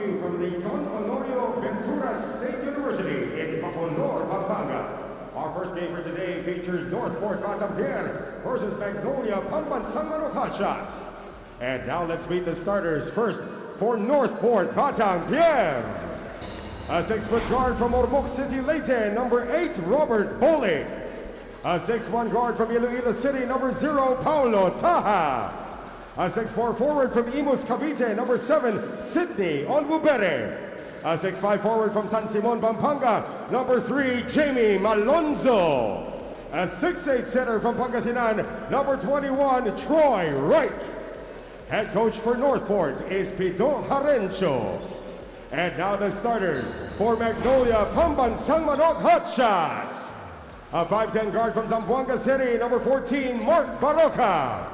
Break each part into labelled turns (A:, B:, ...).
A: you from the Don Honorio Ventura State University in Bacolor, Pampanga. Our first game for today features Northport Batang Pier versus Magnolia Pambansang Hotshots. And now let's meet the starters. First, for Northport Batang Pier. A 6-foot guard from Ormoc City, Leyte, number 8, Robert Bolick. A 6'1 guard from Iloilo City, number 0, Paulo Taha. A 6'4 forward from Imus Cavite, number 7, Sydney Onbubere. A 6'5 forward from San Simon, Pampanga, number 3, Jamie Malonzo. A 6'8 center from Pangasinan, number 21, Troy Reich. Head coach for Northport is Pito Harencho. And now the starters for Magnolia Pambansang Hotshots. A 5'10 guard from Zamboanga City, number 14, Mark Baroca.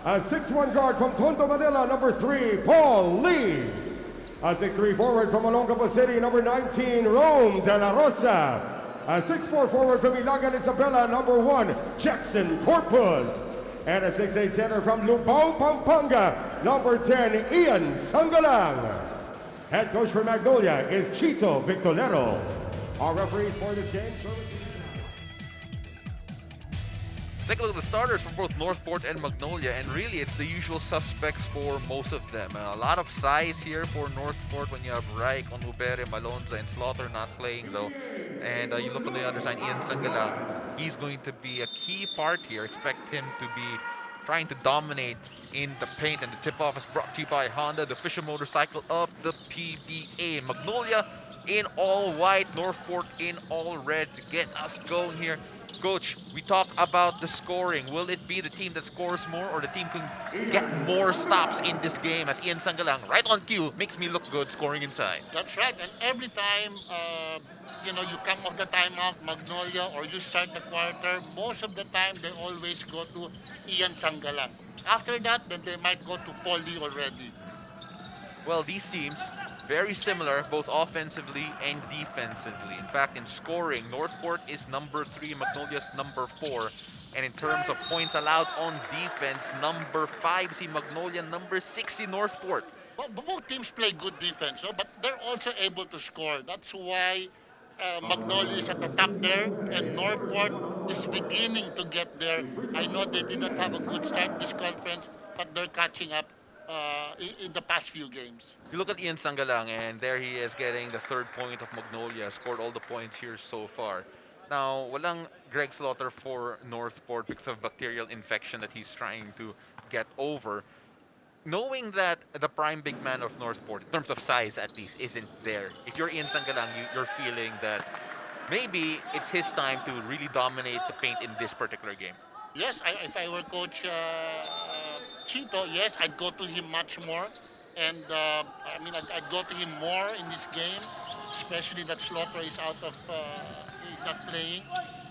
A: A 6'1 guard from Tondo, Manila, number 3, Paul Lee. A 6'3 forward from Olongapo City, number 19, Rome De La Rosa. A 6'4 forward from Ilagan Isabela, number 1, Jackson Corpus. And a 6'8 center from Lubao, Pampanga, number 10, Ian Sangalang. Head coach for Magnolia is Chito Victorero. Our referees for this game,
B: Take a look at the starters for both Northport and Magnolia, and really it's the usual suspects for most of them. A lot of size here for Northport when you have Reich, Onubere, Malonza, and Slaughter not playing though. And you look on the other side, Ian Sangalang, he's going to be a key part here. Expect him to be trying to dominate in the paint, and the tip-off is brought to you by Honda, the official motorcycle of the PBA. Magnolia in all white, Northport in all red to get us going here. Coach, we talk about the scoring. Will it be the team that scores more or the team can get more stops in this game? As Ian Sangalang, right on cue, makes me look good scoring inside.
C: That's right. And every time, you come off the timeout, Magnolia, or you start the quarter, most of the time they always go to Ian Sangalang. After that, then they might go to Paul Lee already.
B: Well, these teams, very similar, both offensively and defensively. In fact, in scoring, Northport is number 3, Magnolia's number 4. And in terms of points allowed on defense, number 5, see Magnolia, number 60, Northport.
C: Well, both teams play good defense, no? But they're also able to score. That's why Magnolia is at the top there, and Northport is beginning to get there. I know they did not have a good start this conference, but they're catching up in the past few games.
B: You look at Ian Sangalang, and there he is getting the 3rd point of Magnolia. Scored all the points here so far. Now, walang Greg Slaughter for Northport because of bacterial infection that he's trying to get over. Knowing that the prime big man of Northport, in terms of size at least, isn't there, if you're Ian Sangalang, you're feeling that maybe it's his time to really dominate the paint in this particular game.
C: Yes, if I were Coach Chito, yes, I'd go to him much more. And I'd go to him more in this game, especially that Slaughter is he's not playing.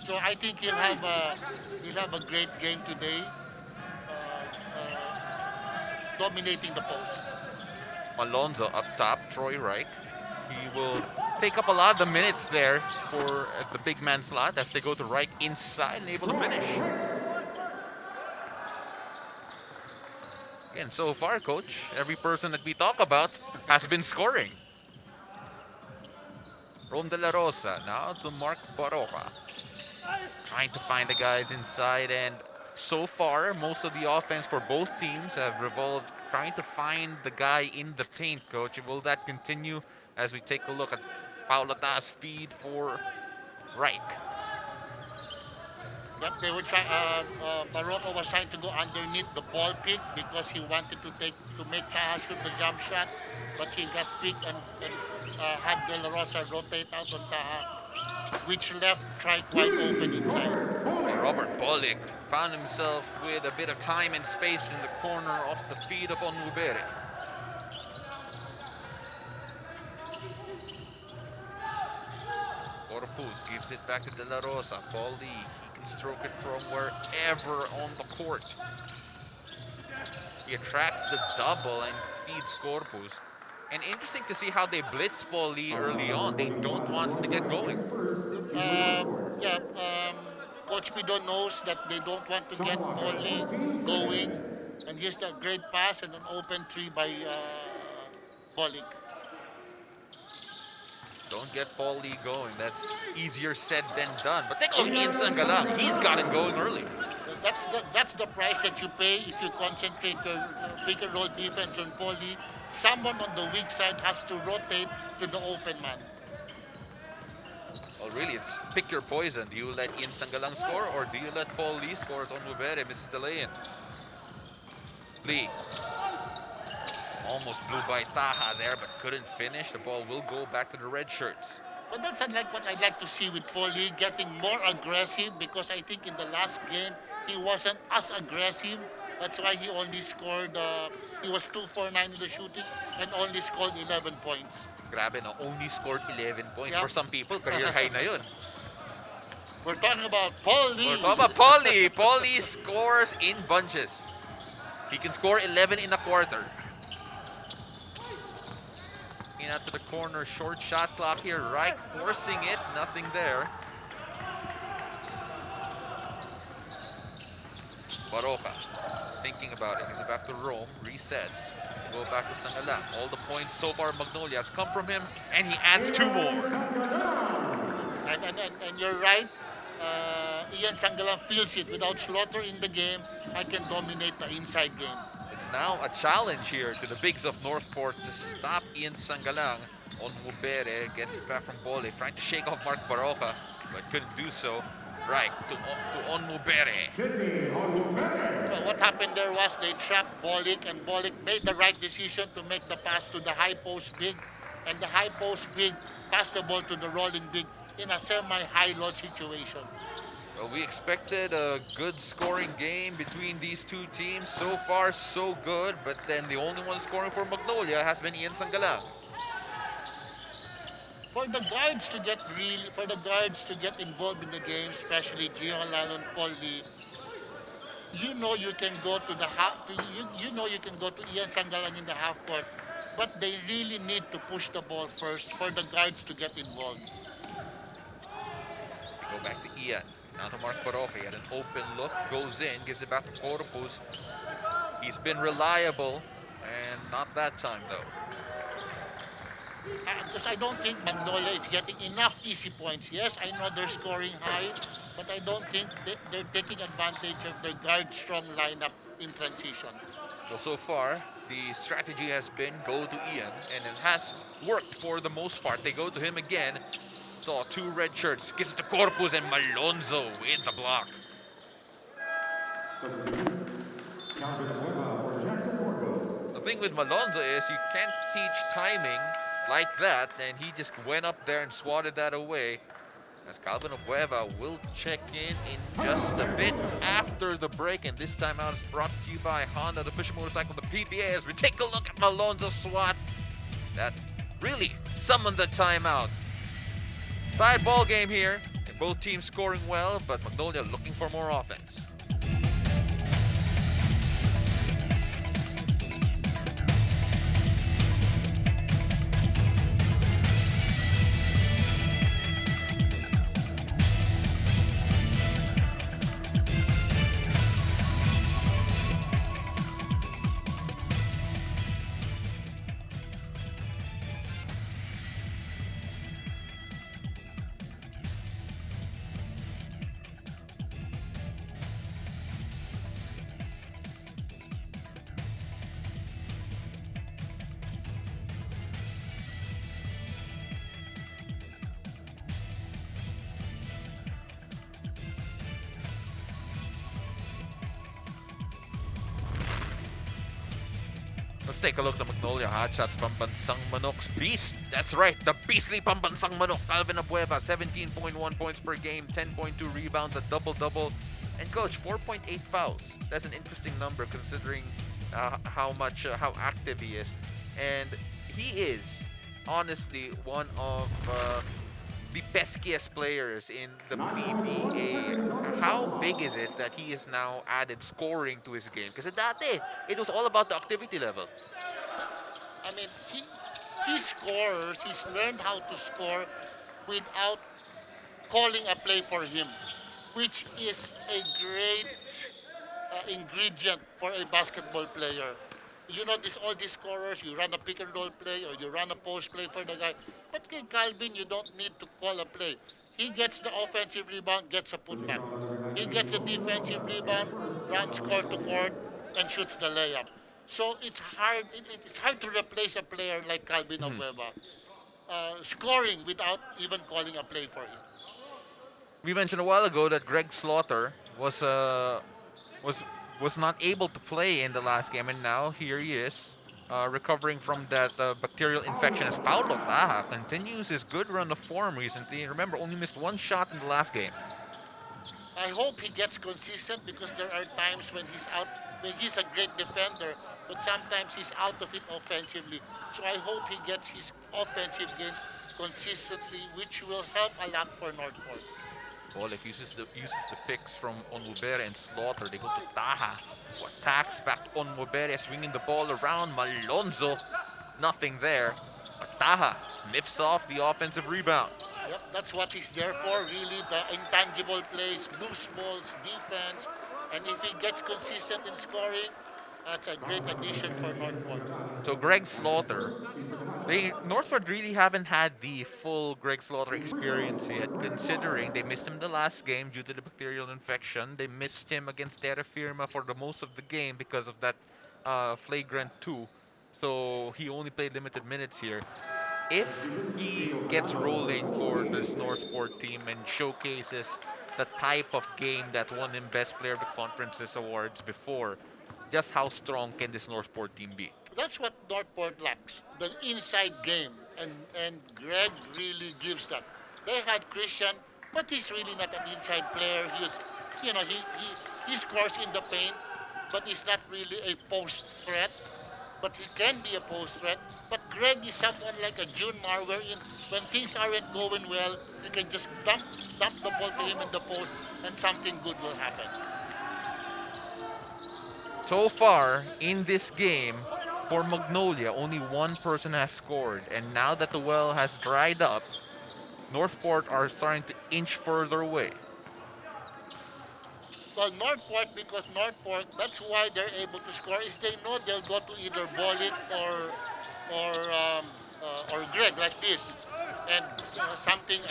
C: So I think he'll have a great game today, dominating the post.
B: Malonzo up top, Troy Reich. He will take up a lot of the minutes there for the big man slot as they go to Reich inside and able to finish. And so far, Coach, every person that we talk about has been scoring. Rome De La Rosa now to Mark Baroca. Trying to find the guys inside, and so far, most of the offense for both teams have revolved trying to find the guy in the paint, Coach. Will that continue as we take a look at Paulo Ta's feed for Reich?
C: Yep, they were trying. Baroca was trying to go underneath the ball pick because he wanted to make Taha shoot the jump shot, but he got picked and had De La Rosa rotate out on Taha, which left Troy quite open inside.
B: Robert Bolick found himself with a bit of time and space in the corner off the feet of Onubere. Corpus gives it back to De La Rosa. Paul Lee, he can stroke it from wherever on the court. He attracts the double and feeds Corpus. And interesting to see how they blitz Paul Lee early on. They don't want him to get going.
C: Coach Pido knows that they don't want to get Paul Lee going. And here's the great pass and an open three by Bolick.
B: Don't get Paul Lee going. That's easier said than done. But take a look at Ian Sangalang. He's got it going early.
C: That's the price that you pay if you concentrate your pick and roll defense on Poli. Someone on the weak side has to rotate to the open man.
B: Well, really, it's pick your poison. Do you let Ian Sangalang score, or do you let Paul Lee score on Mubere, Mrs. Delayan? Lee. Almost blew by Taha there, but couldn't finish. The ball will go back to the red shirts.
C: But that's unlike what I'd like to see with Poli, getting more aggressive, because I think in the last game, he wasn't as aggressive. That's why he only scored, he was 2-for-9 in the shooting and only scored 11 points.
B: Grabe, no? Only scored 11 points.
C: Yep.
B: For some people, career high na yun.
C: We're talking about Poli.
B: We're talking about Paulie. Paulie scores in bunches. He can score 11 in a quarter. In out to the corner, short shot clock here. Reich forcing it, nothing there. Baroka thinking about it. He's about to roam, resets. Go back to Sangalang. All the points so far Magnolia has come from him, and he adds 2 more.
C: And you're right. Ian Sangalang feels it. Without Slaughter in the game, I can dominate the inside game.
B: It's now a challenge here to the bigs of Northport to stop Ian Sangalang. On Mubere gets it back from Bole, trying to shake off Mark Baroka, but couldn't do so. Right to On Mubere.
C: So what happened there was they trapped Bolik, and Bolik made the right decision to make the pass to the high post big, and the high post big passed the ball to the rolling big in a semi-high load situation.
B: Well, we expected a good scoring game between these two teams. So far, so good. But then the only one scoring for Magnolia has been Ian Sangalang.
C: For the guards to get involved in the game, especially Gio Halal and Paul Lee, you know you can go to the half. You know you can go to Ian Sangalang in the half court, but they really need to push the ball first for the guards to get involved.
B: We go back to Ian. Now to Mark Baroka. He had an open look, goes in, gives it back to Corpus. He's been reliable, and not that time though.
C: Because I don't think Magnolia is getting enough easy points. Yes, I know they're scoring high, but I don't think they're taking advantage of their guard-strong lineup in transition.
B: Well, so far, the strategy has been go to Ian, and it has worked for the most part. They go to him again. Saw 2 red shirts, gives it to Corpus, and Malonzo with the block. The thing with Malonzo is you can't teach timing like that, and he just went up there and swatted that away. As Calvin Obueva will check in just a bit after the break, and this time out is brought to you by Honda, the official motorcycle, the PBA, as we take a look at Malonzo's swat that really summoned the timeout. Side ball game here, and both teams scoring well, but Magnolia looking for more offense. Let's take a look at Magnolia Hotshots Pambansang Manok's beast. That's right, the beastly Pambansang Manok. Calvin Abueva, 17.1 points per game, 10.2 rebounds, a double-double. And coach, 4.8 fouls. That's an interesting number considering how active he is. And he is honestly one of the peskiest players in the PBA. How big is it that he has now added scoring to his game? Because dati, it was all about the activity level.
C: I mean, he scores. He's learned how to score without calling a play for him, which is a great ingredient for a basketball player. You know, all these scorers, you run a pick and roll play or you run a post play for the guy. But kay Calvin, you don't need to call a play. He gets the offensive rebound, gets a putback. He gets a defensive rebound, runs court to court, and shoots the layup. So it's hard. It's hard to replace a player like Calvin
B: Mhm.
C: Abueva, scoring without even calling a play for him.
B: We mentioned a while ago that Greg Slaughter was was not able to play in the last game, and now here he is, recovering from that bacterial infection. As Paulo Taha continues his good run of form recently. Remember, only missed one shot in the last game.
C: I hope he gets consistent because there are times when he's out, when he's a great defender, but sometimes he's out of it offensively. So I hope he gets his offensive game consistently, which will help a lot for Northport.
B: Polek uses the picks from Onwubere and Slaughter. They go to Taha, who attacks back to Onwubere, swinging the ball around. Malonzo, nothing there. But Taha sniffs off the offensive rebound.
C: Yep, that's what he's there for, really, the intangible plays, loose balls, defense, and if he gets consistent in scoring, that's a great addition for Northport.
B: So Greg Slaughter, Northport really haven't had the full Greg Slaughter experience yet, considering they missed him the last game due to the bacterial infection. They missed him against Terra Firma for the most of the game because of that flagrant 2. So he only played limited minutes here. If he gets rolling for this Northport team and showcases the type of game that won him Best Player of the Conferences awards before, just how strong can this Northport team be?
C: That's what Northport lacks, the inside game, and Greg really gives that. They had Christian, but he's really not an inside player. He scores in the paint, but he's not really a post threat. But he can be a post threat. But Greg is someone like a Junmar, wherein when things aren't going well, you can just dump the ball to him in the post, and something good will happen.
B: So far in this game, for Magnolia, only one person has scored. And now that the well has dried up, Northport are starting to inch further away.
C: Well, Northport, because Northport, that's why they're able to score, is they know they'll go to either Bolit or Greg like this. And something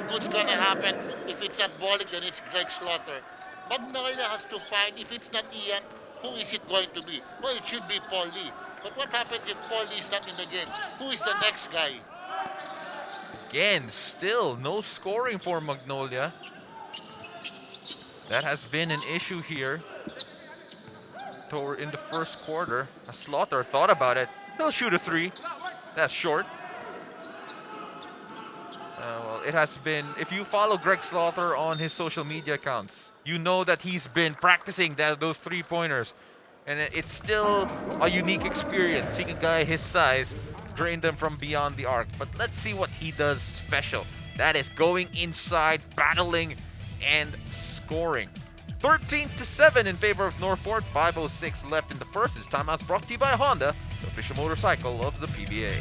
C: good's gonna happen. If it's not Bolit, then it's Greg Slaughter. Magnolia has to find, if it's not Ian, who is it going to be? Well, it should be Paul Lee. But what happens if Paul Lee is not in the game? Who is the next guy?
B: Again, still no scoring for Magnolia. That has been an issue here in the first quarter. Slaughter thought about it. He'll shoot a 3. That's short. Well, it has been, if you follow Greg Slaughter on his social media accounts, you know that he's been practicing those 3-pointers. And it's still a unique experience seeing a guy his size drain them from beyond the arc. But let's see what he does special. That is going inside, battling, and scoring. 13-7 in favor of Northport. 5:06 left in the first. This timeout's brought to you by Honda, the official motorcycle of the PBA.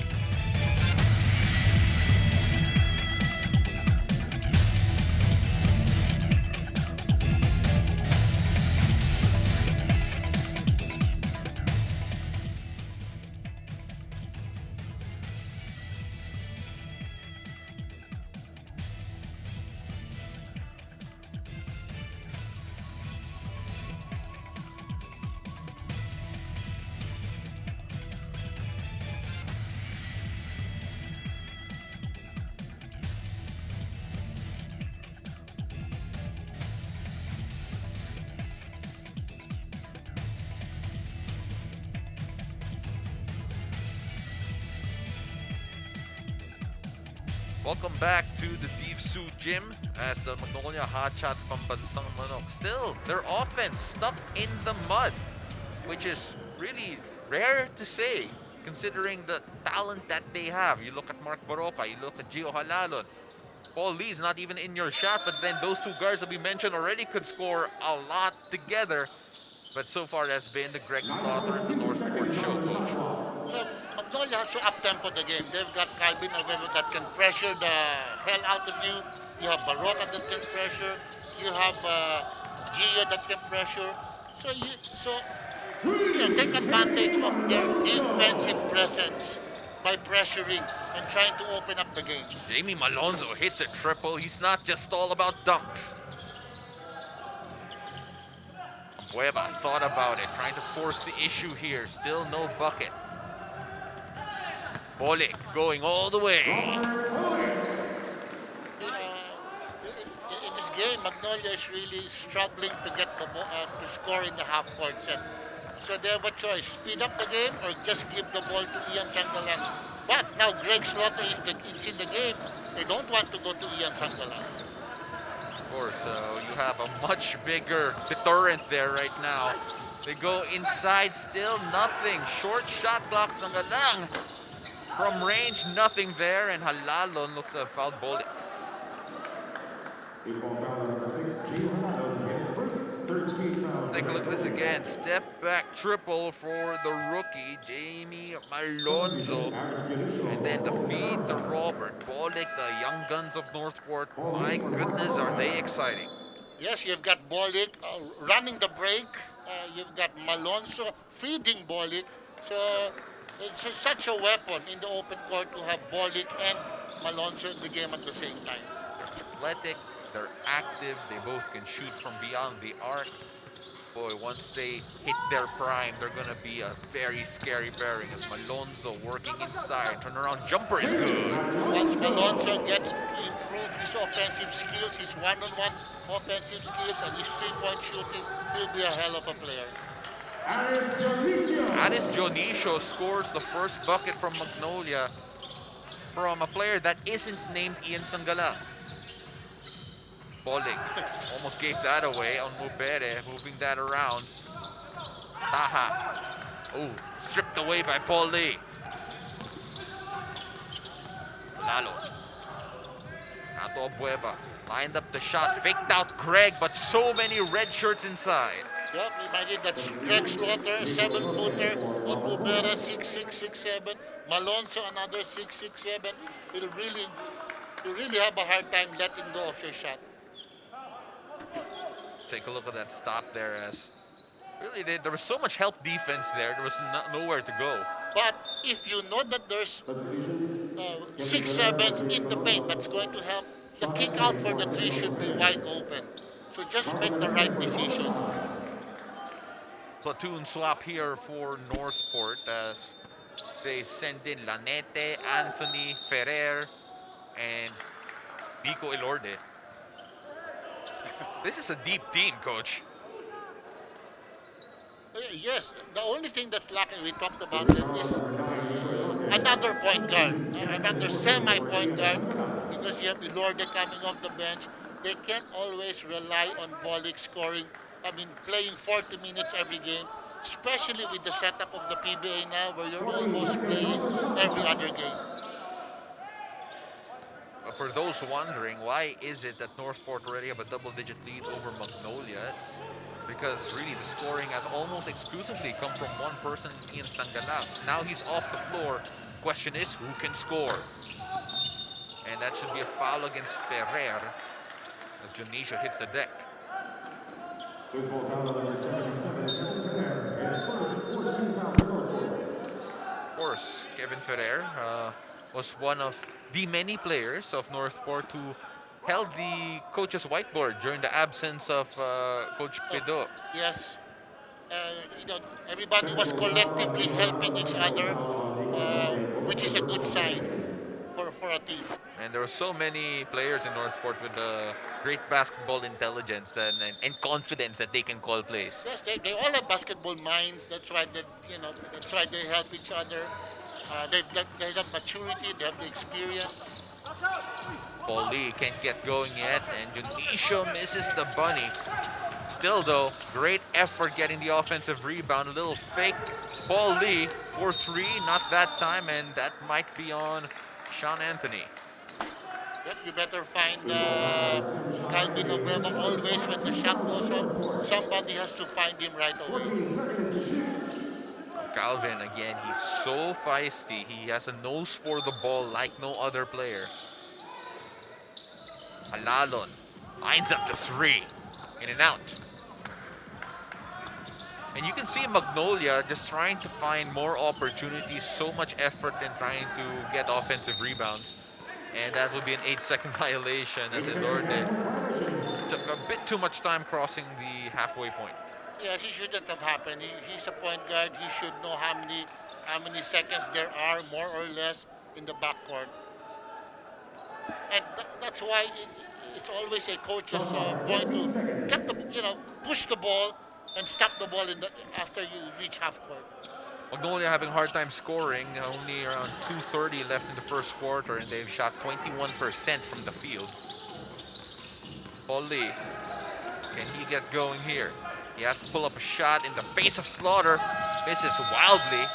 B: Welcome back to the Steve Su Gym as the Magnolia Hotshots Pambansang Manok. Still, their offense stuck in the mud, which is really rare to say considering the talent that they have. You look at Mark Baroka, you look at Gio Halalon. Paul Lee's not even in your shot, but then those two guards that we mentioned already could score a lot together. But so far, that's been the Greg Slaughter and the Northport show.
C: So Magnolia has to up-tempo the game. They've got Calvin Aguero that can pressure the hell out of you. You have Baroka that can pressure. You have Gio that can pressure. So take advantage of their defensive presence by pressuring and trying to open up the game.
B: Jamie Malonzo hits a triple. He's not just all about dunks. Bueva thought about it, trying to force the issue here. Still no bucket. Bolik going all the way.
C: In this game, Magnolia is really struggling to get to score in the half court set. So they have a choice: speed up the game or just give the ball to Ian Sangalan. But now Greg Slaughter is in the game. They don't want to go to Ian Sangalan.
B: Of course, you have a much bigger deterrent there right now. They go inside, still nothing. Short shot clock, Sangalang. From range, nothing there, and Halalon looks to have fouled Bolik. Take a look at this again. Step back triple for the rookie, Jamie Malonzo. And then the feed to Robert Bolik, the young guns of Northport. My goodness, are they exciting.
C: Yes, you've got Bolik running the break. You've got Malonzo feeding Bolik. So it's such a weapon in the open court to have Bolik and Malonzo in the game at the same time.
B: They're athletic, they're active, they both can shoot from beyond the arc. Boy, once they hit their prime, they're gonna be a very scary pairing as Malonzo working inside. Turnaround jumper is good.
C: Once Malonzo gets improved his offensive skills, his one-on-one offensive skills, and his three-point shooting, he'll be a hell of a player.
B: Aris Dionisio scores the first bucket from Magnolia from a player that isn't named Ian Sangala. Bolik almost gave that away on Mubere, moving that around. Taha. Oh, stripped away by Paul Lee. Lalo. Nato Bueva lined up the shot, faked out Greg, but so many red shirts inside.
C: Yep, imagine that's Greg Slaughter, 7-footer, on Mubere, 6'6", 6'7", Malonzo, another 6'6", 6'7". You'll really have a hard time letting go of your shot.
B: Take a look at that stop there as really there was so much help defense there. There was nowhere to go.
C: But if you know that there's 6'7" in the paint, that's going to help. The kick out for the three should be wide open. So just make the right decision.
B: Platoon swap here for Northport as they send in Lanete, Anthony, Ferrer, and Nico Elorde. This is a deep team, Coach.
C: Yes, the only thing that's lacking, we talked about it, is another point guard, another semi-point guard, because you have Elorde coming off the bench. They can't always rely on Bolik scoring, playing 40 minutes every game, especially with the setup of the PBA now, where you're almost playing every other game.
B: For those wondering, why is it that Northport already have a double-digit lead over Magnolia? It's because really the scoring has almost exclusively come from one person, Ian Sangala. Now he's off the floor. Question is, who can score? And that should be a foul against Ferrer as Dionisio hits the deck. Of course, Kevin Ferrer was one of the many players of Northport who held the coach's whiteboard during the absence of Coach Pedro.
C: Yes. Everybody was collectively helping each other, which is a good sign for a team.
B: And there were so many players in Northport with great basketball intelligence and confidence that they can call plays.
C: Yes, they all have basketball minds. That's why they help each other. They have maturity, they have the experience.
B: Paul Lee can't get going yet, and Dionisio misses the bunny. Still though, great effort getting the offensive rebound. A little fake. Paul Lee for three, not that time, and that might be on Sean Anthony.
C: Yep, you better find Calvin Obama always when the shot goes up. Somebody has to find him right away.
B: Calvin, again, he's so feisty. He has a nose for the ball like no other player. Alalon lines up to three. In and out. And you can see Magnolia just trying to find more opportunities, so much effort in trying to get offensive rebounds. And that would be an 8-second violation as Elorde took a bit too much time crossing the halfway point.
C: Yes, he shouldn't have happened. He's a point guard. He should know how many seconds there are, more or less, in the backcourt. And that's why it's always a coach's point to get the, push the ball and stop the ball after you reach half court.
B: Magnolia having a hard time scoring, only around 2:30 left in the first quarter, and they've shot 21% from the field. Paul Lee, can he get going here? He has to pull up a shot in the face of Slaughter. Misses wildly.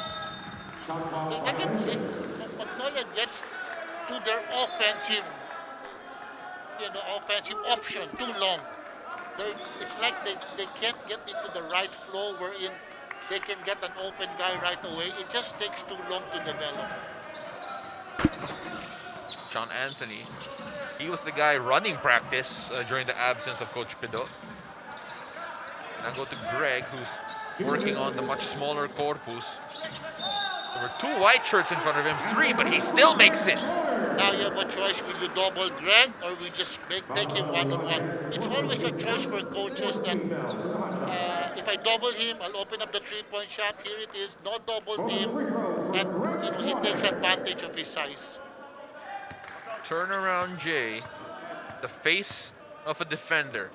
C: Magnolia gets to their offensive option too long. It's like they can't get into the right flow wherein they can get an open guy right away. It just takes too long to develop.
B: Sean Anthony, he was the guy running practice during the absence of Coach Pido. Now go to Greg, who's working on the much smaller corpus. There were 2 white shirts in front of him, 3, but he still makes it.
C: Now you have a choice. Will you double Greg or we just take him one-on-one? It's always a choice for coaches that if I double him, I'll open up the three-point shot. Here it is, no double team. And he takes advantage of his size.
B: Turnaround J, the face of a defender.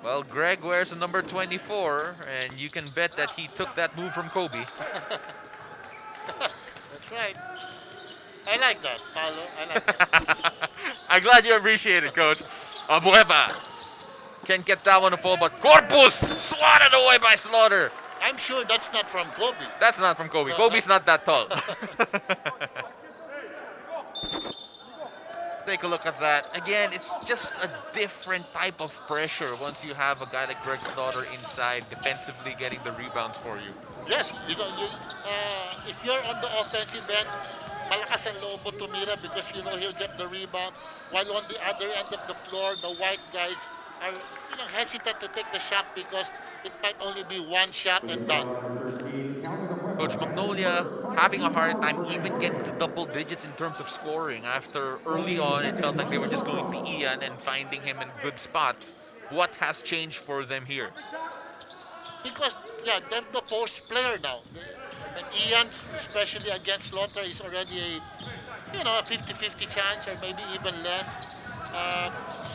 B: Well, Greg wears a number 24, and you can bet that he took that move from Kobe.
C: That's right. I like that, Paulo. I like that.
B: I'm glad you appreciate it, Coach. Abueva can't get that one to fall, but Corpus swatted away by Slaughter.
C: I'm sure that's not from Kobe.
B: That's not from Kobe. Kobe's not that tall. Take a look at that. Again, it's just a different type of pressure once you have a guy like Greg Slaughter inside, defensively getting the rebounds for you.
C: Yes, if you're on the offensive end, malakas ang loob mo tumira because he'll get the rebound. While on the other end of the floor, the white guys are hesitant to take the shot because it might only be one shot and done.
B: Coach Magnolia having a hard time even getting to double digits in terms of scoring. After early on, it felt like they were just going to Ian and finding him in good spots. What has changed for them here?
C: Because, they're the post player now. And Ian, especially against Slaughter, is already a 50-50 chance or maybe even less.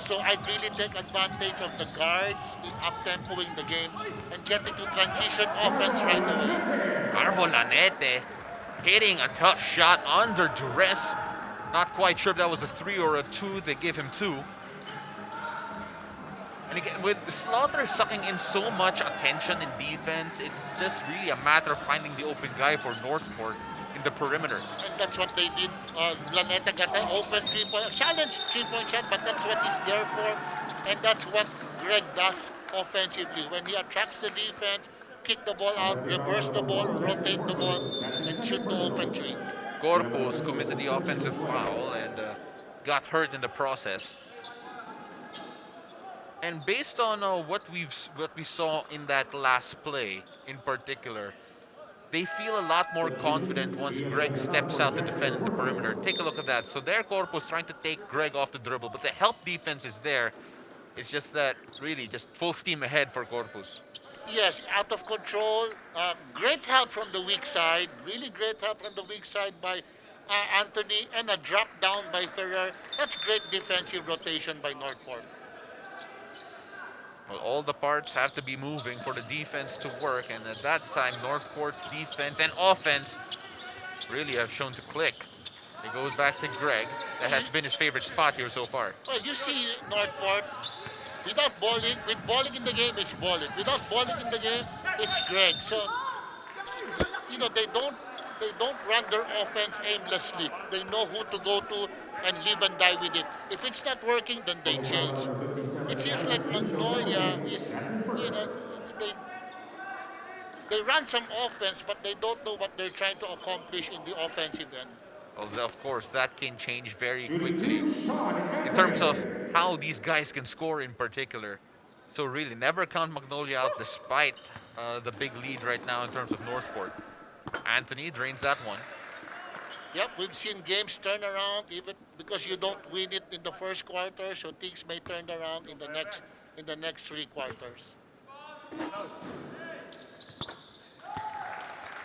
C: So I really take advantage of the guards in up-tempoing the game and getting to transition offense right away.
B: Marvo Lanete hitting a tough shot under duress. Not quite sure if that was a 3 or a 2. They give him 2. And again, with Slaughter sucking in so much attention in defense, it's just really a matter of finding the open guy for Northport in the perimeter.
C: And that's what they did. Laneta got an open challenge three-point shot, but that's what he's there for. And that's what Greg does offensively. When he attracts the defense, kick the ball out, reverse the ball, rotate the ball, and shoot the open three.
B: Corpus committed the offensive foul and got hurt in the process. And based on what we saw in that last play in particular, they feel a lot more confident once Greg steps out to defend the perimeter. Take a look at that. So their Corpus trying to take Greg off the dribble, but the help defense is there. It's just that really just full steam ahead for Corpus.
C: Yes, out of control. Great help from the weak side. Really great help from the weak side by Anthony, and a drop down by Ferrer. That's great defensive rotation by Northport.
B: Well, all the parts have to be moving for the defense to work, and at that time, Northport's defense and offense really have shown to click. It goes back to Greg. That has been his favorite spot here so far.
C: Well, you see Northport, without balling, with balling in the game, it's balling. Without balling in the game, it's Greg. So, they don't run their offense aimlessly. They know who to go to and live and die with it. If it's not working, then they change. It seems like Magnolia is, they run some offense, but they don't know what they're trying to accomplish in the offensive end.
B: Well, of course, that can change very quickly in terms of how these guys can score in particular. So really, never count Magnolia out despite the big lead right now in terms of Northport. Anthony drains that one.
C: Yep, we've seen games turn around even because you don't win it in the first quarter, so things may turn around in the next three quarters.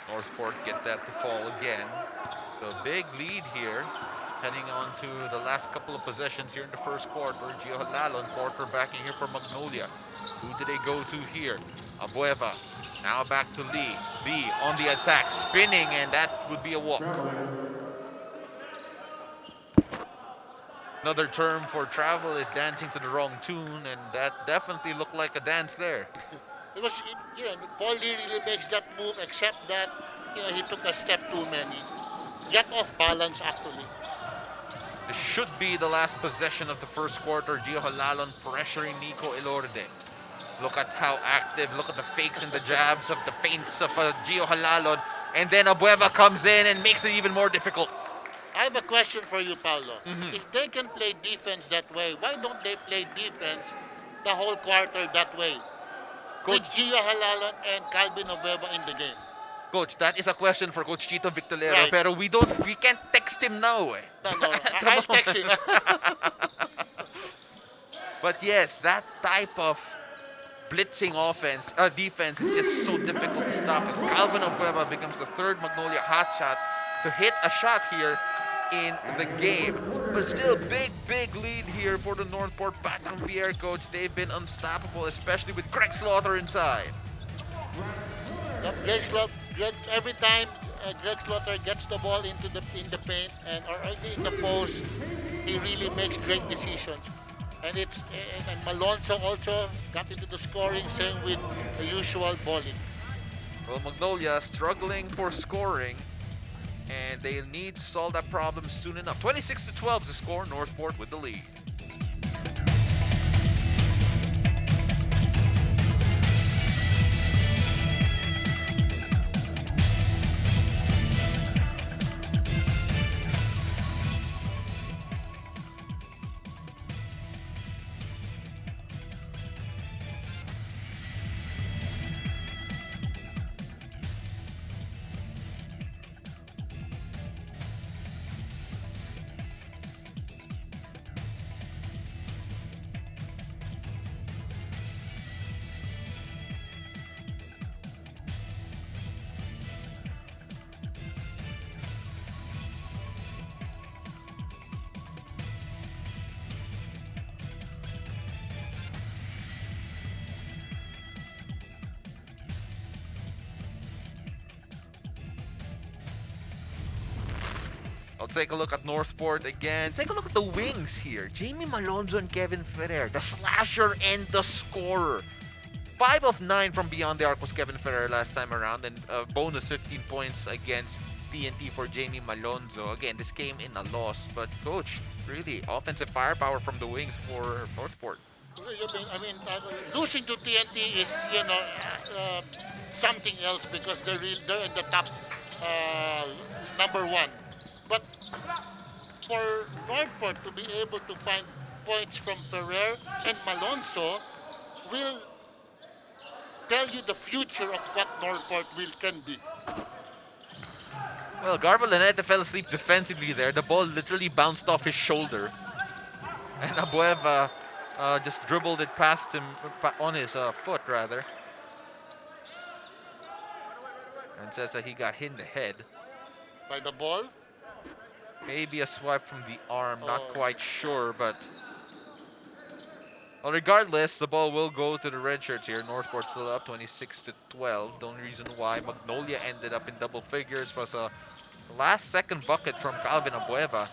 B: Northport get that to fall again. So big lead here, heading on to the last couple of possessions here in the first quarter. Gio Halalon, quarterbacking here for Magnolia. Who do they go to here? Abueva. Now back to Lee. Lee on the attack, spinning, and that would be a walk. Another term for travel is dancing to the wrong tune, and that definitely looked like a dance there.
C: Because Paul Lee really makes that move, except that he took a step too many. Get off balance actually.
B: This should be the last possession of the first quarter. Gio Halalon pressuring Nico Elorde. Look at how active, look at the fakes and the jabs of the feints of Gio Halalon. And then Abueva comes in and makes it even more difficult.
C: I have a question for you, Paulo. If they can play defense that way, why don't they play defense the whole quarter that way? With Gio Halalon and Calvin Abueva in the game.
B: Coach, that is a question for Coach Chito Victolero,
C: Right.
B: pero we can't text him now eh.
C: No, I'll text him.
B: But yes, that type of blitzing defense is just so difficult to stop as Calvin Abueva becomes the third Magnolia hotshot to hit a shot here in the game. But still, big lead here for the Northport Batang Pier, coach. They've been unstoppable, especially with Greg Slaughter inside.
C: Every time Greg Slaughter gets the ball in the paint or in the post, he really makes great decisions. And Malonzo also got into the scoring, same with the usual bowling.
B: Well, Magnolia struggling for scoring, and they need to solve that problem soon enough. 26-12 is the score. Northport with the lead. I'll take a look at Northport again. Take a look at the wings here. Jamie Malonzo and Kevin Ferrer, the slasher and the scorer. 5 of 9 from beyond the arc was Kevin Ferrer last time around, and a bonus 15 points against TNT for Jamie Malonzo. Again, this came in a loss, but coach, really offensive firepower from the wings for Northport.
C: Losing to TNT is something else because they're in the top number one. But for Northport to be able to find points from Ferrer and Malonzo will tell you the future of what Northport can be.
B: Well, Garba Laneta fell asleep defensively there. The ball literally bounced off his shoulder. And Abueva just dribbled it past him, on his foot rather. And says that he got hit in the head.
C: By the ball?
B: Maybe a swipe from the arm, not quite sure, but... Well, regardless, the ball will go to the red shirts here. Northport still up 26-12. The only reason why Magnolia ended up in double figures was a last-second bucket from Calvin Abueva.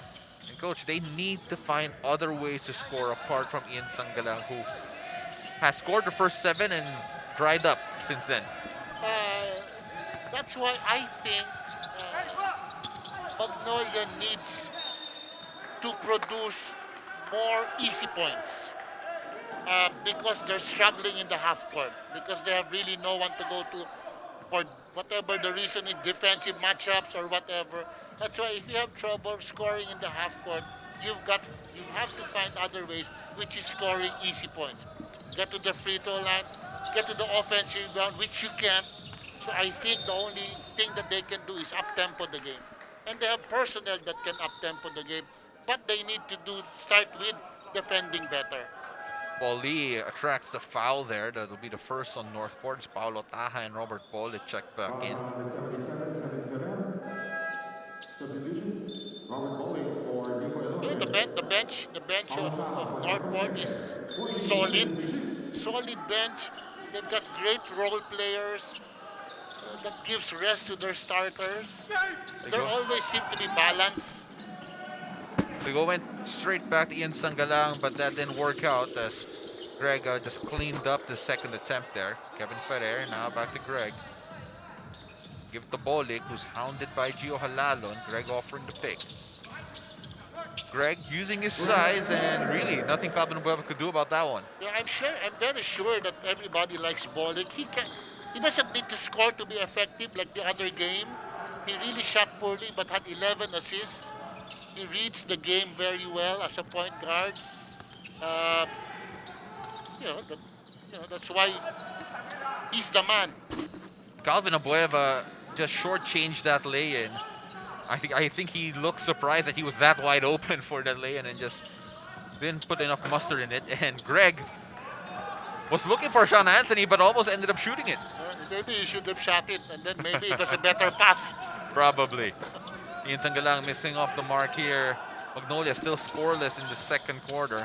B: And coach, they need to find other ways to score apart from Ian Sangalang, who has scored the first 7 and dried up since then.
C: That's why I think Magnolia needs to produce more easy points because they're struggling in the half court, because they have really no one to go to for whatever the reason is, defensive matchups or whatever. That's why if you have trouble scoring in the half court, you have to find other ways, which is scoring easy points. Get to the free throw line, get to the offensive ground, which you can't. So I think the only thing that they can do is up-tempo the game. And they have personnel that can up-tempo the game. But they need to start with defending better.
B: Paul Lee attracts the foul there. That'll be the first on Northport. It's Paulo Taha and Robert Paul that check back in.
A: Number 77, Kevin Ferrer. Substitutions, Robert Bowling for Nico
C: You know,
A: Eloy.
C: the bench of Northport is solid bench. They've got great role players that gives rest to their starters. They always seem to be balanced.
B: We went straight back to Ian Sangalang, but that didn't work out as Greg just cleaned up the second attempt there. Kevin Ferrer now back to Greg. Give it to Bolik, who's hounded by Gio Halalon. Greg offering the pick. Greg using his size, and really nothing Calvin Bueva could do about that one.
C: Yeah, I'm very sure that everybody likes Bolik. He doesn't need to score to be effective like the other game. He really shot poorly but had 11 assists. He reads the game very well as a point guard. That's why he's the man.
B: Calvin Abueva just shortchanged that lay-in. I think he looked surprised that he was that wide open for that lay-in and just didn't put enough mustard in it. And Greg was looking for Sean Anthony, but almost ended up shooting it.
C: Maybe he should have shot it, and then maybe it was a better pass.
B: Probably. Ian Sangalang missing off the mark here. Magnolia still scoreless in the second quarter.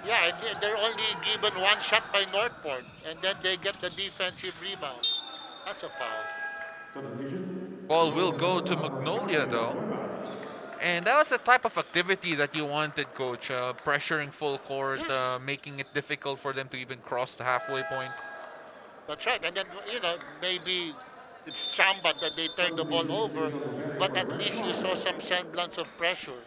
C: Yeah, they're only given one shot by Northport, and then they get the defensive rebound. That's a foul.
B: Ball will go to Magnolia though. And that was the type of activity that you wanted, Coach. Pressuring full court,
C: Yes.
B: making it difficult for them to even cross the halfway point.
C: That's right. And then, maybe it's Chamba that they turned the ball over, but at least you saw some semblance of pressure.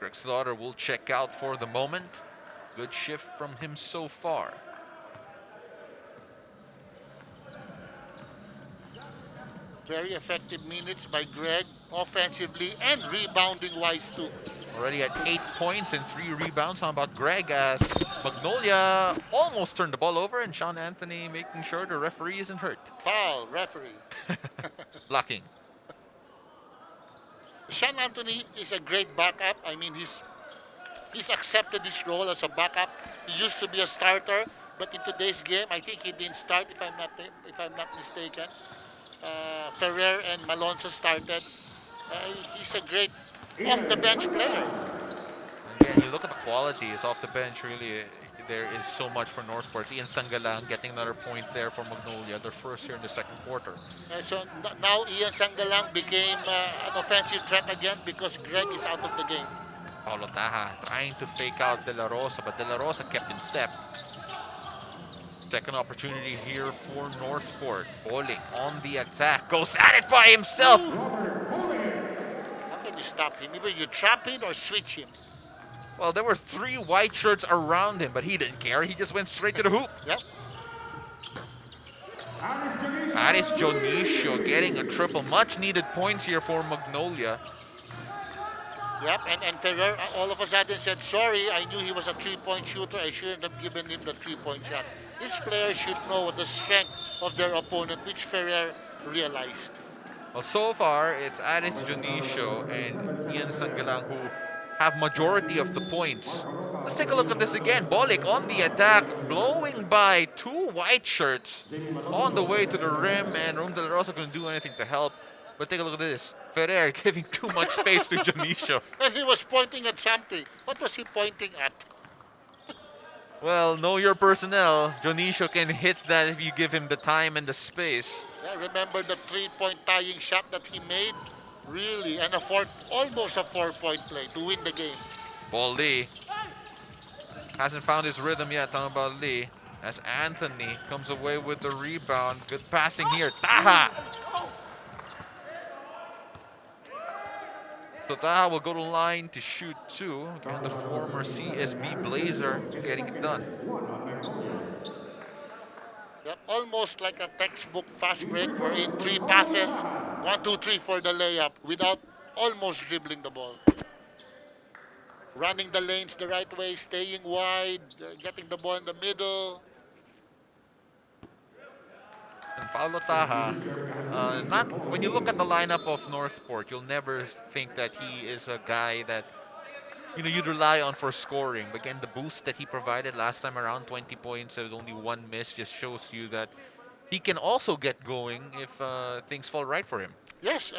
B: Greg Slaughter will check out for the moment. Good shift from him so far.
C: Very effective minutes by Greg, offensively and rebounding-wise too.
B: Already at 8 points and 3 rebounds. How about Greg as Magnolia almost turned the ball over and Sean Anthony making sure the referee isn't hurt.
C: Foul, referee.
B: Blocking.
C: Sean Anthony is a great backup. I mean, he's accepted this role as a backup. He used to be a starter, but in today's game, I think he didn't start. If I'm not mistaken, Ferrer and Malonzo started. He's a great off-the-bench player.
B: Again, you look at the qualities off the bench. Really, there is so much for Northport. Ian Sangalang getting another point there for Magnolia. Their first here in the second quarter.
C: So now Ian Sangalang became an offensive threat again because Greg is out of the game.
B: Paulo Taha trying to fake out De La Rosa, but De La Rosa kept in step. Second opportunity here for Northport. Bowling on the attack. Goes at it by himself.
C: How can you stop him? Either you trap him or switch him.
B: Well, there were 3 white shirts around him, but he didn't care. He just went straight to the hoop.
C: Yep.
B: Aris Jonicio getting a triple. Much needed points here for Magnolia.
C: Yep, and Ferrer all of a sudden said, sorry, I knew he was a three-point shooter. I shouldn't have given him the three-point shot. These players should know the strength of their opponent, which Ferrer realized.
B: Well, so far, it's Aris Jonicio and Ian Sangalang who have majority of the points. Let's take a look at this again. Bolik on the attack, blowing by 2 white shirts on the way to the rim, and Rom De La Rosa couldn't do anything to help. But take a look at this. Ferrer giving too much space to Jonicio.
C: And he was pointing at something. What was he pointing at?
B: Well, know your personnel. Jonicio can hit that if you give him the time and the space.
C: Yeah, remember the three-point tying shot that he made? Really, and almost a 4-point play to win the game.
B: Ball Lee hasn't found his rhythm yet. Talking about Lee, as Anthony comes away with the rebound. Good passing here. Taha. So Taha will go to line to shoot 2. Again, the former CSB Blazer getting it done.
C: Yep, almost like a textbook fast break. We're in 3 passes, 1, 2, 3 for the layup without almost dribbling the ball. running the lanes the right way, staying wide, getting the ball in the middle.
B: And Paulo Taha, not when you look at the lineup of Northport, you'll never think that he is a guy that you'd rely on for scoring. But again, the boost that he provided last time around, 20 points with only one miss, just shows you that he can also get going if things fall right for him.
C: Yes,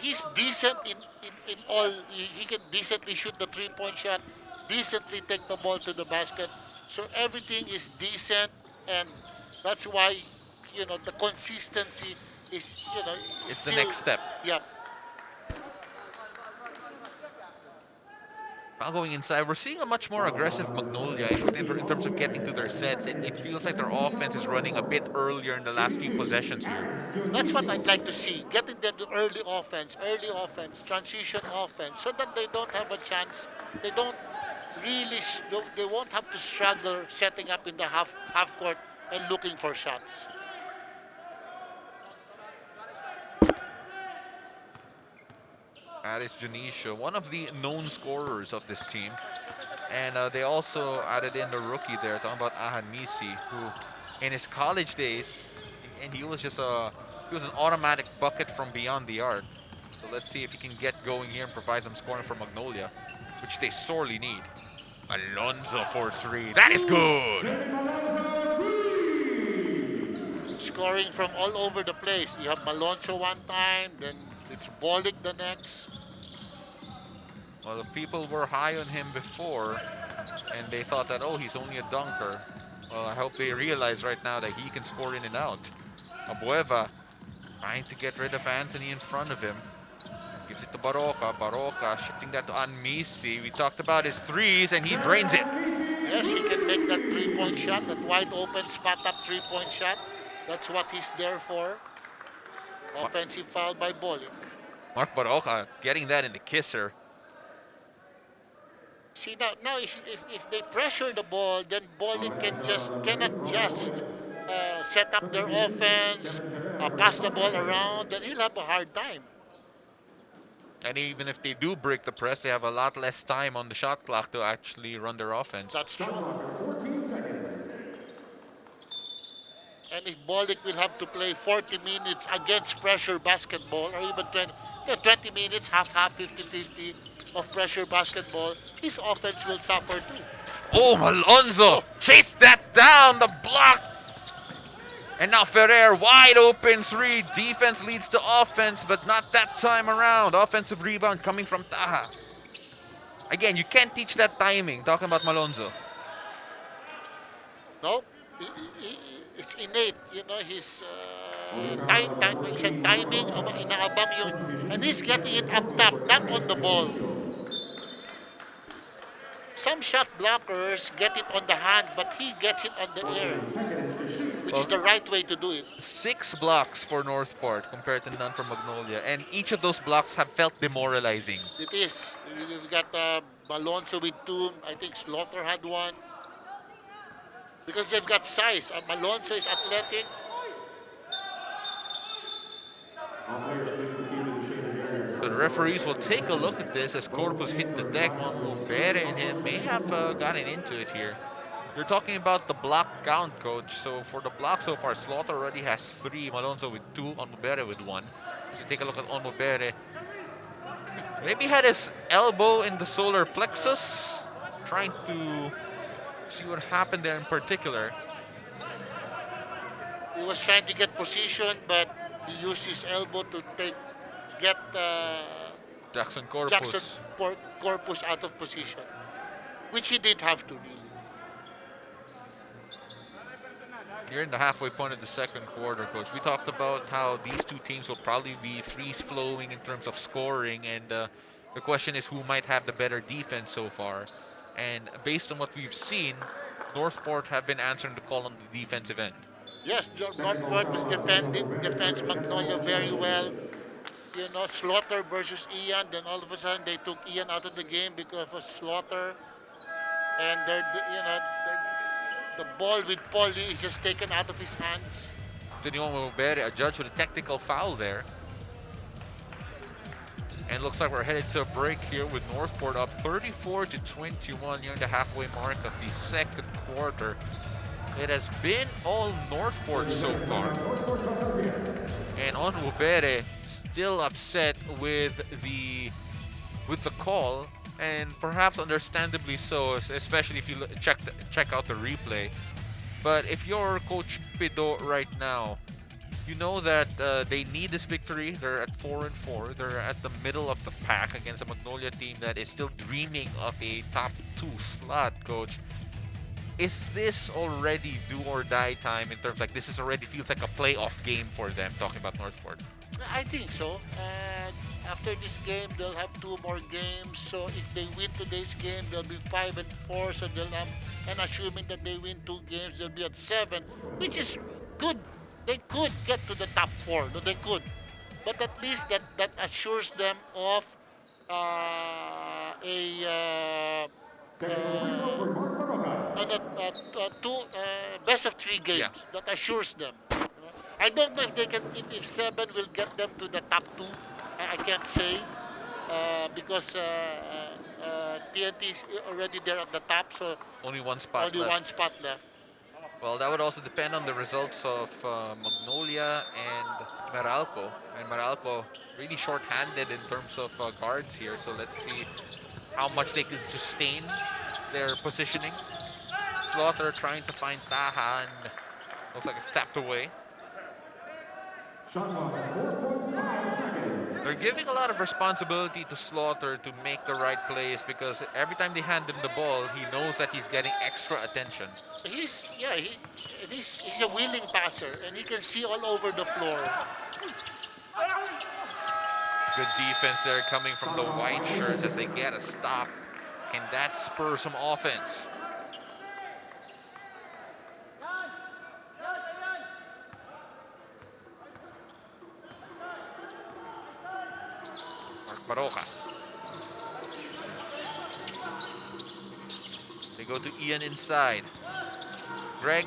C: he's decent in all. He can decently shoot the three-point shot, decently take the ball to the basket. So everything is decent, and that's why the consistency is is
B: It's the
C: still.
B: next step.
C: Yeah.
B: Now going inside, we're seeing a much more aggressive Magnolia in terms of getting to their sets. It feels like their offense is running a bit earlier in the last few possessions here.
C: That's what I'd like to see. Getting them to early offense, transition offense, so that they don't have a chance. They don't really. They won't have to struggle setting up in the half court and looking for shots.
B: That is Janicia, one of the known scorers of this team. And they also added in the rookie there, talking about Ahan Misi, who in his college days, and he was an automatic bucket from beyond the arc. So let's see if he can get going here and provide some scoring for Magnolia, which they sorely need. Alonzo for three. That is good!
C: Scoring from all over the place. You have Malonzo one time, then it's Bolick the next.
B: Well, the people were high on him before, and they thought that, oh, he's only a dunker. Well, I hope they realize right now that he can score in and out. Abueva trying to get rid of Anthony in front of him. Gives it to Baroka. Baroka shifting that to Anmisi. We talked about his threes, and he drains it.
C: Yes, he can make that three-point shot, that wide open spot-up three-point shot. That's what he's there for. Offensive foul by Bolick.
B: Mark Baroka getting that in the kisser.
C: See now if they pressure the ball, then Bolick cannot just set up their offense, pass the ball around, then he'll have a hard time.
B: And even if they do break the press, they have a lot less time on the shot clock to actually run their offense.
C: That's true. And if Bolick will have to play 40 minutes against pressure basketball, or even 20 minutes, half, 50-50 of pressure basketball, his offense will suffer too.
B: Oh, Alonzo! Chase that down! The block! And now Ferrer, wide open three. Defense leads to offense, but not that time around. Offensive rebound coming from Taha. Again, you can't teach that timing. Talking about Malonzo.
C: No, it's innate. His timing, inaabang yun. And he's getting it up top, not on the ball. Some shot blockers get it on the hand, but he gets it on the air, which is the right way to do it.
B: 6 blocks for Northport compared to none for Magnolia, and each of those blocks have felt demoralizing.
C: It is. You've got Malonzo with 2. I think Slaughter had 1. Because they've got size. Malonzo is athletic.
B: So the referees will take a look at this as Corpus hits the deck on Mubere, and he may have gotten into it here. You're talking about the block count, coach. So for the block so far, Slaughter already has 3, Malonzo with 2, Onmubere with 1. So take a look at Onmubere. Maybe had his elbow in the solar plexus, trying to see what happened there in particular.
C: He was trying to get position, but he used his elbow to get
B: Jackson Corpus.
C: Corpus out of position, which he didn't have to really.
B: Here in the halfway point of the second quarter, coach, we talked about how these two teams will probably be free-flowing in terms of scoring, and the question is who might have the better defense so far. And based on what we've seen, Northport have been answering the call on the defensive end.
C: Yes, Northport was defends Magnolia very well. Slaughter versus Ian, then all of a sudden they took Ian out of the game because of Slaughter. And the ball with Polly is just taken out of his hands.
B: Tinyon Mubere, a judge with a technical foul there. And looks like we're headed to a break here with Northport up 34-21 near the halfway mark of the second quarter. It has been all Northport so far. And on Ubere, still upset with the call, and perhaps understandably so, especially if you check out the replay. But if you're Coach Pido right now, you know that they need this victory. They're at 4-4. They're at the middle of the pack against a Magnolia team that is still dreaming of a top 2 slot, Coach. Is this already do or die time in terms like this is already feels like a playoff game for them, talking about Northport?
C: I think so. And after this game, they'll have 2 more games. So if they win today's game, they'll be 5-4. So they'll have, and assuming that they win 2 games, they'll be at 7, which is good. They could get to the top 4. No, they could, but at least that assures them of a best of 3 games.
B: Yeah.
C: That assures them. I don't know if they can. If 7 will get them to the top 2. I can't say because TNT is already there at the top. So
B: Only one spot
C: only
B: left.
C: one spot left.
B: Well, that would also depend on the results of Magnolia and Meralco. And Meralco really short-handed in terms of guards here. So let's see how much they can sustain their positioning. Slaughter trying to find Taha, and looks like it's tapped away.
A: Shot clock at 4.5 seconds.
B: They're giving a lot of responsibility to Slaughter to make the right plays because every time they hand him the ball, he knows that he's getting extra attention.
C: He's a willing passer, and he can see all over the floor.
B: Good defense there coming from the white shirts as they get a stop. Can that spur some offense? Baroka. They go to Ian inside. Greg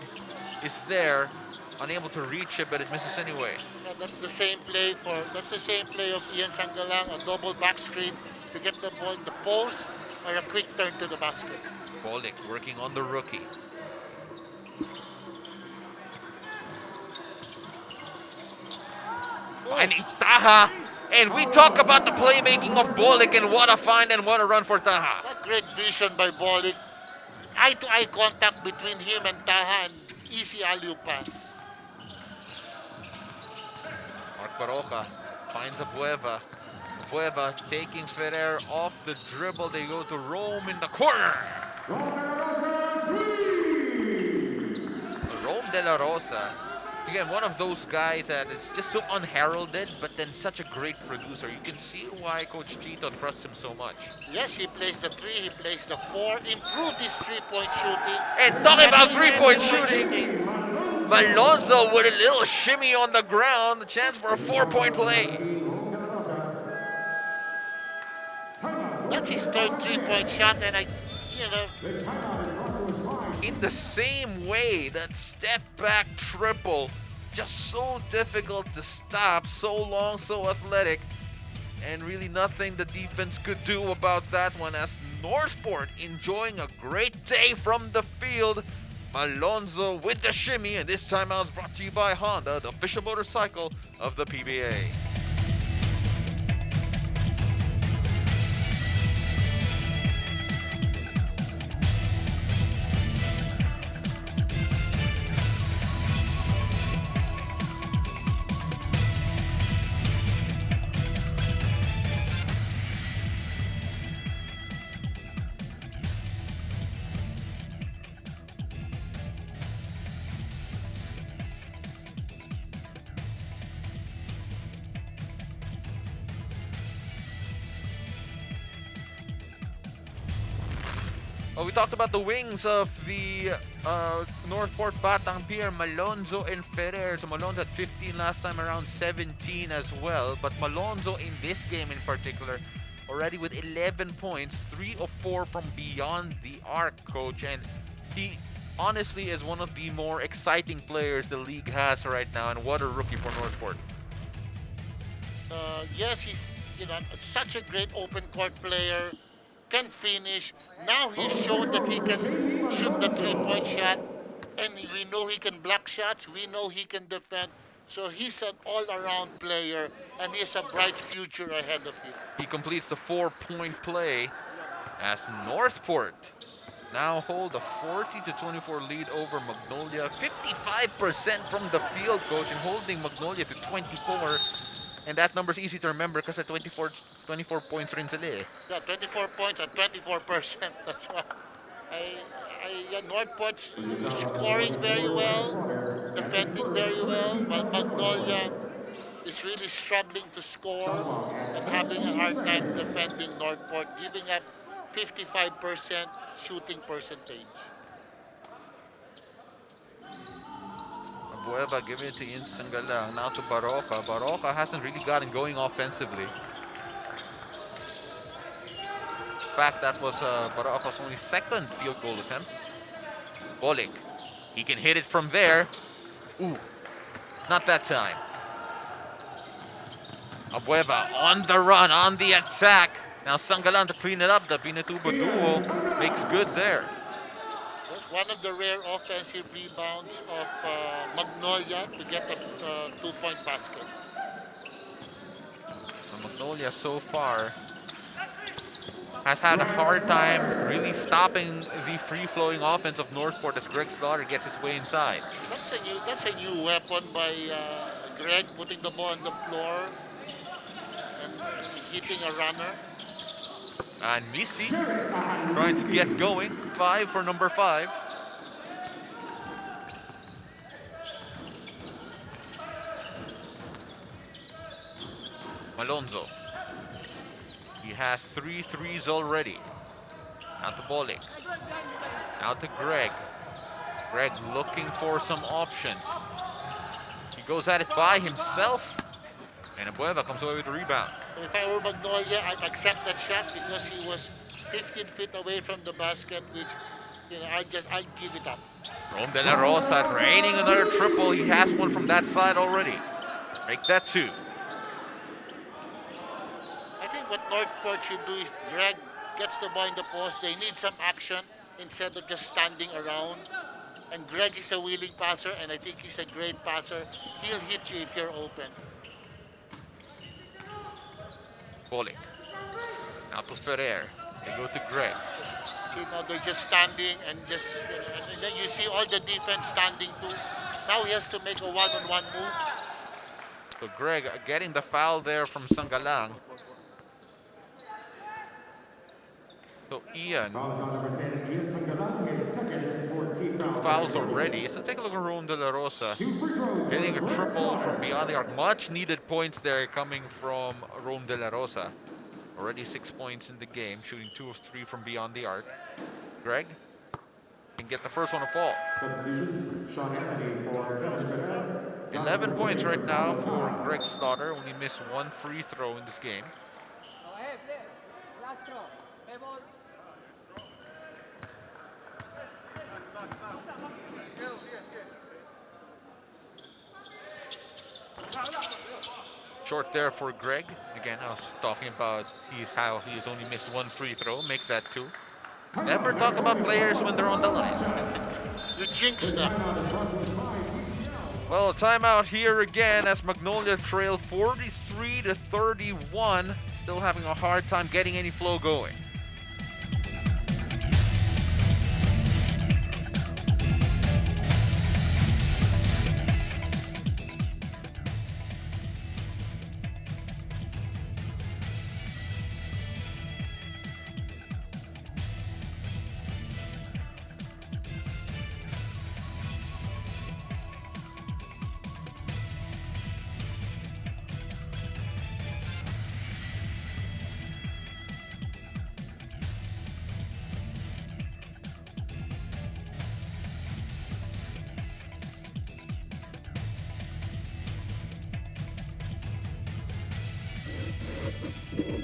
B: is there, unable to reach it, but it misses anyway.
C: Yeah, that's the same play of Ian Sangalang, a double back screen to get the ball in the post or a quick turn to the basket.
B: Bolick working on the rookie. Finding Taha. And we talk about the playmaking of Bolick, and what a find and what a run for Taha.
C: What great vision by Bolick. Eye-to-eye contact between him and Taha, and easy alley-oop pass.
B: Mark Baroka finds a Bueva. Bueva taking Ferrer off the dribble. They go to Rome in the corner. Rome De La Rosa. Again, one of those guys that is just so unheralded, but then such a great producer. You can see why Coach Chito trusts him so much.
C: Yes, he plays the 3, he plays the 4, improved his 3-point shooting.
B: And talking about 3-point shooting, Malonzo with a little shimmy on the ground, a chance for a 4-point play.
C: That's his third 3-point shot, and
B: in the same way, that step back triple, just so difficult to stop, so long, so athletic, and really nothing the defense could do about that one, as Northport enjoying a great day from the field. Malonzo with the shimmy, and this timeout is brought to you by Honda, the official motorcycle of the PBA. Well, we talked about the wings of the Northport, Batang, Pier, Malonzo, and Ferrer. So Malonzo had 15 last time, around 17 as well. But Malonzo in this game in particular, already with 11 points, 3 of 4 from beyond the arc, Coach. And he honestly is one of the more exciting players the league has right now. And what a rookie for Northport.
C: yes, he's such a great open court player, can finish. Now he's shown that he can shoot the three-point shot, and we know he can block shots. We know he can defend. So he's an all-around player, and he has a bright future ahead of him.
B: He completes the 4-point play as Northport now hold a 40-24 lead over Magnolia. 55% from the field, coach, and holding Magnolia to 24. And that number's easy to remember because at 24 points rin sila eh.
C: Yeah, 24 points at 24%. That's why Northport's scoring very well, defending very well, but Magnolia is really struggling to score and having a hard time defending Northport, giving up 55% shooting percentage.
B: Bueva giving it to Sanggalang. Now to Baroka. Baroka hasn't really gotten going offensively. In fact, that was Baroka's only second field goal attempt. Bolik. He can hit it from there. Ooh, not that time. Abueva on the run, on the attack. Now Sanggalang to clean it up. The Pinatubo duo makes good there.
C: One of the rare offensive rebounds of Magnolia to get a two-point basket.
B: So Magnolia so far has had a hard time really stopping the free-flowing offense of Northport as Greg Slaughter gets his way inside.
C: That's a new weapon by Greg, putting the ball on the floor and hitting a runner.
B: And Missy trying to get going. 5 for number 5. Malonzo. He has 3 threes already. Now to Bolik. Now to Greg. Greg looking for some options. He goes at it by himself. And Abueva comes away with the rebound.
C: If I were Magnolia, I'd accept that shot because he was 15 feet away from the basket, which, I'd give it up.
B: Rome De La Rosa raining another triple. He has one from that side already. Make that 2.
C: I think what Northport should do if Greg gets the ball in the post, they need some action instead of just standing around. And Greg is a willing passer, and I think he's a great passer. He'll hit you if you're open.
B: Bolik. Now to Ferrer. They go to Greg.
C: They're just standing and and then you see all the defense standing too. Now he has to make a one-on-one move.
B: So Greg getting the foul there from Sanggalang. So Ian. Fouls already. So take a look at Rome De La Rosa. Hitting a triple from beyond the arc. Much needed points there coming from Rome De La Rosa. Already 6 points in the game. Shooting 2 of 3 from beyond the arc. Greg can get the first one to fall. 11 points right now for Greg Slaughter. Only missed 1 free throw in this game. Short there for Greg. Again, I was talking about how he's only missed 1 free throw. Make that 2. Never talk about players when they're on the line.
C: You jinxed them.
B: Well, timeout here again as Magnolia trail 43-31. Still having a hard time getting any flow going.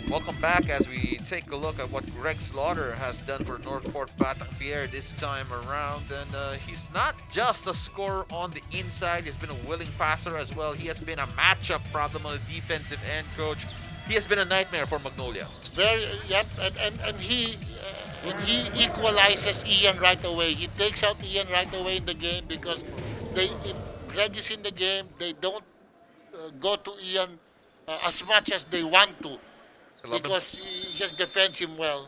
B: Welcome back as we take a look at what Greg Slaughter has done for Northport Batang Pier this time around. And he's not just a scorer on the inside, he's been a willing passer as well. He has been a matchup problem on the defensive end, coach. he has been a nightmare for Magnolia.
C: Very, yep, and he equalizes Ian right away. He takes out Ian right away in the game because if Greg is in the game, they don't go to Ian as much as they want to
B: 11,
C: because he just defends him well.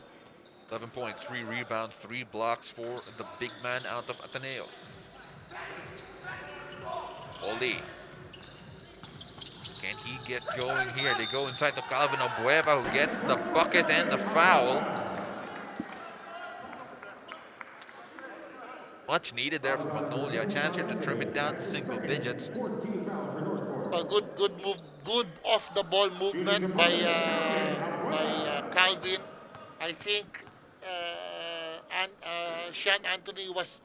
B: 11 points, 3 rebounds, 3 blocks for the big man out of Ateneo. Oli. Can he get going here? They go inside to Calvin Abueva, who gets the bucket and the foul. Much needed there for Magnolia. A chance here to trim it down to single digits.
C: A good move, good off the ball movement by Calvin. I think Sean Anthony was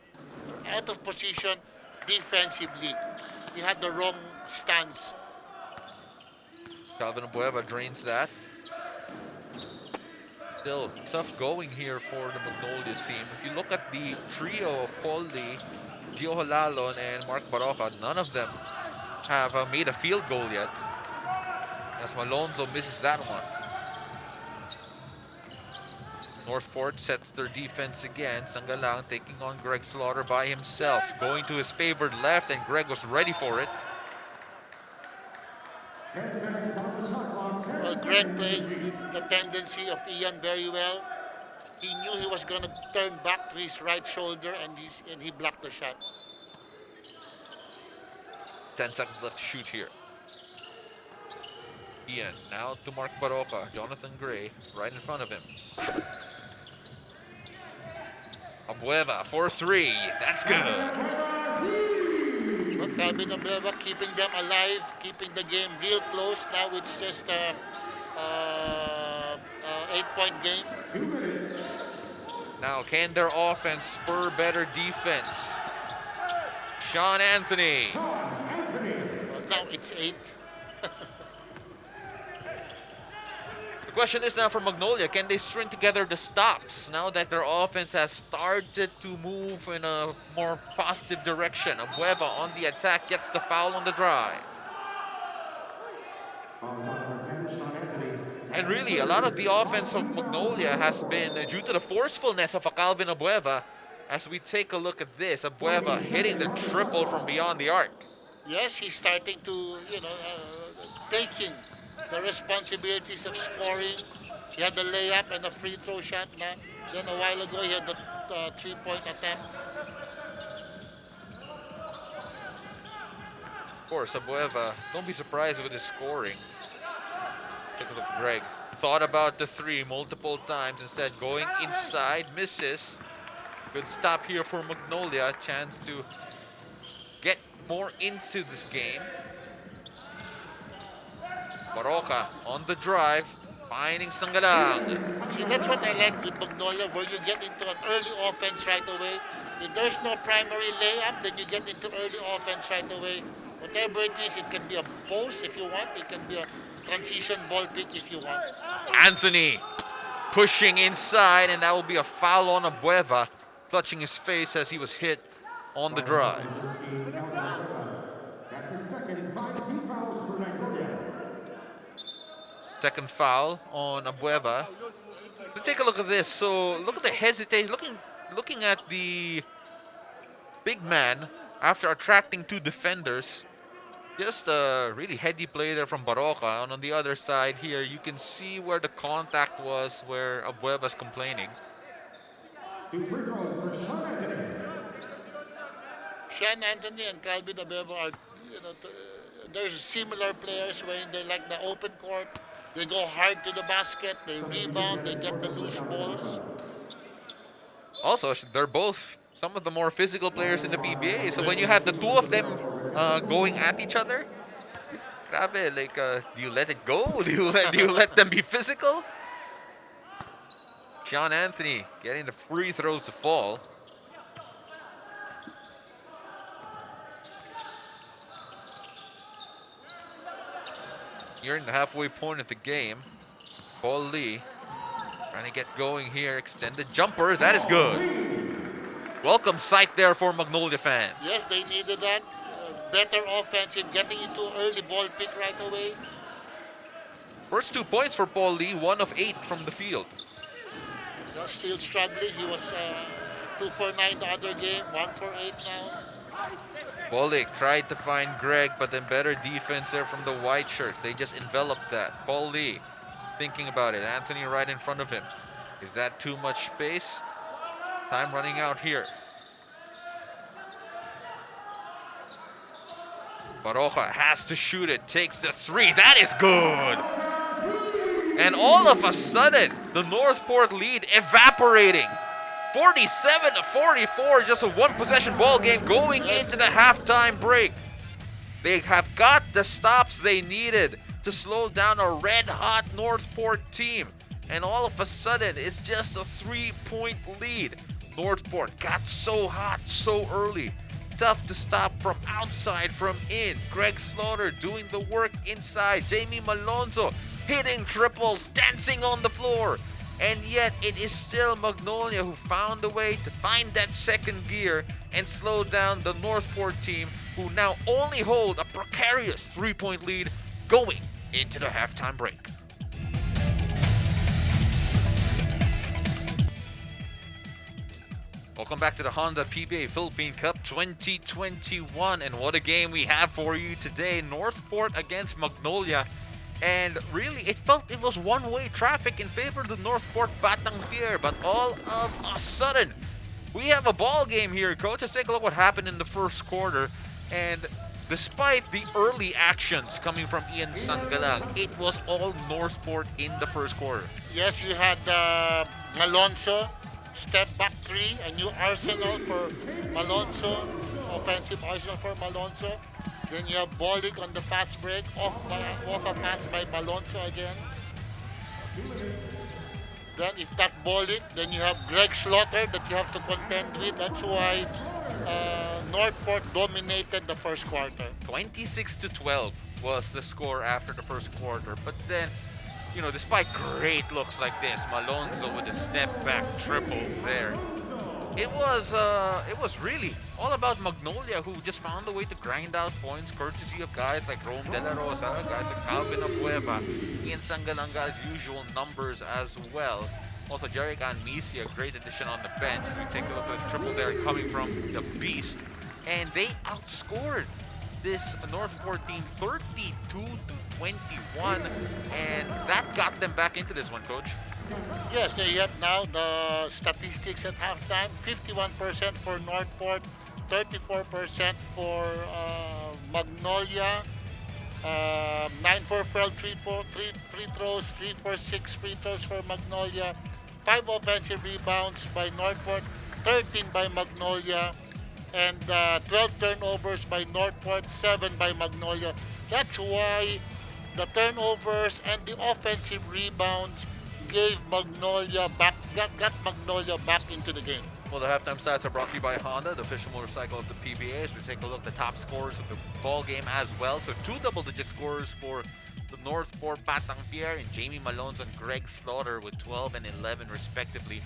C: out of position defensively. He had the wrong stance.
B: Calvin Abueva drains that. Still tough going here for the Magnolia team. If you look at the trio of Polly, Gio Holalon, and Mark Baroca, none of them have made a field goal yet. As Malonzo misses that one. Northport sets their defense again. Sangalang taking on Greg Slaughter by himself. Going to his favored left, and Greg was ready for it.
A: 10 seconds on the shot clock.
C: Well, Greg played the tendency of Ian very well. He knew he was going to turn back to his right shoulder, and he blocked the shot.
B: 10 seconds left to shoot here. Ian now to Mark Baroca. Jonathan Gray right in front of him. Abueva for 3. That's good.
C: But Calvin Abueva keeping them alive, keeping the game real close. Now it's just a 8-point game.
A: 2 minutes.
B: Now, can their offense spur better defense? Sean Anthony.
C: Well, now it's 8.
B: The question is now for Magnolia, can they string together the stops now that their offense has started to move in a more positive direction? Abueva on the attack gets the foul on the drive. And really, a lot of the offense of Magnolia has been due to the forcefulness of a Calvin Abueva. As we take a look at this, Abueva hitting the triple from beyond the arc.
C: Yes, he's starting to, taking the responsibilities of scoring. He had the layup and the free throw shot. Then a while ago, he had the 3-point attempt.
B: Of course, Abueva, don't be surprised with his scoring. Take a look at Greg. Thought about the 3 multiple times, instead going inside, misses. Good stop here for Magnolia. Chance to get more into this game. Baroca on the drive, finding Sangalang.
C: See, that's what I like with Magnolia, where you get into an early offense right away. If there's no primary layup, then you get into early offense right away. Whatever it is, it can be a post if you want. It can be a transition ball pick if you want.
B: Anthony pushing inside, and that will be a foul on Abueva, clutching his face as he was hit on the drive.
A: That's his second 5 team fouls for Magnolia.
B: Second foul on Abueva. So take a look at this. So look at the hesitation. Looking at the big man after attracting 2 defenders. Just a really heady play there from Baroca. And on the other side here, you can see where the contact was, where Abueva's complaining.
A: 2 free throws for Sean Anthony.
C: Sean Anthony and Calvin Abueva are, they're similar players where they like the open court. They go hard to the basket, they rebound, they get the loose balls.
B: Also, they're both some of the more physical players in the PBA. So when you have the 2 of them going at each other, grabe, like, do you let it go? Do you let them be physical? Sean Anthony getting the free throws to fall. Nearing the halfway point of the game. Paul Lee trying to get going here. Extended jumper. That is good. Welcome sight there for Magnolia fans.
C: Yes, they needed that. Better offensive, getting into early ball pick right away.
B: First 2 points for Paul Lee, 1 of 8 from the field.
C: Just still struggling. He was 2 for 9 the other game, 1 for 8 now.
B: Bolik tried to find Greg, but then better defense there from the white shirts. They just enveloped that. Paul Lee thinking about it. Anthony right in front of him. Is that too much space? Time running out here. Baroka has to shoot it. Takes the 3. That is good. And all of a sudden, the Northport lead evaporating. 47 to 44, just a 1 possession ball game going into the halftime break. They have got the stops they needed to slow down a red hot Northport team. And all of a sudden, it's just a 3-point lead. Northport got so hot so early. Tough to stop from outside, from in. Greg Slaughter doing the work inside. Jamie Malonzo hitting triples, dancing on the floor. And yet it is still Magnolia who found a way to find that second gear and slow down the Northport team, who now only hold a precarious 3-point lead going into the halftime break. Welcome back to the Honda PBA Philippine Cup 2021, and what a game we have for you today. Northport against Magnolia. And really, it felt it was one-way traffic in favor of the Northport Batang Pier. But all of a sudden, we have a ball game here, Coach. Let's take a look what happened in the first quarter. And despite the early actions coming from Ian Sangalang, it was all Northport in the first quarter.
C: Yes, you had Malonzo, step back 3, a new arsenal for Malonzo, offensive arsenal for Malonzo. Then you have Bolik on the fast break, off a pass by Malonzo again. Then if not Bolik, then you have Greg Slaughter that you have to contend with. That's why Northport dominated the first quarter.
B: 26-12 was the score after the first quarter. But then, you know, despite great looks like this, Malonzo with a step back triple there. It was really all about Magnolia, who just found a way to grind out points courtesy of guys like Rome De La Rosa, guys like Calvin Abueva, Ian Sangalanga's usual numbers as well. Also, Jeric Anmisi, a great addition on the bench. We take a look at the triple there coming from the Beast. And they outscored this Northport team 32-21, and that got them back into this one, Coach.
C: Yes, so you have now the statistics at halftime. 51% for Northport, 34% for Magnolia, 9 for 12 free throws, 3 for 6 free throws for Magnolia, 5 offensive rebounds by Northport, 13 by Magnolia, and 12 turnovers by Northport, 7 by Magnolia. That's why the turnovers and the offensive rebounds gave Magnolia back, got Magnolia back into the game.
B: Well, the halftime stats are brought to you by Honda, the official motorcycle of the PBA. As we take a look at the top scorers of the ball game as well. So 2 double-digit scorers for the Northport Batang Pier and Jamie Malonzo and Greg Slaughter with 12 and 11 respectively.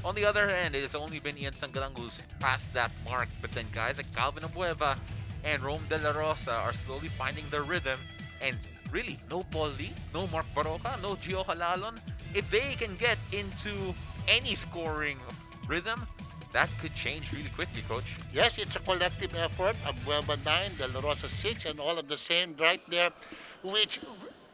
B: On the other hand, it has only been Ian Sangalang who's passed that mark. But then guys like Calvin Abueva and Rome De La Rosa are slowly finding their rhythm. And really, no Paul Lee, no Mark Baroka, no Gio Halalon. If they can get into any scoring rhythm, that could change really quickly, Coach.
C: Yes, it's a collective effort. Abueva 9, De La Rosa 6, and all of the same right there. Which,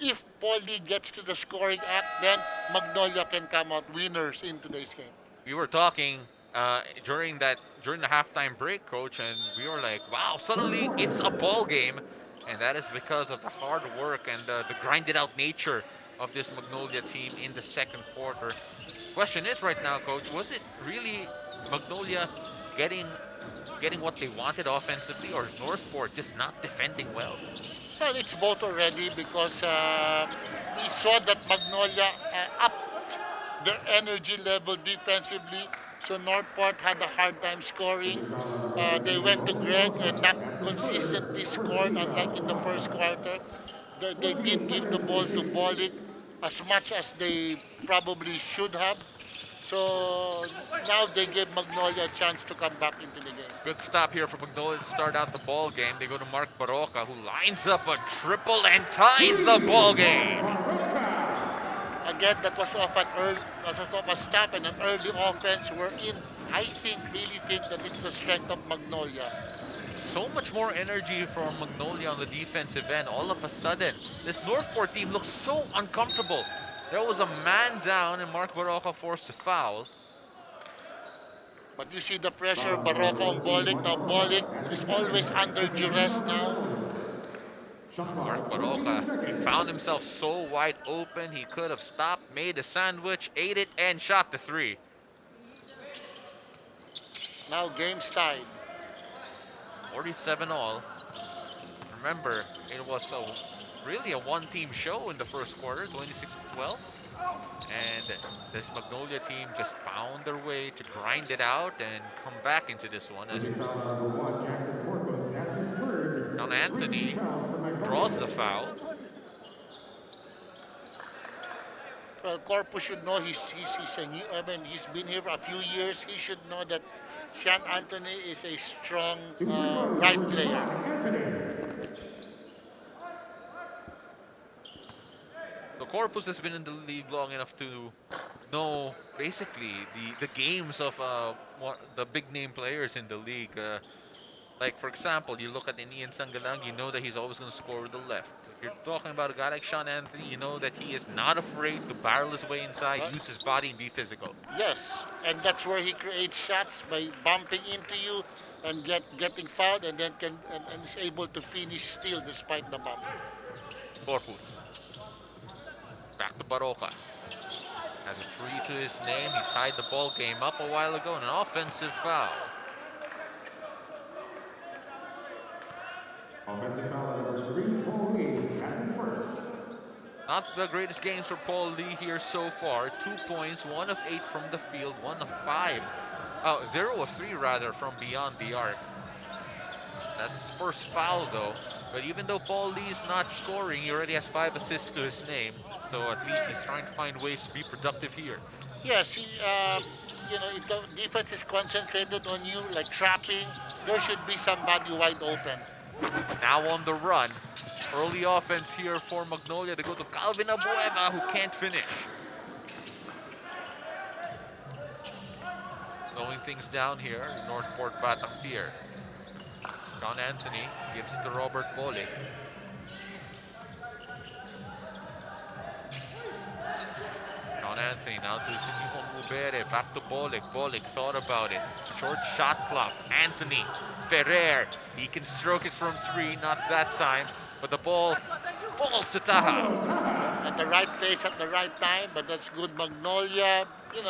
C: if Paul Lee gets to the scoring act, then Magnolia can come out winners in today's game.
B: We were talking during the halftime break, Coach, and we were like, wow, suddenly it's a ball game. And that is because of the hard work and the grinded out nature of this Magnolia team in the second quarter. Question is right now, Coach, was it really Magnolia getting what they wanted offensively, or Northport just not defending well?
C: Well, it's both already, because we saw that Magnolia upped their energy level defensively. So Northport had a hard time scoring. They went to Greg and not consistently scored, unlike in the first quarter. They did give the ball to Bolik as much as they probably should have. So now they gave Magnolia a chance to come back into the game.
B: Good stop here for Magnolia to start out the ball game. They go to Mark Baroka, who lines up a triple and ties the ball game.
C: again, that was off an early, was off a stop and an early offense. We're in. I really think that it's the strength of Magnolia.
B: So much more energy from Magnolia on the defensive end. All of a sudden, this Northport team looks so uncomfortable. There was a man down and Mark Baroka forced to foul.
C: But you see the pressure, Barroca on Bolik. Now Bolik is always under duress now.
B: Mark Baroka, he found himself so wide open, he could have stopped, made a sandwich, ate it, and shot the three.
C: Now game's tied.
B: 47 all. Remember, it was really a one-team show in the first quarter, 26-12. And this Magnolia team just found their way to grind it out and come back into this one. As John Anthony draws the foul.
C: Well, Corpus should know he's he's been here for a few years. He should know that Sean Anthony is a strong right player.
B: The Corpus has been in the league long enough to know basically the games of the big name players in the league. Like for example, you look at Ian Sangalang, you know that he's always going to score with the left. If you're talking about a guy like Sean Anthony, you know that he is not afraid to barrel his way inside, use his body, and be physical.
C: Yes, and that's where he creates shots by bumping into you and getting fouled, and then and is able to finish still despite the bump.
B: Corpus. Back to Baroka. Has a 3 to his name. He tied the ball game up a while ago in an offensive foul.
A: Offensive foul number 3, Paul Lee. That's his first.
B: Not the greatest games for Paul Lee here so far. 2 points, 1 of 8 from the field, 1 of 5. 0 of 3 rather from beyond the arc. That's his first foul though. But even though Paul Lee is not scoring, he already has 5 assists to his name. So at least he's trying to find ways to be productive here.
C: Yes, if the defense is concentrated on you, like trapping, there should be somebody wide open.
B: Now on the run. Early offense here for Magnolia to go to Calvin Abueva, who can't finish. Slowing things down here, Northport Batang Pier. John Anthony gives it to Robert Bolik. John Anthony now to Sinuhon Mubere, back to Bolik. Bolik thought about it. Short shot clock. Anthony, Ferrer, he can stroke it from 3, not that time, but the ball falls to Taha.
C: At the right place at the right time, but that's good. Magnolia,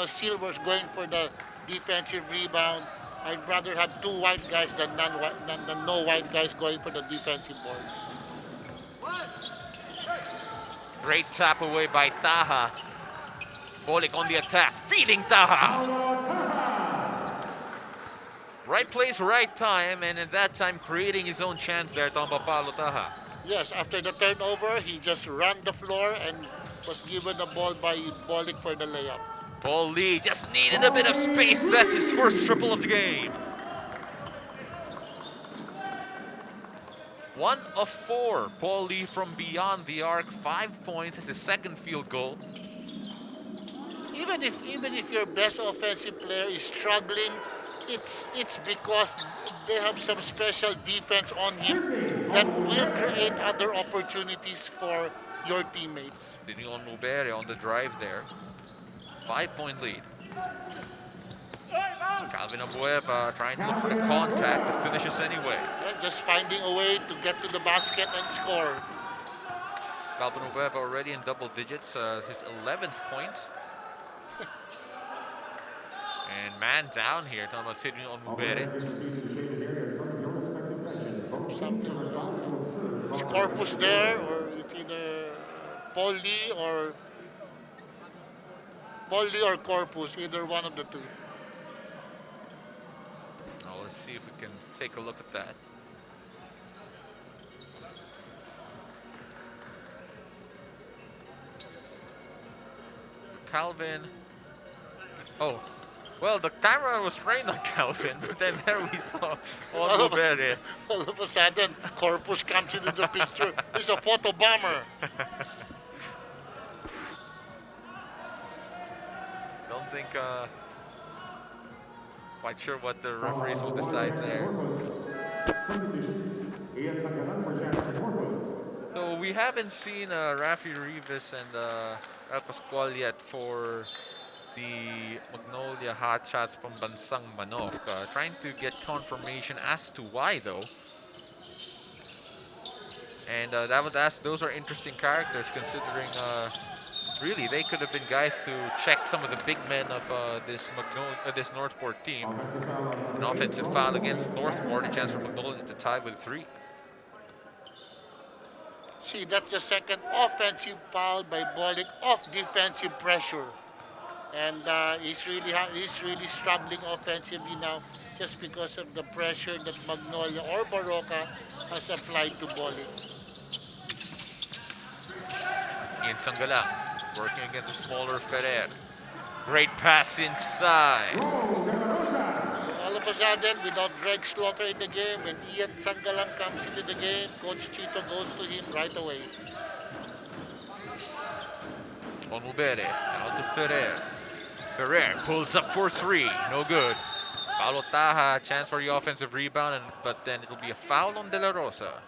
C: Silver's going for the defensive rebound. I'd rather have 2 white guys than no white guys going for the defensive boards.
B: Great tap away by Taha. Bolik on the attack, feeding Taha. Right place, right time, and at that time creating his own chance there, Tombapalo Taha.
C: Yes, after the turnover, he just ran the floor and was given the ball by Bolik for the layup.
B: Paul Lee just needed a bit of space. That's his first triple of the game. 1 of 4. Paul Lee from beyond the arc. 5 points. It's his second field goal.
C: Even if your best offensive player is struggling, it's because they have some special defense on him that will create other opportunities for your teammates.
B: Sinuhon Mubere on the drive there. 5-point lead. Calvin Abueva trying to look for the contact, but finishes anyway.
C: Yeah, just finding a way to get to the basket and score.
B: Calvin Abueva already in double digits, his 11th point. And man down here, talking about Sinuhon Mubere.
C: Is Corpus there, or it's either Paul Lee or Corpus, either one of the two.
B: Well, let's see if we can take a look at that. Calvin. Oh, well, the camera was framed on Calvin, but then there we saw on Mubere.
C: All of a sudden, Corpus comes into the picture. He's a photo bomber.
B: don't think quite sure what the referees will decide there.
A: Substitution, Ian Sangalan for Jansen Corpus.
B: So we haven't seen Rafi Rivas and El Pascual yet for the Magnolia Hotshots from Bansang Manok. Trying to get confirmation as to why though. And those are interesting characters considering really they could have been guys to check some of the big men of this Northport team. An offensive foul against Northport, a chance for Magnolia to tie with 3.
C: See, that's the second offensive foul by Bolik off defensive pressure. And he's really struggling offensively now just because of the pressure that Magnolia or Baroka has applied to Bolik.
B: Ian Sangalang working against a smaller Ferrer. Great pass inside.
C: All of a sudden, without Greg Slaughter in the game, when Ian Sangalang comes into the game, Coach Chito goes to him right away.
B: Onubere, out to Ferrer. Ferrer pulls up for 3, no good. Paulo Taha, chance for the offensive rebound, but then it'll be a foul on De La Rosa.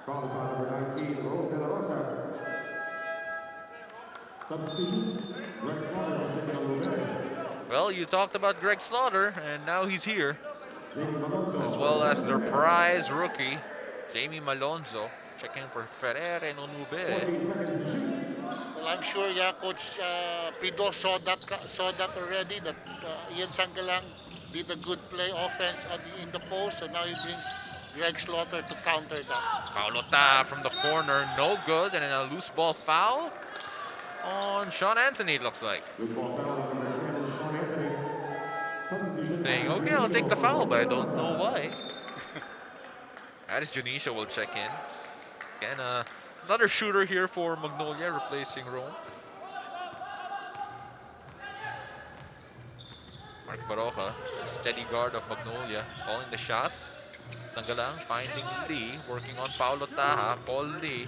A: Foul is on number 19, Raul De La Rosa. Substitutions, Greg Slaughter for Sigma Lubere.
B: Well, you talked about Greg Slaughter, and now he's here.
A: Jamie Malonzo.
B: As well as their prize rookie, Jamie Malonzo, checking for Ferrer and Onubere.
A: 14 seconds to shoot.
C: Well, I'm sure, yeah, Coach Pido saw that already, that Ian Sangalang did a good play offense in the post, so now he brings Greg Slaughter to counter that.
B: Paulo Taha from the corner, no good, and then a loose ball foul on Sean Anthony, it looks like.
A: Loose ball foul on number 10, Sean Anthony. Substitution.
B: Saying, okay, I'll take the foul, but I don't know why. Addis Janisha will check in. Again, another shooter here for Magnolia, replacing Rome. Mark Baroka, steady guard of Magnolia, calling the shots. Sangalang finding Lee, working on Paulo Taha. Paul Lee,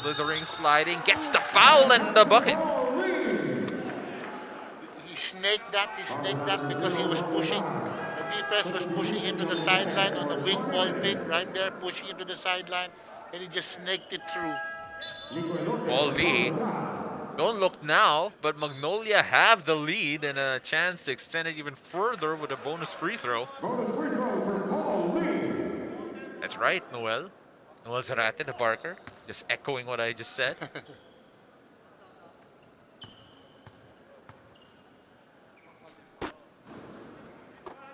B: slithering, sliding, gets the foul and the bucket.
C: He snaked that because he was pushing. The defense was pushing him to the sideline on the wing ball pick, right there, pushing him to the sideline, and he just snaked it through.
B: Paul Lee, don't look now, but Magnolia have the lead and a chance to extend it even further with a bonus free throw.
A: Bonus free throw for Paul Lee.
B: That's right, Noel. Noel Zarate, the Barker, just echoing what I just said.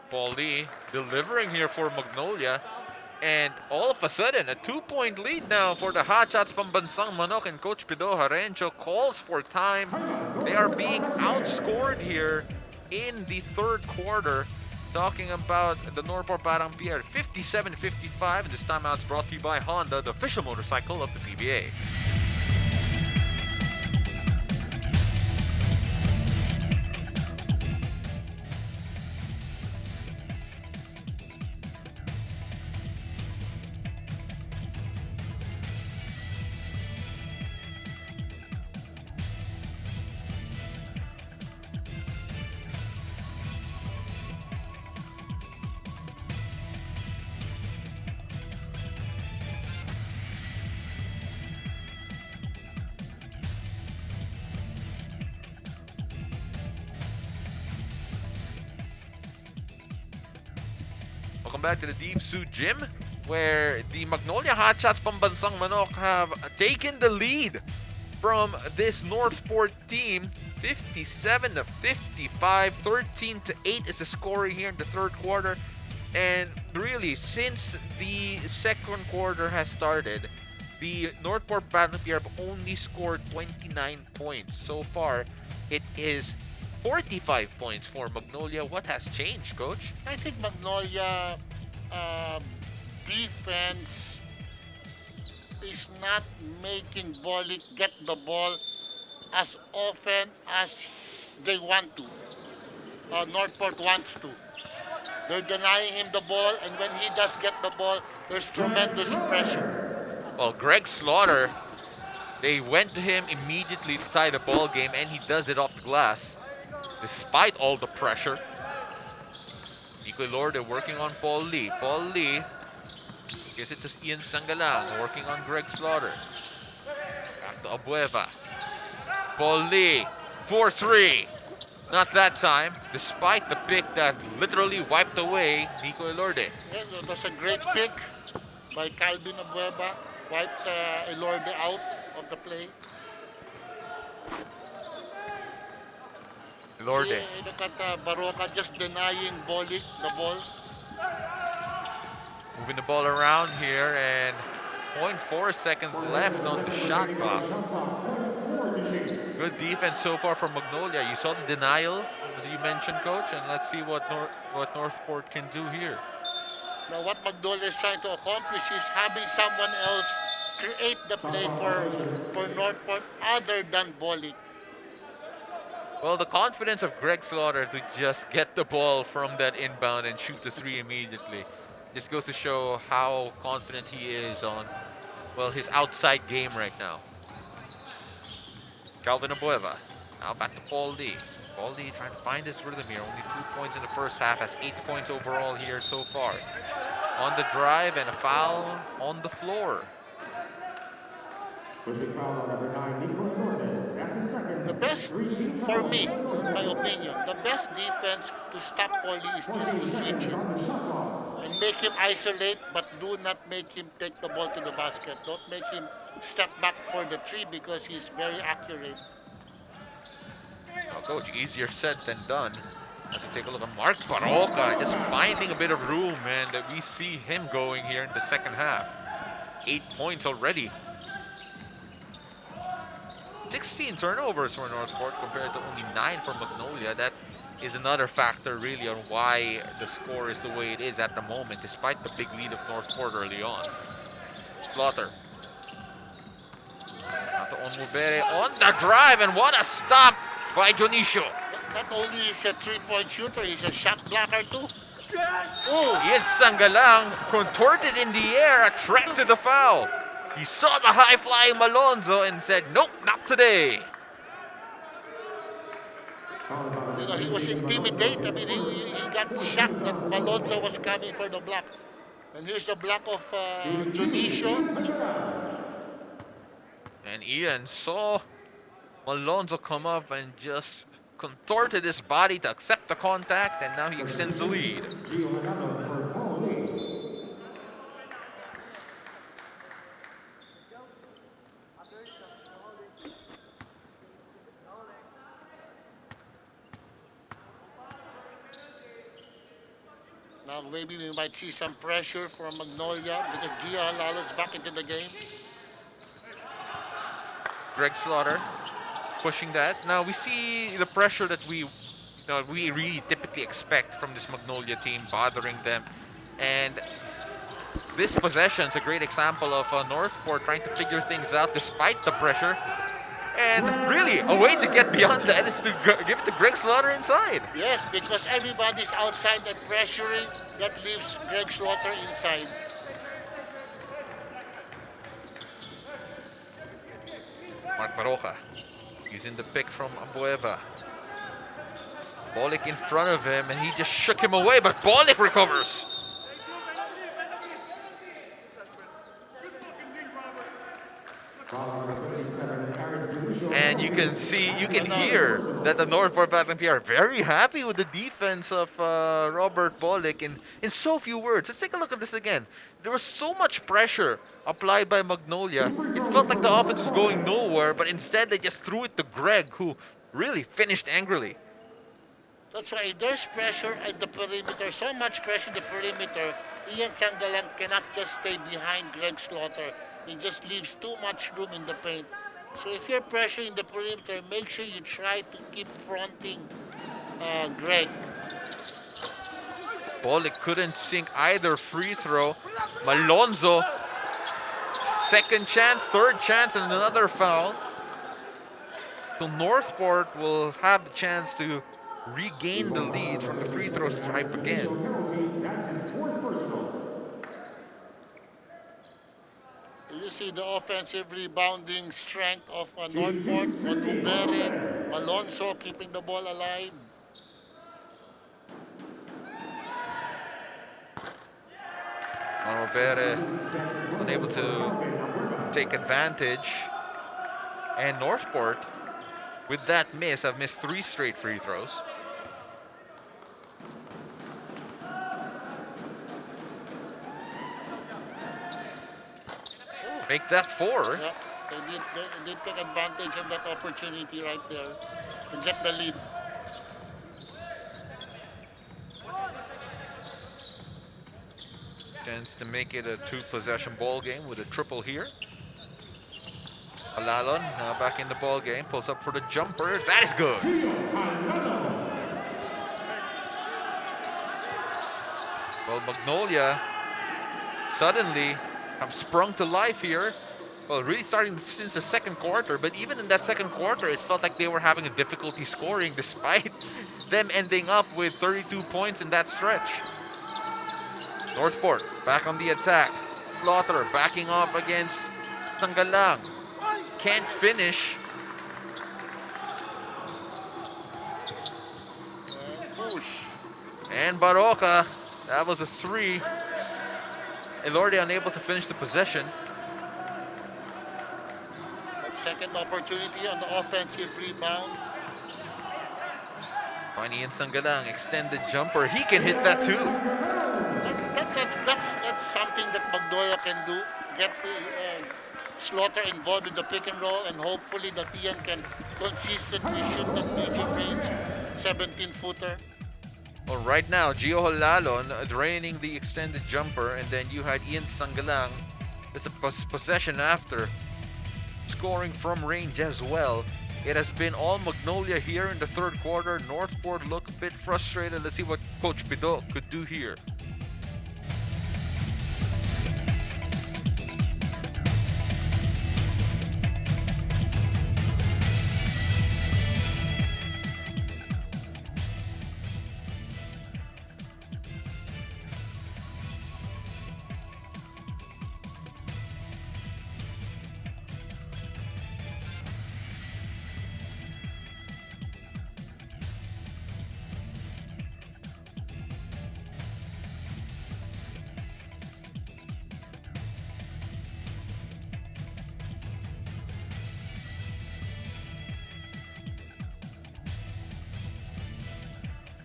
B: Paul Lee delivering here for Magnolia. And all of a sudden, a 2-point lead now for the Hotshots from Bansang Manok, and Coach Pido Harencho calls for time. They are being outscored here in the third quarter. Talking about the Northport Batang Pier, 57-55, and this timeout's brought to you by Honda, the official motorcycle of the PBA. Welcome back to the Deep Suit Gym, where the Magnolia Hotshots from Bansang Manok have taken the lead from this Northport team. 57-55, 13-8 is the score here in the third quarter. And really, since the second quarter has started, the Northport Batang Pier have only scored 29 points. So far, it is 45 points for Magnolia. What has changed, Coach?
C: I think Magnolia defense is not making Bolik get the ball as often as they want to. Northport wants to. They're denying him the ball, and when he does get the ball, there's tremendous pressure.
B: Well, Greg Slaughter They went to him immediately to tie the ball game, and he does it off the glass, despite all the pressure. Nico Lorde working on Paul Lee. Paul Lee gives it to Ian Sangalang, working on Greg Slaughter. Back to Abueva. Paul Lee, 4-3. Not that time, despite the pick that literally wiped away Nico Elorde.
C: Yes, it was a great pick by Calvin Abueva. Wiped Elorde out of the play.
B: Elorde.
C: See, look at Baroka just denying Bolik the ball.
B: Moving the ball around here, and 0.4 seconds left on the shot clock. Good defense so far from Magnolia. You saw the denial, as you mentioned, Coach, and let's see what Northport can do here.
C: Now what Magnolia is trying to accomplish is having someone else create the play for Northport other than Bolik.
B: Well, the confidence of Greg Slaughter to just get the ball from that inbound and shoot the three immediately just goes to show how confident he is on, well, his outside game right now. Calvin Abueva. Now back to Paul Lee. Paul Lee trying to find his rhythm here. Only 2 points in the first half. Has 8 points overall here so far. On the drive and a foul on the floor.
A: Pushing foul on number 9, Nico Elorde. That's his second.
C: The best, for me, in my opinion, the best defense to stop Paul Lee is just to switch him and make him isolate, but do not make him take the ball to the basket. Don't make him step back for the three because he's very accurate.
B: Now, Coach, easier said than done. Let's take a look at Mark Baroka, just finding a bit of room, and we see him going here in the second half. 8 points already. 16 turnovers for Northport compared to only 9 for Magnolia. That is another factor really on why the score is the way it is at the moment, despite the big lead of Northport early on. Slaughter. Now to Onmubere on the drive, and what a stop by Dionisio.
C: Not only is he a three-point shooter, he's a shot blocker too.
B: Ian Sangalang contorted in the air, attracted the foul. He saw the high-flying Malonzo and said, nope, not today.
C: You know, he was intimidated. I mean, he got shocked that Malonzo was coming for the block. And here's the block of Dionisio.
B: And Ian saw Malonzo come up and just contorted his body to accept the contact, and now he extends the lead.
C: Now maybe we might see some pressure from Magnolia because Gio Halalo's back into the game.
B: Greg Slaughter pushing that. Now we see the pressure that we really typically expect from this Magnolia team, bothering them. And this possession is a great example of Northport trying to figure things out despite the pressure. And really, a way to get beyond that is to give it to Greg Slaughter inside.
C: Yes, because everybody's outside and pressuring. That leaves Greg Slaughter inside.
B: Mark Baroka using the pick from Abueva. Bolik in front of him, and he just shook him away, but Bolik recovers. And you can hear that the Northport Batang Pier are very happy with the defense of Robert Bolik in so few words. Let's take a look at this again. There was so much pressure applied by Magnolia. It felt like the offense was going nowhere, but instead they just threw it to Greg, who really finished angrily.
C: That's why if there's pressure at the perimeter, so much pressure at the perimeter, Ian Sangalang cannot just stay behind Greg Slaughter. He just leaves too much room in the paint. So if you're pressuring the perimeter, make sure you try to keep fronting Greg.
B: Bolik couldn't sink either free throw. Malonzo, second chance, third chance, and another foul. So Northport will have the chance to regain the lead from the free throw stripe again.
C: You see the offensive rebounding strength of Northport, Onubere, Alonso keeping the ball alive.
B: Onubere unable to take advantage. And Northport, with that miss, have missed 3 straight free throws. Make that 4.
C: Yeah, they did take advantage of that opportunity right there to get the lead.
B: Chance to make it a 2-possession ball game with a triple here. Alalon now back in the ball game, pulls up for the jumper. That is good. Well, Magnolia suddenly have sprung to life here. Well, really starting since the second quarter, but even in that second quarter, it felt like they were having a difficulty scoring despite them ending up with 32 points in that stretch. Northport back on the attack. Slaughter backing off against Sangalang. Can't finish.
C: Push.
B: And Baroka, that was a 3. Elorde unable to finish the possession.
C: That second opportunity on the offensive rebound.
B: Finally in Sangalang, extended jumper. He can hit that too.
C: That's something that Magnolia can do. Get the Slaughter involved in the pick and roll, and hopefully that Ian can consistently shoot that medium range 17-footer.
B: Well, right now, Gio Holalon draining the extended jumper, and then you had Ian Sangalang. It's a possession after scoring from range as well. It has been all Magnolia here in the third quarter. Northport look a bit frustrated. Let's see what Coach Pido could do here.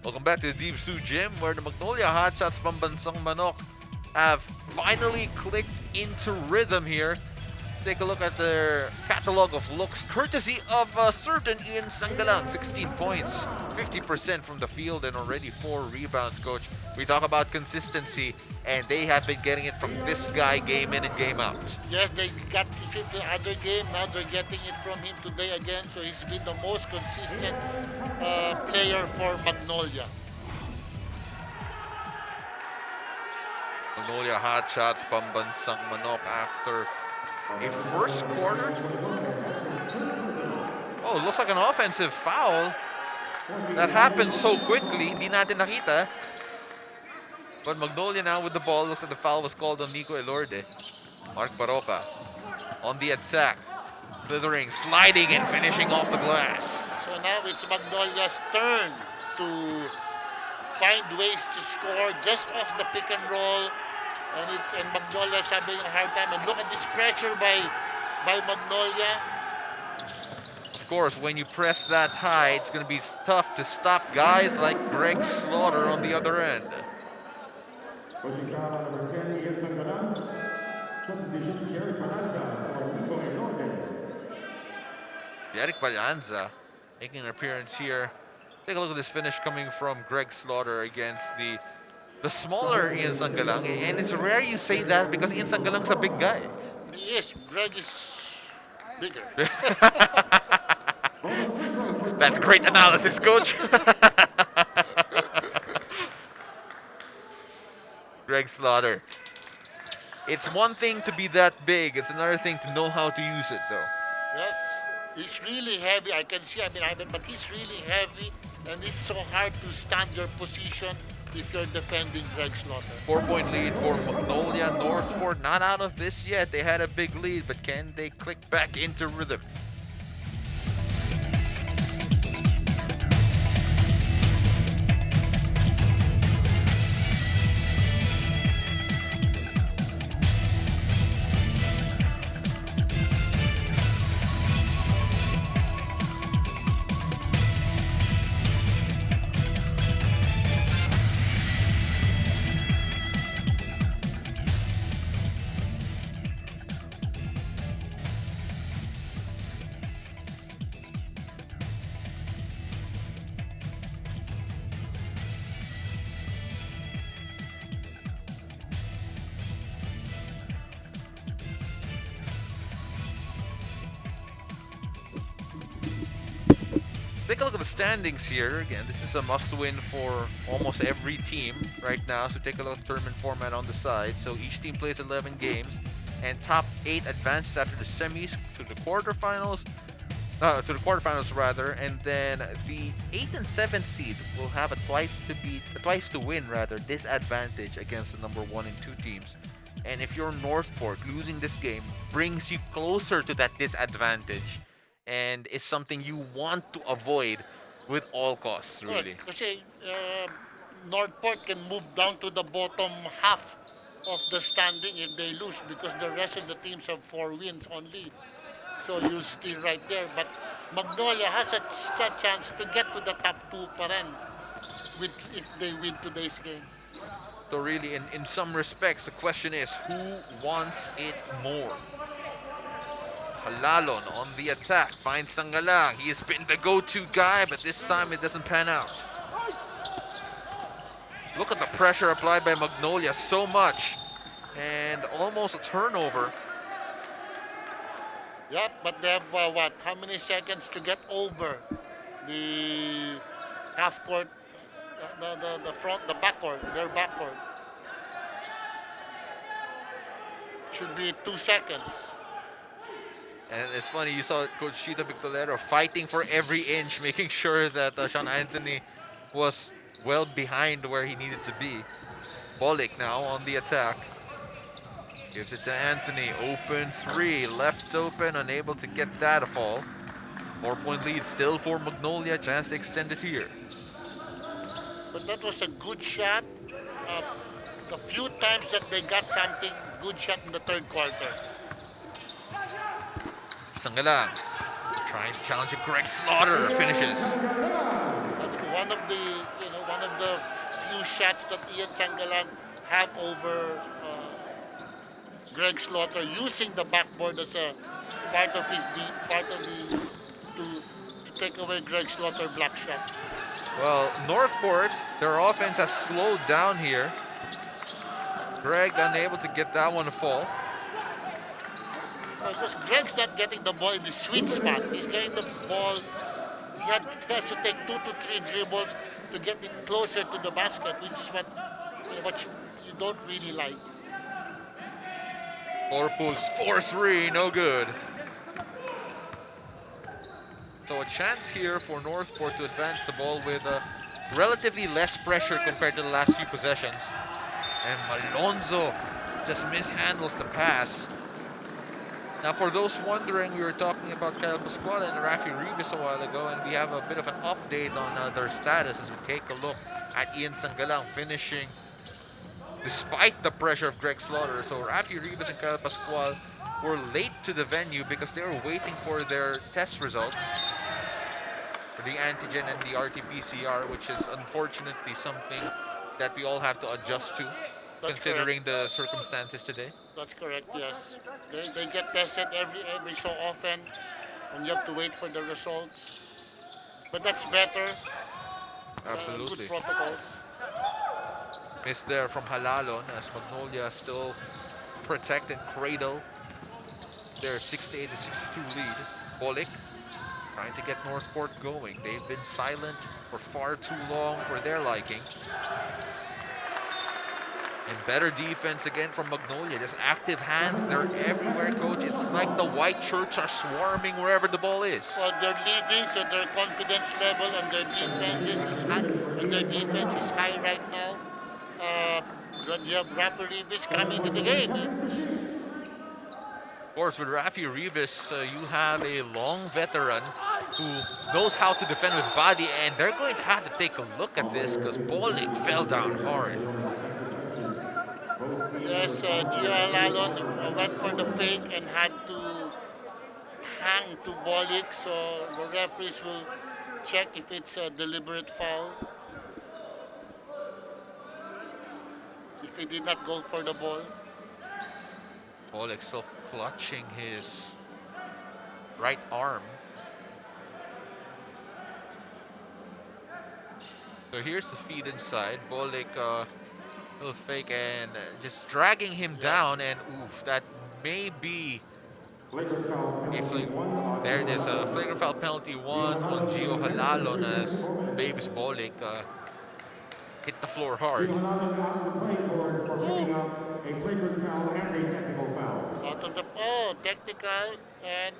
B: Welcome back to the Deep Sioux Gym, where the Magnolia Hotshots Pambansang Manok have finally clicked into rhythm here. Take a look at their catalog of looks, courtesy of a certain Ian Sangalang. 16 points, 50% from the field, and already 4 rebounds, Coach. We talk about consistency, and they have been getting it from this guy game in and game out.
C: Yes, they got it the other game. Now they're getting it from him today again. So he's been the most consistent player for Magnolia.
B: Magnolia Hotshots Pambansang Manok after a first quarter. Oh, looks like an offensive foul. That happened so quickly, hindi natin nakita. But Magnolia now with the ball. Looks like the foul was called on Nico Elorde. Mark Baroka on the attack. Slithering, sliding, and finishing off the glass.
C: So now it's Magnolia's turn to find ways to score just off the pick and roll. And Magnolia's having a hard time. And look at this pressure by Magnolia.
B: Of course, when you press that high, it's going to be tough to stop guys like Greg Slaughter on the other end.
A: Pushing foul number 10, Ian Sangalang. Substitution, Jerry Pananza for Nico Elorde.
B: Eric Balanza making an appearance here. Take a look at this finish coming from Greg Slaughter against the smaller Ian Sangalang. And it's rare you say that because Ian Sangalang's a big guy.
C: Yes, Greg is bigger.
B: That's great analysis, Coach. Greg Slaughter. It's one thing to be that big. It's another thing to know how to use it, though.
C: Yes, he's really heavy. I can see, but he's really heavy, and it's so hard to stand your position if you're defending Greg Slaughter.
B: 4-point lead for Magnolia. Northport not out of this yet. They had a big lead, but can they click back into rhythm? Take a look at the standings here. Again, this is a must-win for almost every team right now. So take a look at the tournament format on the side. So each team plays 11 games, and top 8 advances after the semis to the quarterfinals. To the quarterfinals rather, and then the 8th and 7th seed will have a twice to win rather disadvantage against the number 1 and 2 teams. And if you're Northport, losing this game brings you closer to that disadvantage, and is something you want to avoid with all costs, really.
C: Correct. Kasi Northport can move down to the bottom half of the standing if they lose because the rest of the teams have 4 wins only. So you'll stay right there. But Magnolia has a chance to get to the top 2 pa rin if they win today's game.
B: So really, in some respects, the question is, who wants it more? Halalon on the attack, finds Sangalang. He has been the go-to guy, but this time it doesn't pan out. Look at the pressure applied by Magnolia, so much. And almost a turnover.
C: Yep, but they have how many seconds to get over the half court, the backcourt, their backcourt. Should be 2 seconds.
B: And it's funny, you saw Coach Chito Victorero fighting for every inch, making sure that Sean Anthony was well behind where he needed to be. Bolik now on the attack. Gives it to Anthony. Open 3. Left open. Unable to get that a fall. 4-point lead still for Magnolia. Chance to extend it here.
C: But that was a good shot. The few times that they got something, good shot in the third quarter.
B: Sangalang trying to challenge Greg Slaughter. Finishes.
C: That's one of the few shots that Ian Sangalang have over Greg Slaughter, using the backboard as a part of to take away Greg Slaughter block shot.
B: Well, Northport, their offense has slowed down here. Greg unable to get that one to fall.
C: Because Greg's not getting the ball in the sweet spot. He's getting the ball. He has to take 2 to 3 dribbles to get it closer to the basket, which is what you don't really like.
B: Corpus 4-3, no good. So a chance here for Northport to advance the ball with relatively less pressure compared to the last few possessions. And Malonzo just mishandles the pass. Now, for those wondering, we were talking about Kyle Pascual and Rafi Rivas a while ago, and we have a bit of an update on their status as we take a look at Ian Sangalang finishing despite the pressure of Greg Slaughter. So Rafi Rivas and Kyle Pascual were late to the venue because they were waiting for their test results for the antigen and the RT-PCR, which is unfortunately something that we all have to adjust to.
C: That's
B: considering the circumstances today.
C: That's correct, yes. They get tested every so often, and you have to wait for the results. But that's better.
B: Absolutely.
C: Good protocols.
B: Miss there from Halalon as Magnolia still protect and cradle their 68 to 62 lead. Bolik trying to get Northport going. They've been silent for far too long for their liking. And better defense again from Magnolia. Just active hands. They're everywhere, coach. It's like the white shirts are swarming wherever the ball is.
C: Well, they're leading, so their confidence level and their defense is high. And their defense is high right now. when you have Rapper Reeves coming to the game.
B: Of course, with Rafi Rivas, you have a long veteran who knows how to defend his body, and they're going to have to take a look at this because Bolik fell down hard.
C: Yes, Gia Lalon went for the fake and had to hang to Bolik, so the referees will check if it's a deliberate foul. If he did not go for the ball.
B: Bolik still clutching his right arm. So here's the feed inside. Bolik little fake and just dragging him down, and oof, that may be
A: Flagrant foul penalty one on
B: there it is,
A: Gio
B: a flagrant foul penalty one on Gio Halalon as Babes Bolik hit the floor hard.
A: Gio Halalon out of the playing board for picking up a flagrant foul and a technical foul.
C: Out of the technical and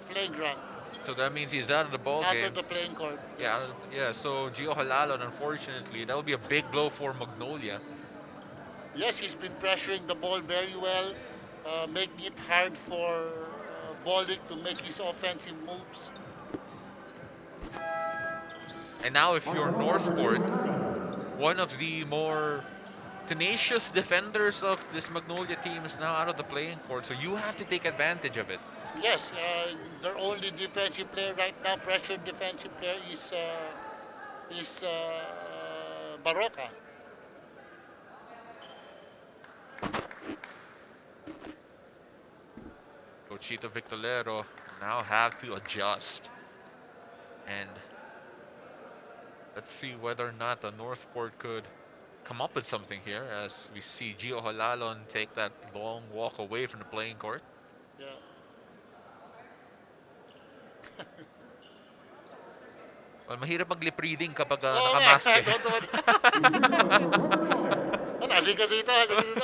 C: flagrant.
B: So that means he's out of the ball
C: Out
B: game.
C: of the playing court.
B: Yeah, yeah. So Gio Halalon, unfortunately, that would be a big blow for Magnolia.
C: Yes, he's been pressuring the ball very well, making it hard for Bolik to make his offensive moves.
B: And now, if you're Northport, one of the more tenacious defenders of this Magnolia team is now out of the playing court, so you have to take advantage of it.
C: Yes, their only defensive player right now, pressured defensive player, is Barroca.
B: Cochito Victorero now have to adjust. And let's see whether or not the Northport could come up with something here as we see Gio Halalon take that long walk away from the playing court.
C: Yeah.
B: Well, mahirap mag-lip reading kapag
C: Oo
B: nakamask
C: nga,
B: eh.
C: Ano, halika dito, halika dito.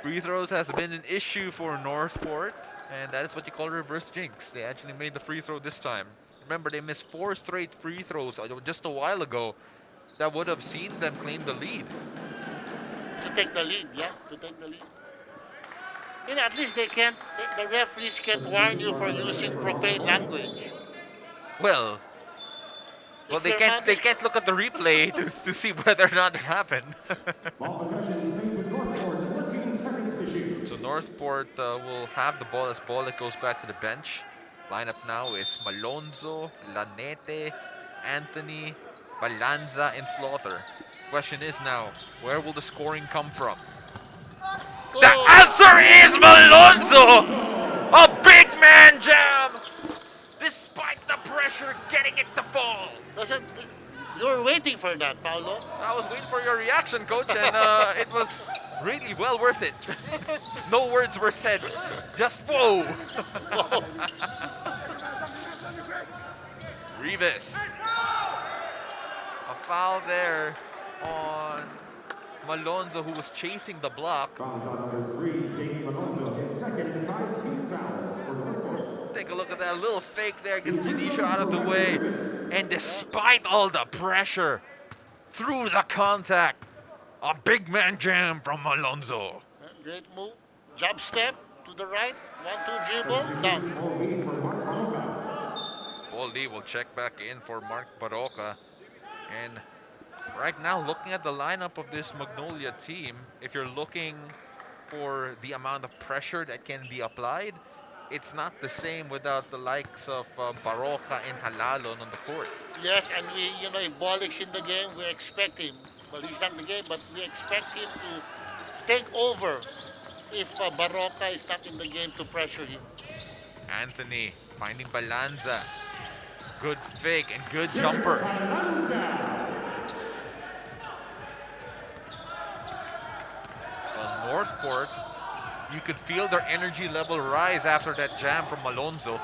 B: Free throws has been an issue for Northport, and that is what you call reverse jinx. They actually made the free throw this time. Remember, they missed 4 straight free throws just a while ago. That would have seen them claim the lead.
C: To take the lead, yeah, to take the lead. You know, at least the referees can't warn you for using profane language.
B: Well,
C: If
B: they
C: your
B: can't
C: mouth
B: they
C: is-
B: can't look at the replay to see whether or not it happened.
A: Ball possession stays with Northport, 14 seconds to shoot.
B: So Northport will have the ball as Bolik goes back to the bench. Lineup now is Malonzo, Lanete, Anthony, Balanza, and Slaughter. Question is now, where will the scoring come from? The answer is Malonzo! A big man jam! Despite the pressure, getting it to fall.
C: You were waiting for that, Paolo.
B: I was waiting for your reaction, coach, and it was really well worth it. No words were said, just whoa! Rivas. A foul there on Malonzo, who was chasing the block.
A: Fouls on number 3, J.D. Malonzo, his second 5 team fouls for Northport.
B: Take a look at that little fake there, gets Judisha out of the way. And despite all the pressure, through the contact, a big man jam from Malonzo.
C: Great move. Jab step to the right. 1-2 dribble. Done.
A: Ball lead for Mark Baroka.
B: Paul Lee will check back in for Mark Baroka. And right now, looking at the lineup of this Magnolia team, if you're looking for the amount of pressure that can be applied, it's not the same without the likes of Baroka and Halalon on the court.
C: Yes, and if Bolik's in the game, we expect him. Well, he's not in the game, but we expect him to take over if Baroka is not in the game to pressure him.
B: Anthony finding Balanza. Good fake and good jumper. Well, Northport, you could feel their energy level rise after that jam from Malonzo.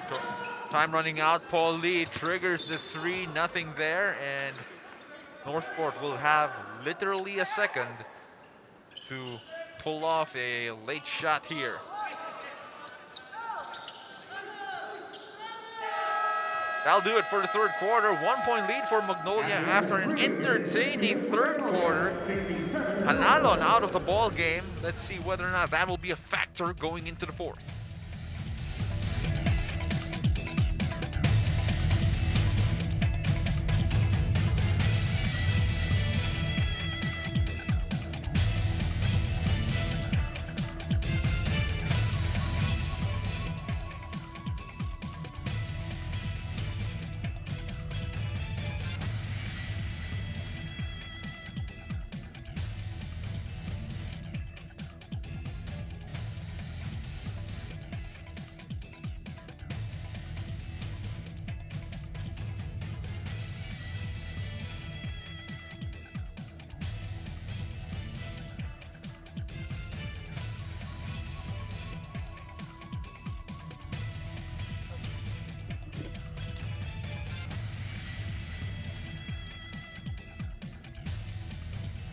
B: So, time running out. Paul Lee triggers the 3-0 there, and Northport will have literally a second to pull off a late shot here. That'll do it for the third quarter. 1 point lead for Magnolia after an entertaining third quarter. Halalon out of the ball game. Let's see whether or not that will be a factor going into the fourth.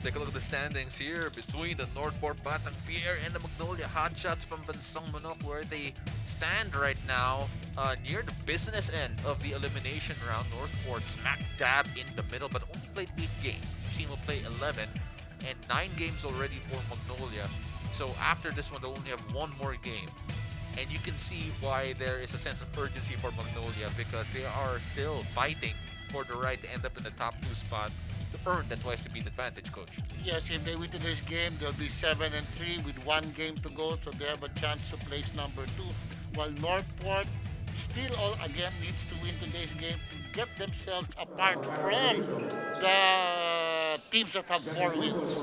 B: Take a look at the standings here between the Northport, Batang, Pier, and the Magnolia Hotshots from Bansang Manok, where they stand right now near the business end of the elimination round. Northport smack dab in the middle, but only played 8 games. Each team will play 11, and 9 games already for Magnolia. So after this one, they'll only have 1 more game. And you can see why there is a sense of urgency for Magnolia, because they are still fighting for the right to end up in the top 2 spot to earn that twice to beat advantage, Coach.
C: Yes, if they win today's game, they'll be 7-3 with 1 game to go, so they have a chance to place number 2. While Northport still again needs to win today's game to get themselves apart from the teams that have 4 wins.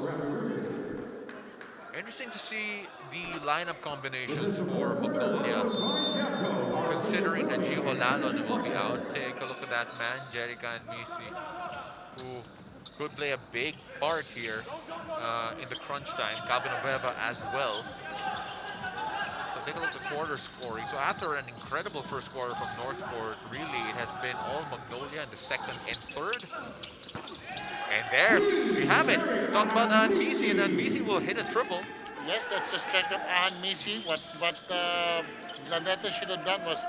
B: Interesting to see the lineup combinations for Magnolia. Considering that Gio Lalon will be out, take a look at that man, Jerica and Misi, who could play a big part here in the crunch time. Calvin Obeva as well. So take a look at the quarter scoring. So after an incredible first quarter from Northport, really it has been all Magnolia in the second and third. And there we have it. Talk about Misi, and Misi will hit a triple.
C: Yes, that's the strength of Misi. What Laneta should have done was,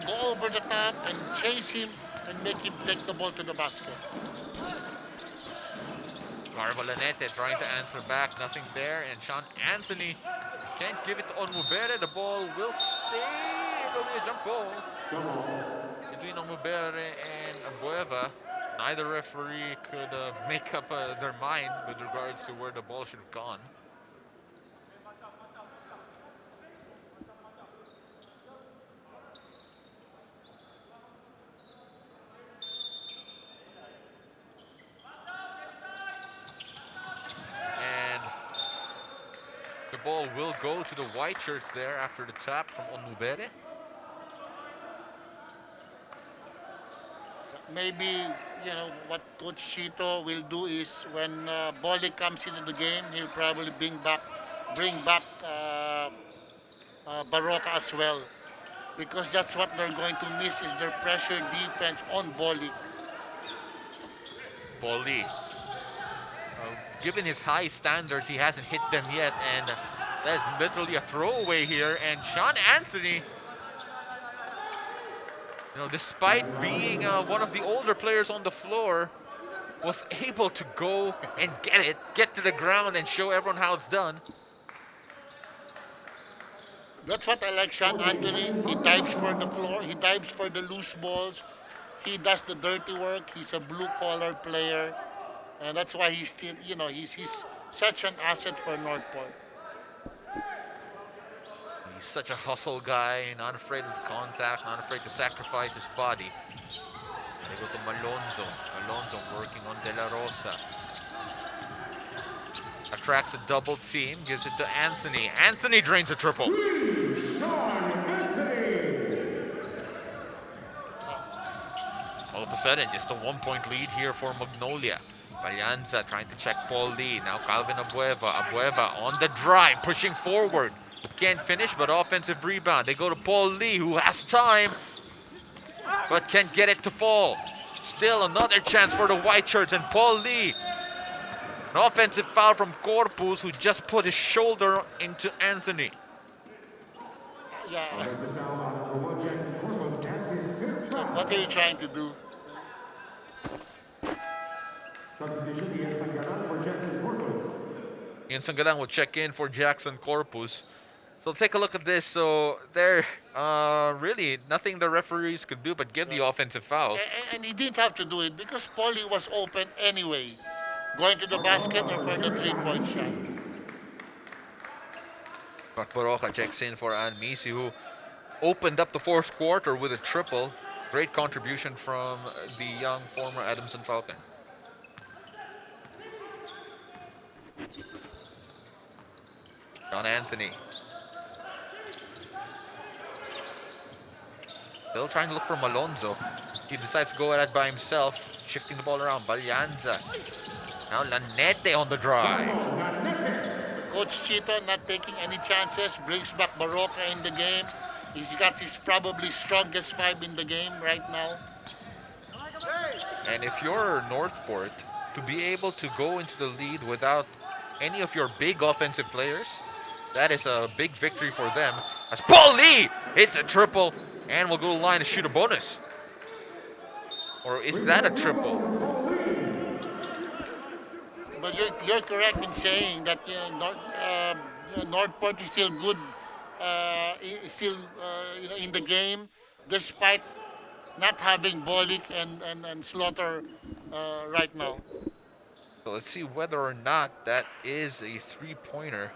C: go over the top and chase him and make him take the ball to the basket.
B: Garba Lanete trying to answer back, nothing there, and Sean Anthony can't give it to Onmubere. The ball will stay. It will be a jump ball between Onmubere and Abueva. Neither referee could make up their mind with regards to where the ball should have gone. And the ball will go to the white shirts there after the tap from Onmubere.
C: Maybe, what Coach Chito will do is when Bolly comes into the game, he'll probably bring back Baroka as well. Because that's what they're going to miss, is their pressure defense on Bolly.
B: Bolly, given his high standards, he hasn't hit them yet, and that's literally a throwaway here. And Sean Anthony, despite being one of the older players on the floor, was able to go and get to the ground and show everyone how it's done.
C: That's what I like Sean Anthony. He dives for the floor. He dives for the loose balls. He does the dirty work. He's a blue-collar player. And that's why he's still, he's such an asset for Northport.
B: He's such a hustle guy, not afraid of contact, not afraid to sacrifice his body. They go to Malonzo. Malonzo working on De La Rosa. Attracts a double team, gives it to Anthony. Anthony drains a triple. All of a sudden, just a 1-point lead here for Magnolia. Palianza trying to check Paul Lee. Now Calvin Abueva. Abueva on the drive, pushing forward. Can't finish, but offensive rebound. They go to Paul Lee, who has time, but can't get it to fall. Still another chance for the white shirts, and Paul Lee. An offensive foul from Corpus, who just put his shoulder into Anthony.
C: Yeah. What are you trying to do?
A: Substitution, Ian Sangaran for Jackson Corpus.
B: Ian Sangalang will check in for Jackson Corpus. So take a look at this. So there, really nothing the referees could do but give the offensive foul.
C: And he didn't have to do it because Paulie was open anyway, going to the basket or for the three-point shot.
B: Mark Baroka checks in for Anmisi, who opened up the fourth quarter with a triple. Great contribution from the young former Adamson Falcon. John Anthony. Still trying to look for Malonzo. He decides to go at it by himself, shifting the ball around. Balyanza. Now Lanete on the drive.
C: Coach Chito not taking any chances, brings back Baroka in the game. He's got his probably strongest five in the game right now.
B: And if you're Northport, to be able to go into the lead without any of your big offensive players, that is a big victory for them. As Paul Lee hits a triple and will go to the line to shoot a bonus. Or is that a triple?
C: But you're correct in saying that Northport is still good, in the game, despite not having Bolik and Slaughter right now.
B: So let's see whether or not that is a three-pointer.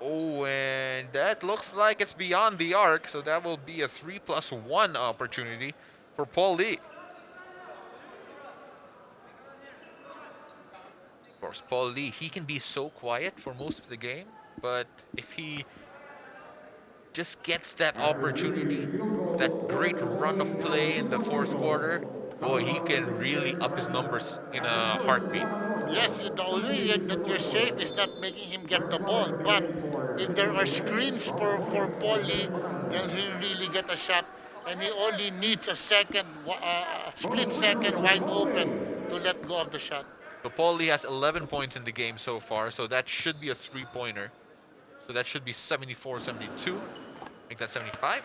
B: Oh, and that looks like it's beyond the arc, so that will be a 3+1 opportunity for Paul Lee. Of course, Paul Lee, he can be so quiet for most of the game, but if he just gets that opportunity, that great run of play in the fourth quarter, boy, he can really up his numbers in a heartbeat.
C: Yes, the only way that you're safe is not making him get the ball. But if there are screens for Paulie, then he'll really get a shot. And he only needs a split second wide open to let go of the shot.
B: So Paulie has 11 points in the game so far, so that should be a three-pointer. So that should be 74-72. Make that 75.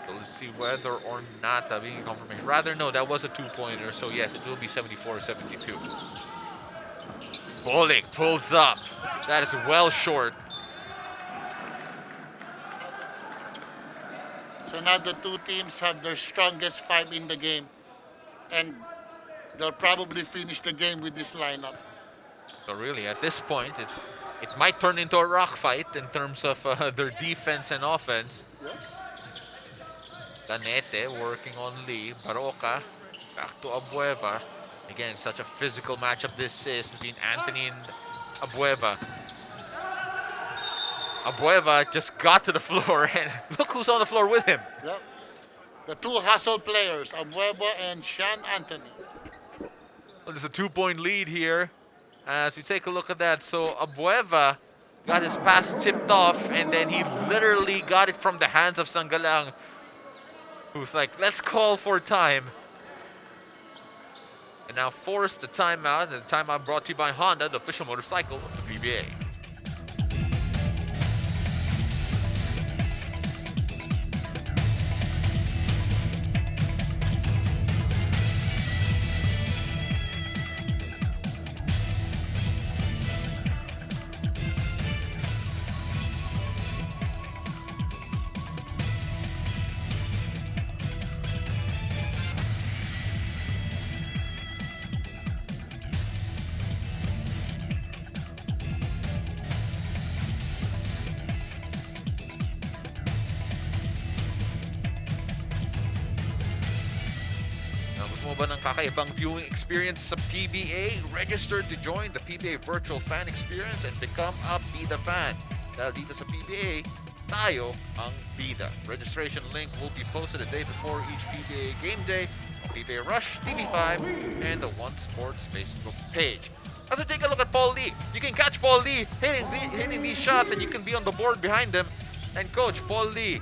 B: So let's see whether or not that being a confirmation. Rather, no, that was a two-pointer. So yes, it will be 74-72. Bolik pulls up. That is well short.
C: So now the two teams have their strongest five in the game. And they'll probably finish the game with this lineup.
B: So really, at this point, it might turn into a rock fight in terms of their defense and offense.
C: Yes.
B: Lanete working on Lee. Baroka back to Abueva. Again, such a physical matchup this is between Anthony and Abueva. Abueva just got to the floor and look who's on the floor with him.
C: Yep. The two hustle players, Abueva and Sean Anthony.
B: Well, there's a 2-point lead here as we take a look at that. So Abueva got his pass tipped off and then he literally got it from the hands of Sangalang, who's like, let's call for time. And now forced the timeout, and the timeout brought to you by Honda, the official motorcycle of the PBA. Ng kakaibang viewing experience sa PBA, register to join the PBA virtual fan experience and become a Bida fan. Dahil dito sa PBA, tayo ang Bida. Registration link will be posted a day before each PBA game day on PBA Rush, TV5, and the One Sports Facebook page. Also, take a look at Paul Lee. You can catch Paul Lee hitting these shots and you can be on the board behind him. And coach, Paul Lee,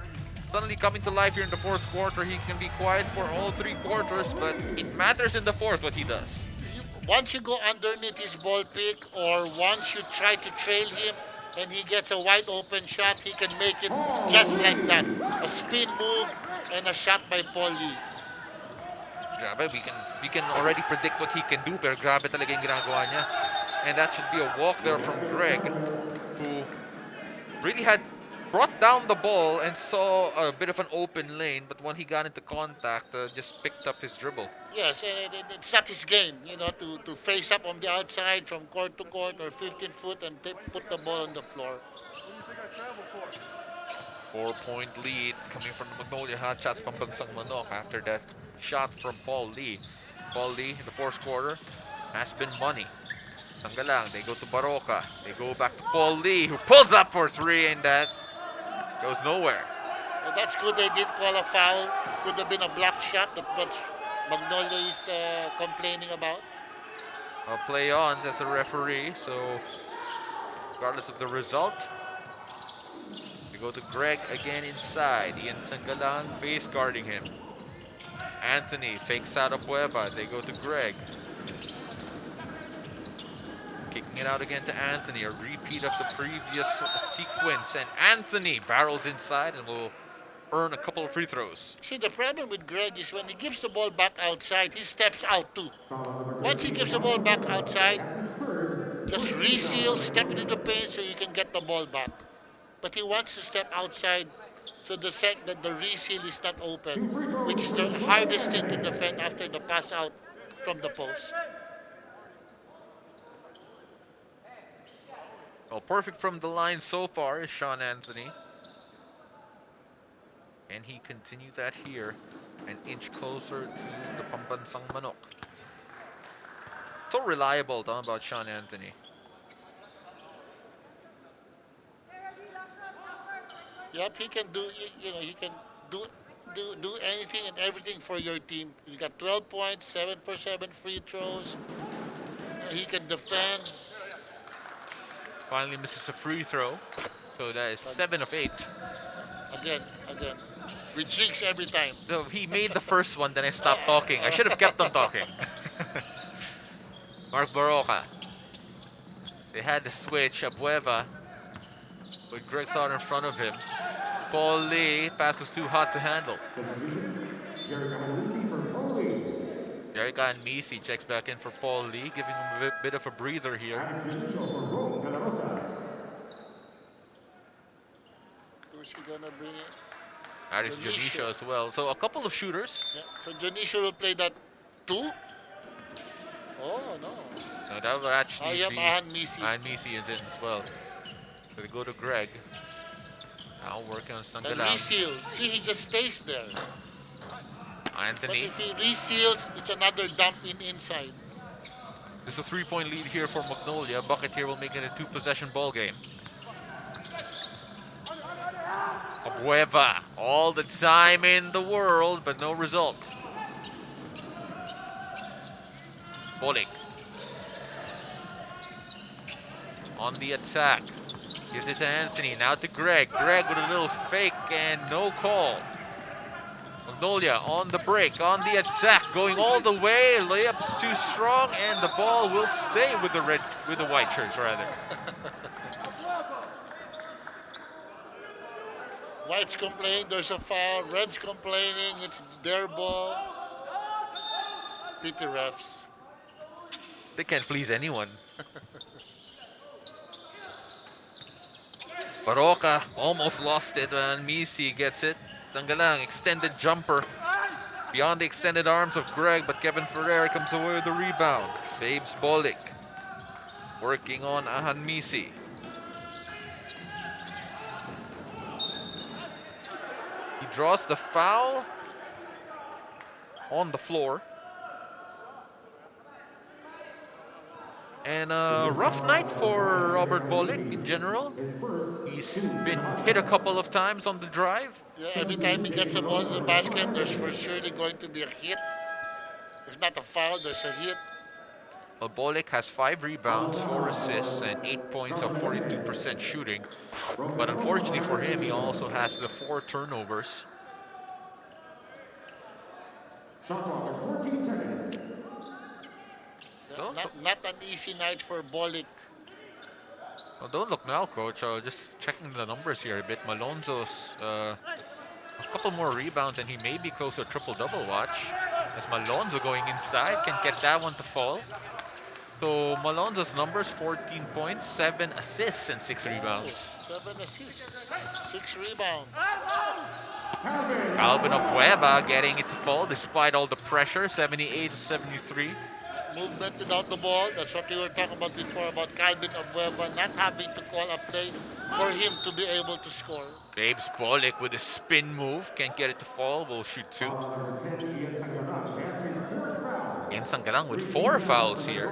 B: suddenly coming to life here in the fourth quarter. He can be quiet for all 3 quarters, but it matters in the fourth what he does.
C: Once you go underneath his ball pick or once you try to trail him and he gets a wide open shot, he can make it just like that. A spin move and a shot by Paul Lee.
B: Grabe, we can already predict what he can do, pero grabe talaga yung ginagawa niya. And that should be a walk there from Greg, who really had brought down the ball and saw a bit of an open lane, but when he got into contact, just picked up his dribble.
C: Yes, and it's not his game, to face up on the outside from court to court or 15 foot and put the ball on the floor.
B: 4-point lead coming from the Magnolia Hotshots Pambansang Manok after that shot from Paul Lee. Paul Lee in the fourth quarter has been money. Sanggalang, they go to Baroka. They go back to Paul Lee, who pulls up for three, and that goes nowhere.
C: Well, that's good they did call a foul. Could have been a block shot, but what Magnolia is complaining about.
B: Play on, says the referee, so regardless of the result, we go to Greg again inside. Ian Sanggalang base guarding him. Anthony fakes out of Pueba. They go to Greg. Kicking it out again to Anthony. A repeat of the previous sequence. And Anthony barrels inside and will earn a couple of free throws.
C: See, the problem with Greg is when he gives the ball back outside, he steps out too. Once he gives the ball back outside, just reseal, step into the paint so you can get the ball back. But he wants to step outside so the reseal is not open, which is the hardest thing to defend after the pass out from the post.
B: Well, perfect from the line so far is Sean Anthony. And he continued that here, an inch closer to the Pambansang Manok. So reliable, talking about Sean Anthony.
C: Yep, he can do. He can do anything and everything for your team. He got 12 points, 7 for 7 free throws. He can defend.
B: Finally misses a free throw, so that is 7 of 8.
C: Again, we jinx every time.
B: So he made the first one, then I stopped talking. I should have kept on talking. Mark Baroka. They had the switch. Abueva with Greg Thought in front of him. Paul Lee, pass was too hot to handle. Jerica and Misi checks back in for Paul Lee, giving him a bit of a breather here.
C: Who's he gonna bring in?
B: That is Janisha as well. So a couple of shooters.
C: Yeah. So Janisha will play that 2? Oh, no.
B: No, that will actually
C: yep,
B: be...
C: and Misi.
B: And Misi is in as well. So they go to Greg. Now working on
C: And
B: Sanggalang.
C: reseal. See, he just stays there.
B: Anthony.
C: But if he reseals, it's another dump inside.
B: There's a 3-point lead here for Magnolia. Bucket here will make it a 2-possession ball game. Abueva, all the time in the world, but no result. Bolik. On the attack. Gives it to Anthony, now to Greg. Greg with a little fake and no call. Magnolia on the break, on the attack, going all the way. Layup's too strong, and the ball will stay with the white shirts rather.
C: White's complaining there's a foul. Red's complaining it's their ball. Pity refs.
B: They can't please anyone. Baroka almost lost it when Misi gets it. Sanggalang, extended jumper. Beyond the extended arms of Greg, but Kevin Ferrer comes away with the rebound. Babes Bolik working on Ahan Misi. He draws the foul on the floor. And a rough night for Robert Bolik in general. He's been hit a couple of times on the drive.
C: Yeah, every time he gets the ball in the basket, there's for surely going to be a hit. If not a foul, there's a hit.
B: Well, Bolik has 5 rebounds, 4 assists, and 8 points of 42% shooting. But unfortunately for him, he also has the 4 turnovers.
A: Shot clock at 14 seconds.
B: So,
C: Not an easy night for Bolik.
B: Well, don't look now, coach. Just checking the numbers here a bit. Malonzo's a couple more rebounds and he may be close to a triple-double watch. As Malonzo going inside can get that one to fall. So Malonzo's numbers, 14 points, 7 assists and 6 rebounds.
C: 7 assists, 6 rebounds.
B: Alvin Abueva getting it to fall despite all the pressure, 78 to 73.
C: Movement without the ball. That's what we were talking about before about Calvin Abueva not having to call a play for him to be able to score.
B: Babes Bolick with a spin move, can't get it to fall, will shoot 2. Ian Sangalang with 4 fouls here.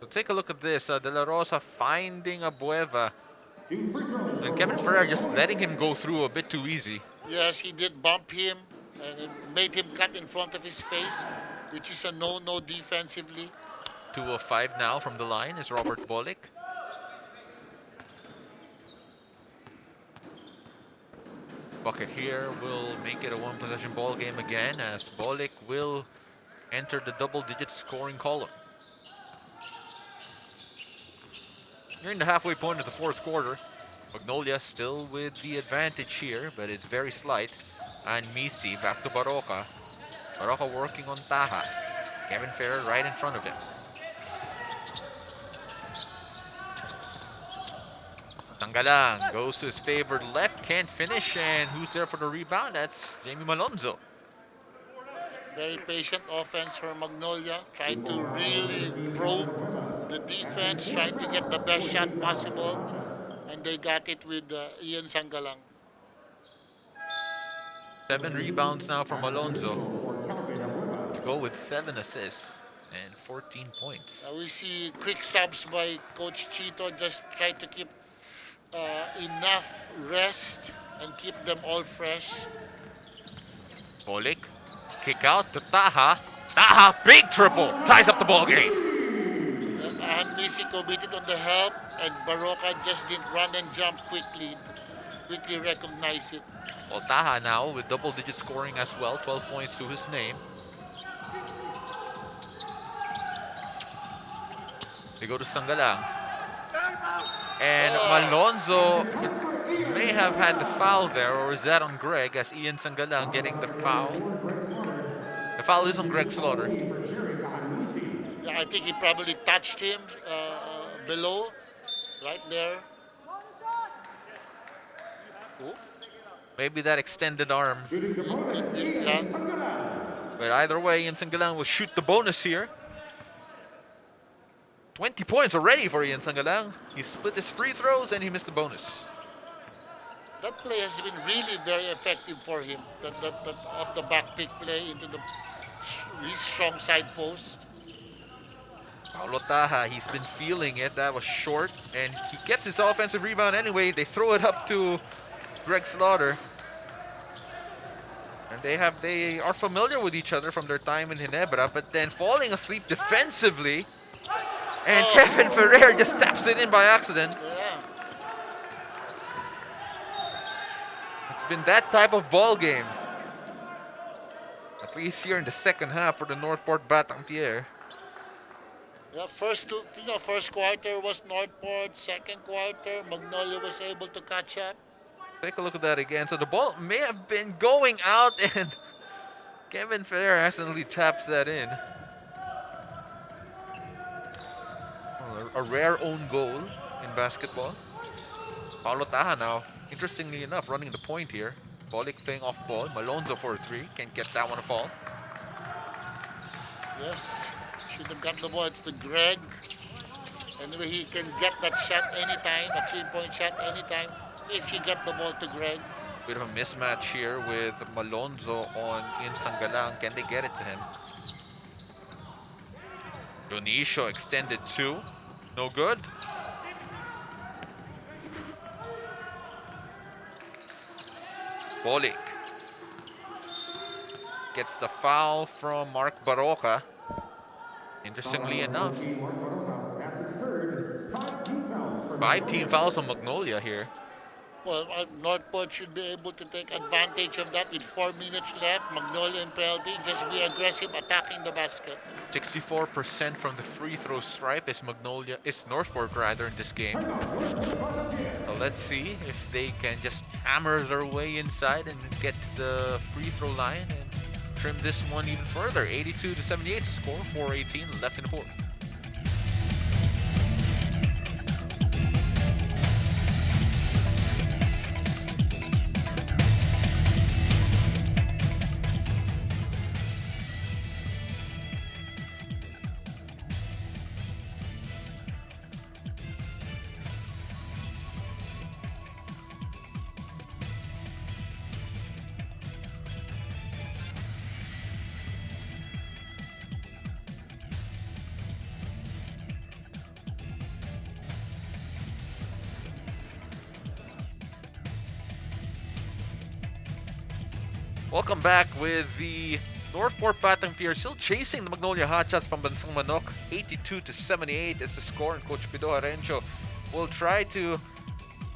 B: So take a look at this, De La Rosa finding Abueva. And Kevin Ferrer just letting him go through a bit too easy.
C: Yes, he did bump him and it made him cut in front of his face, which is a no-no defensively.
B: 2 of 5 now from the line is Robert Bolick. Bucket here will make it a 1-possession ball game again as Bolick will enter the double-digit scoring column. Nearing the halfway point of the 4th quarter. Magnolia still with the advantage here, but it's very slight. And Misi back to Baroka. Baroka working on Taha. Kevin Ferrer right in front of him. Tanggalang goes to his favored left, can't finish, and who's there for the rebound? That's Jamie Malonzo.
C: Very patient offense for Magnolia, trying to really probe the defense, trying to get the best shot possible, and they got it with Ian Sangalang.
B: 7 rebounds now from Alonzo to go with 7 assists and 14 points.
C: We see quick subs by Coach Chito, just try to keep enough rest and keep them all fresh.
B: Bolick, kick out to Taha. Taha, big triple, ties up the ball game.
C: And Misico beat it on the help, and Baroka just didn't run and jump quickly recognize it.
B: Well, Taha now with double-digit scoring as well, 12 points to his name. They go to Sangalang. And Malonzo may have had the foul there, or is that on Greg, as Ian Sangalang getting the foul. The foul is on Greg Slaughter.
C: Yeah, I think he probably touched him below, right there. Ooh.
B: Maybe that extended arm.
C: Yeah.
B: But either way, Ian Sangalang will shoot the bonus here. 20 points already for Ian Sangalang. He split his free throws and he missed the bonus.
C: That play has been really very effective for him. That off the back pick play into the really strong side post.
B: Paulo Taha, he's been feeling it. That was short, and he gets his offensive rebound anyway. They throw it up to Greg Slaughter. And they are familiar with each other from their time in Ginebra, but then falling asleep defensively. And Kevin Ferrer just taps it in by accident.
C: Yeah.
B: It's been that type of ball game. At least here in the second half for the Northport Batang Pier.
C: Yeah, first quarter was Northport, second quarter Magnolia was able to catch up.
B: Take a look at that again. So the ball may have been going out and Kevin Ferrer accidentally taps that in. A rare own goal in basketball. Paulo Taha now, interestingly enough, running the point here. Bolick playing off ball. Malonzo for a 3. Can't get that one to fall.
C: Yes, should have got the ball to Greg. Anyway, he can get that shot anytime, a 3-point shot anytime, if he get the ball to Greg.
B: Bit of a mismatch here with Malonzo on Ian Sangalang. Can they get it to him? Dionisio extended 2. No good. Bolick gets the foul from Mark Baroka. Interestingly enough, 5 team fouls on Magnolia here.
C: Well, Northport should be able to take advantage of that with 4 minutes left. Magnolia in penalty. Just be aggressive attacking the basket.
B: 64% from the free throw stripe is Northport rather in this game. So let's see if they can just hammer their way inside and get to the free throw line and trim this one even further. 82-78 to score. 4:18 left in the fourth. Welcome back with the Northport Batang Pier still chasing the Magnolia Hotshots from Bansang Manok. 82-78 is the score, and Coach Pido Arencio will try to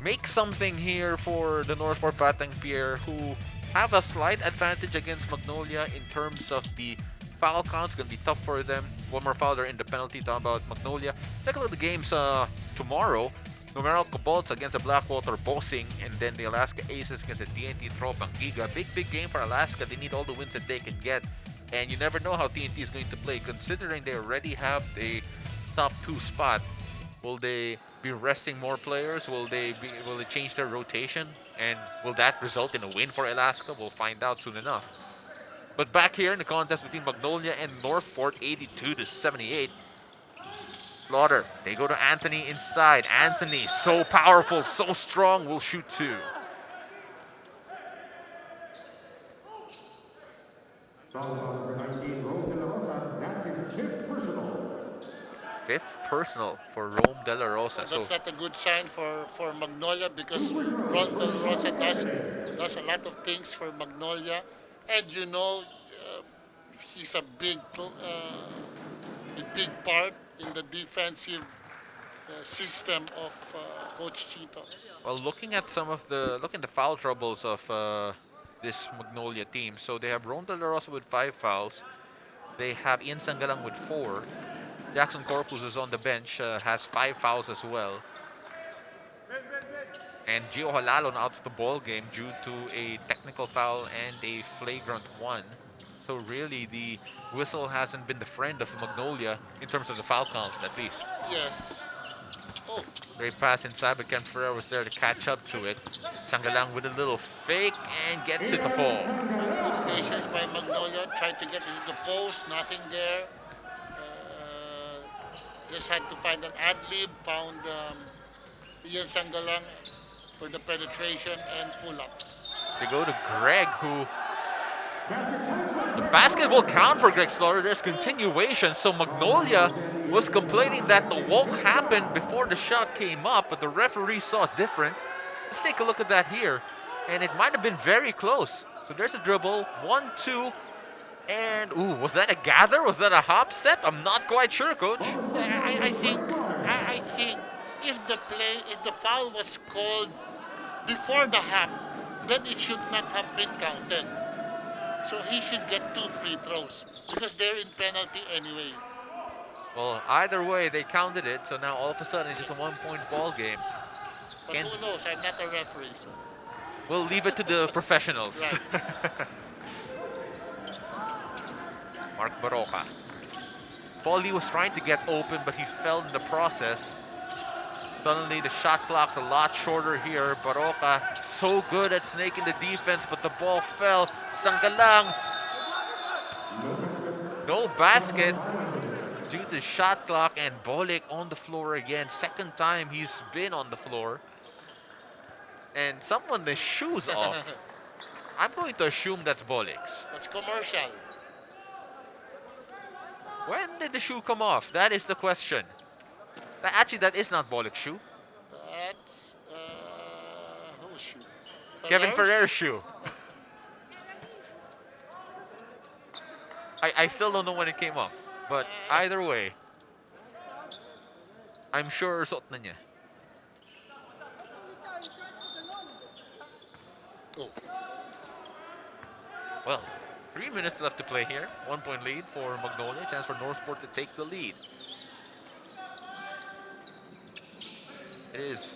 B: make something here for the Northport Batang Pier, who have a slight advantage against Magnolia in terms of the foul count. It's going to be tough for them. One more foul, they're in the penalty. Talking about Magnolia. Take a look at the games tomorrow. Numeral Cobalts against the Blackwater Bossing, and then the Alaska Aces against the TNT Tropang Giga. Big game for Alaska. They need all the wins that they can get, and you never know how TNT is going to play, considering they already have the top 2 spot. Will they be resting more players? Will they change their rotation? And will that result in a win for Alaska? We'll find out soon enough. But back here in the contest between Magnolia and Northport, 82-78. Slaughter, they go to Anthony inside. Anthony, so powerful, so strong, will shoot 2.
A: Fouls on number 19, Rome De La Rosa. That's his 5th personal.
B: 5th personal for Rome De La Rosa.
C: That's not a good sign for Magnolia, because Ron De La Rosa does a lot of things for Magnolia. And you know, he's a big part in the defensive system of Coach Chito.
B: Well, looking at the foul troubles of this Magnolia team, so they have Rome De La Rosa with 5 fouls. They have Ian Sangalang with 4. Jackson Corpus is on the bench, has 5 fouls as well. And Gio Halalon out of the ball game due to a technical foul and a flagrant 1. So really, the whistle hasn't been the friend of Magnolia in terms of the foul counts, at least.
C: Yes. Oh.
B: Great pass inside, but Ken Ferrer was there to catch up to it. Sangalang with a little fake and gets it to fall.
C: Good patience by Magnolia. Tried to get into the post, nothing there. Just had to find an ad-lib, found Ian Sangalang for the penetration and pull-up.
B: They go to Greg, who... The basket will count for Greg Slaughter. There's continuation. So Magnolia was complaining that the walk happened before the shot came up, but the referee saw it different. Let's take a look at that here. And it might have been very close. So there's a dribble. 1-2. And, ooh, was that a gather? Was that a hop step? I'm not quite sure, Coach.
C: I think if the foul was called before the half, then it should not have been counted. So he should get 2 free throws because they're in penalty anyway.
B: Well, either way, they counted it. So now all of a sudden it's just a 1-point ball game.
C: But who knows? I'm not a referee. So.
B: We'll leave it to the professionals.
C: Right.
B: Mark Baroka. Paulie was trying to get open, but he fell in the process. Suddenly, the shot clock's a lot shorter here. Baroka, so good at snaking the defense, but the ball fell. Sangalang. No basket due to shot clock, and Bolik on the floor again. Second time he's been on the floor. And someone, the shoes off. I'm going to assume that's Bolik's.
C: That's commercial.
B: When did the shoe come off? That is the question. Actually, that is not Bolik's shoe.
C: That's whose shoe?
B: Kevin Ferrer's shoe. I still don't know when it came off. But either way, I'm sure suot na niya. Well, 3 minutes left to play here. 1 point lead for Magnolia. Chance for Northport to take the lead. It is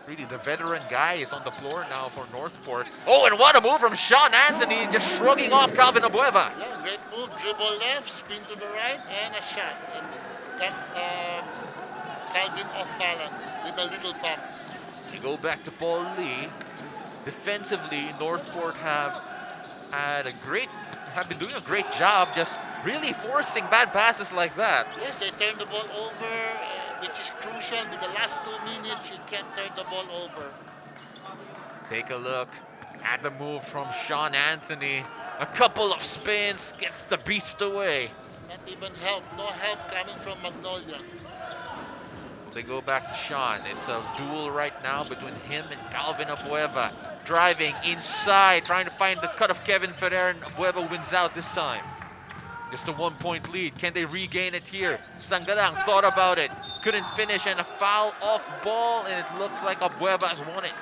B: really the veteran guys on the floor now for Northport. Oh, and what a move from Sean Anthony, just shrugging off Calvin Abueva.
C: Yeah, great move. Dribble left, spin to the right, and a shot. And got Calvin off balance with a little bump.
B: They go back to Paul Lee. Defensively, Northport have been doing a great job just really forcing bad passes like that.
C: Yes, they turned the ball over, which is crucial. In the last 2 minutes, you can't turn the ball over.
B: Take a look at the move from Sean Anthony. A couple of spins, gets the beast away.
C: Not even help. No help coming from Magnolia.
B: They go back to Sean. It's a duel right now between him and Calvin Abueva. Driving inside, trying to find the cut of Kevin Ferrer, and Abueva wins out this time. Just a 1 point lead. Can they regain it here? Sangalang thought about it. Couldn't finish, and a foul off ball, and it looks like Abueva has won it.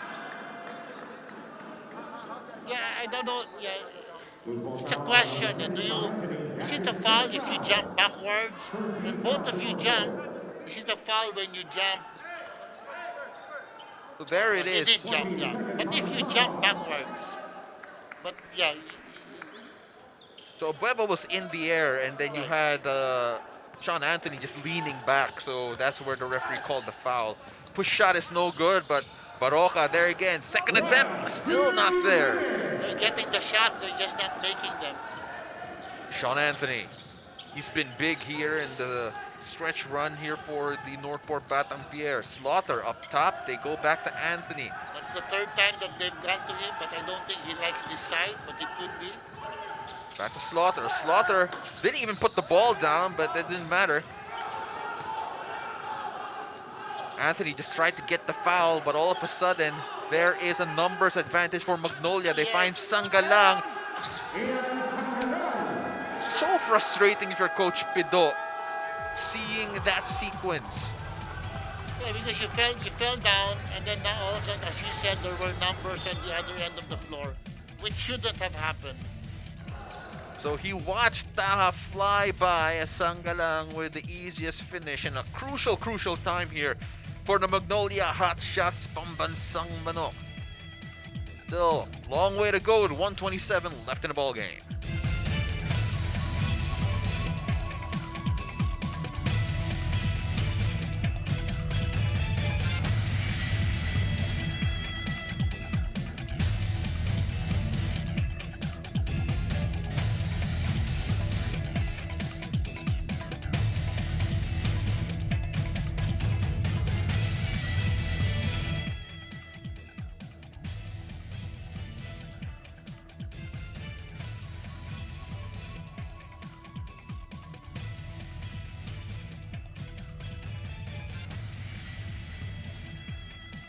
C: Yeah, I don't know. Yeah, it's a question. Is it a foul if you jump backwards? When both of you jump, is it a foul when you jump?
B: So there it is.
C: You did jump, yeah. But if you jump backwards, but yeah.
B: So Abueva was in the air, and then you had Sean Anthony just leaning back. So that's where the referee called the foul. Push shot is no good, but Baroka there again. Second attempt, still not there.
C: They're getting the shots, they're just not making them.
B: Sean Anthony, he's been big here in the stretch run here for the Northport Batang Pier. Slaughter up top, they go back to Anthony.
C: That's the third time that they've gone to him, but I don't think he likes this side, but it could be.
B: Back to Slaughter. Slaughter didn't even put the ball down, but that didn't matter. Anthony just tried to get the foul, but all of a sudden, there is a numbers advantage for Magnolia. They find Sangalang. So frustrating if you're Coach Pido, seeing that sequence.
C: Yeah, because you fell down, and then now all of a sudden, as you said, there were numbers on the other end of the floor, which shouldn't have happened.
B: So he watched Taha fly by as Sangalang with the easiest finish and a crucial time here for the Magnolia Hotshots Pambansang Manok. Still, long way to go with 1:27 left in the ball game.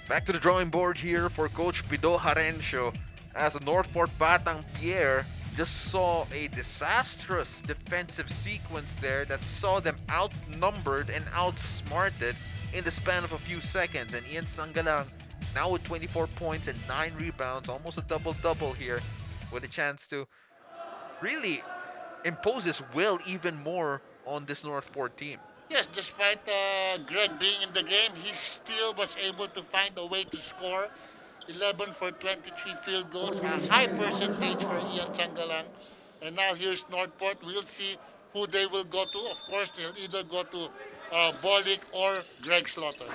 B: Back to the drawing board here for Coach Pido Harencio as the Northport Batang Pier just saw a disastrous defensive sequence there that saw them outnumbered and outsmarted in the span of a few seconds. And Ian Sangalang now with 24 points and 9 rebounds, almost a double-double here, with a chance to really impose his will even more on this Northport team.
C: Yes, despite Greg being in the game, he still was able to find a way to score. 11 for 23 field goals, a high percentage for Ian Sangalang. And now here's Northport. We'll see who they will go to. Of course, they'll either go to Bolick or Greg Slaughter.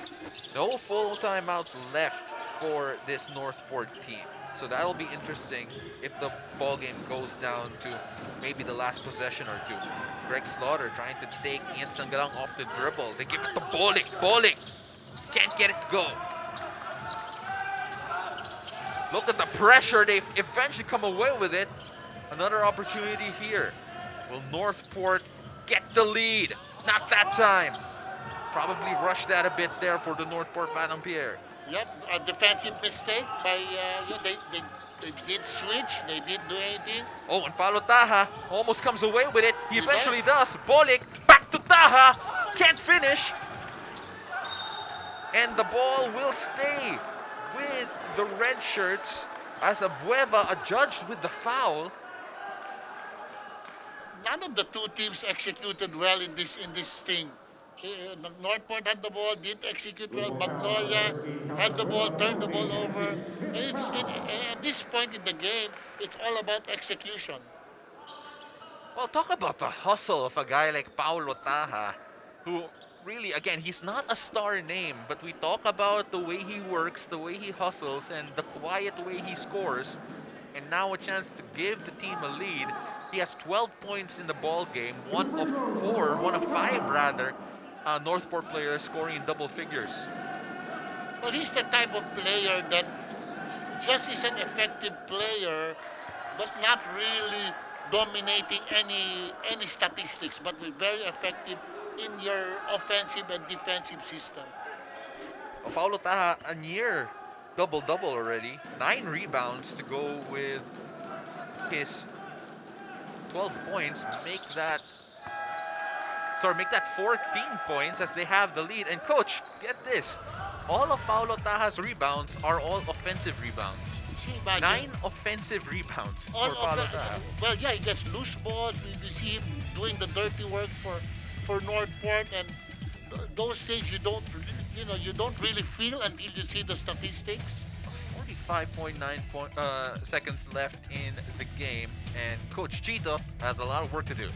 B: No full timeouts left for this Northport team. So that'll be interesting if the ball game goes down to maybe the last possession or two. Greg Slaughter trying to take Ian Sangalang off the dribble. They give it to Bolick. Bolick can't get it to go. Look at the pressure. They eventually come away with it. Another opportunity here. Will Northport get the lead? Not that time. Probably rushed that a bit there for the Northport Batang Pier.
C: Yep, a defensive mistake by, they did switch, they didn't do anything.
B: Oh, and Paulo Taha almost comes away with it. He eventually
C: does.
B: Bolick, back to Taha. Can't finish. And the ball will stay with the red shirts as Abueva adjudged with the foul.
C: none of the two teams executed well in this thing. Northport had the ball, didn't execute well. Magnolia had the ball, turned the ball over, and at this point in the game, it's all about execution.
B: Well, talk about the hustle of a guy like Paulo Taha, who really, again, he's not a star name, but we talk about the way he works, the way he hustles, and the quiet way he scores. And now a chance to give the team a lead. He has 12 points in the ball game, one of five rather, Northport players scoring in double figures.
C: Well, he's the type of player that just is an effective player, but not really dominating any statistics, but we're very effective in your offensive and defensive system.
B: Paulo Taha, a near double-double already. 9 rebounds to go with his 12 points. Make that 14 points as they have the lead. And coach, get this. All of Paulo Taha's rebounds are all offensive rebounds. 9 offensive rebounds for Paulo Taha.
C: Well, yeah, he gets loose balls. We see him doing the dirty work for Northport, and those things you don't really feel until you see the statistics.
B: 45.9 seconds left in the game, and Coach Chito has a lot of work to do.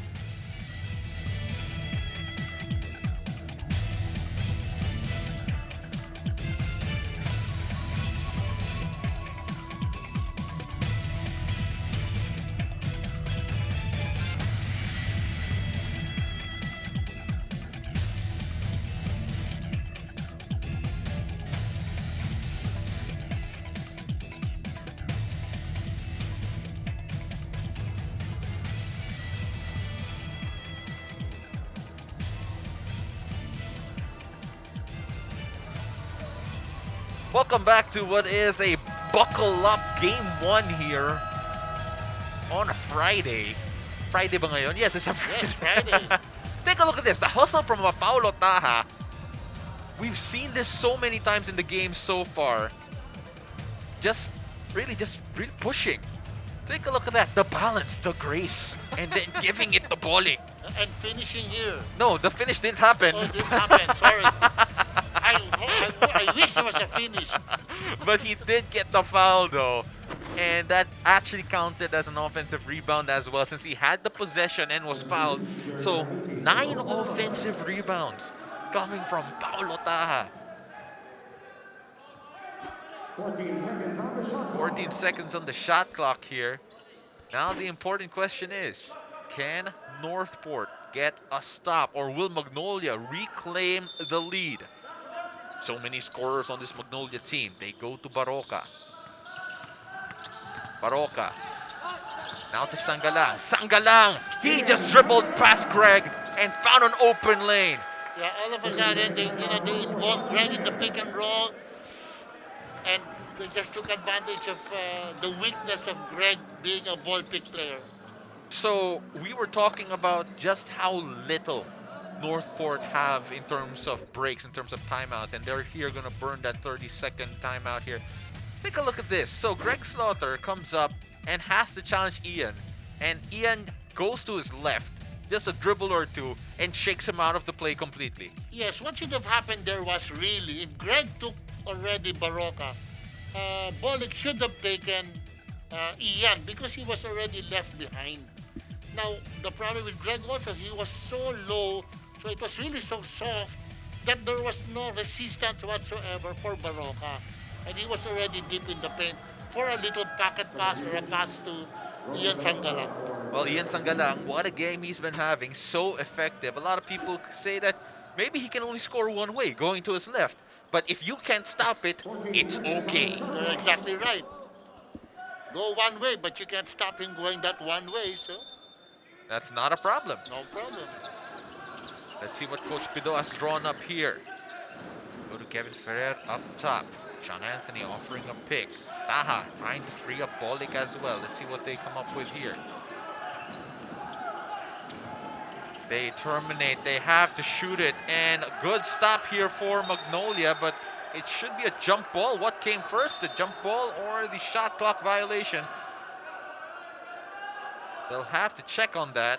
B: Welcome back to what is a buckle up game 1 here on a Friday. Friday ba ngayon? Yes, it's a Friday.
C: Yes, Friday.
B: Take a look at this. The hustle from Paulo Taha. We've seen this so many times in the game so far. Just really pushing. Take a look at that. The balance, the grace, and then giving it to Bolly.
C: And finishing here.
B: No, the finish didn't happen.
C: Oh, it didn't happen. Sorry. I wish it was a finish.
B: But he did get the foul though. And that actually counted as an offensive rebound as well, since he had the possession and was fouled. So 9 offensive rebounds coming from Paulo Taha.
A: 14 seconds on the shot clock.
B: 14 seconds on the shot clock here. Now the important question is, can Northport get a stop, or will Magnolia reclaim the lead? So many scorers on this Magnolia team. They go to Baroka. Baroka. Now to Sangalang. Sangalang! He just dribbled past Greg and found an open lane.
C: Yeah, all of a sudden they involved Greg in the pick and roll, and they just took advantage of the weakness of Greg being a ball pick player.
B: So we were talking about just how little Northport have in terms of breaks, in terms of timeouts, and they're here gonna burn that 30-second timeout here. Take a look at this. So Greg Slaughter comes up and has to challenge Ian, and Ian goes to his left, just a dribble or two, and shakes him out of the play completely.
C: Yes, what should have happened there was really, if Greg took already Baroka, Bolek should have taken Ian, because he was already left behind. Now, the problem with Greg also, he was so low, so it was really so soft that there was no resistance whatsoever for Baroka. And he was already deep in the paint for a little pocket pass or a pass to Ian Sangalang.
B: Well, Ian Sangalang, what a game he's been having, so effective. A lot of people say that maybe he can only score one way, going to his left. But if you can't stop it, it's okay.
C: You're exactly right. Go one way, but you can't stop him going that one way, so
B: That's not a problem.
C: no problem.
B: Let's see what Coach Pido has drawn up here. Go to Kevin Ferrer up top. Sean Anthony offering a pick. Taha trying to free up Bolik as well. Let's see what they come up with here. They terminate. They have to shoot it. And a good stop here for Magnolia, but it should be a jump ball. What came first, the jump ball or the shot clock violation? They'll have to check on that.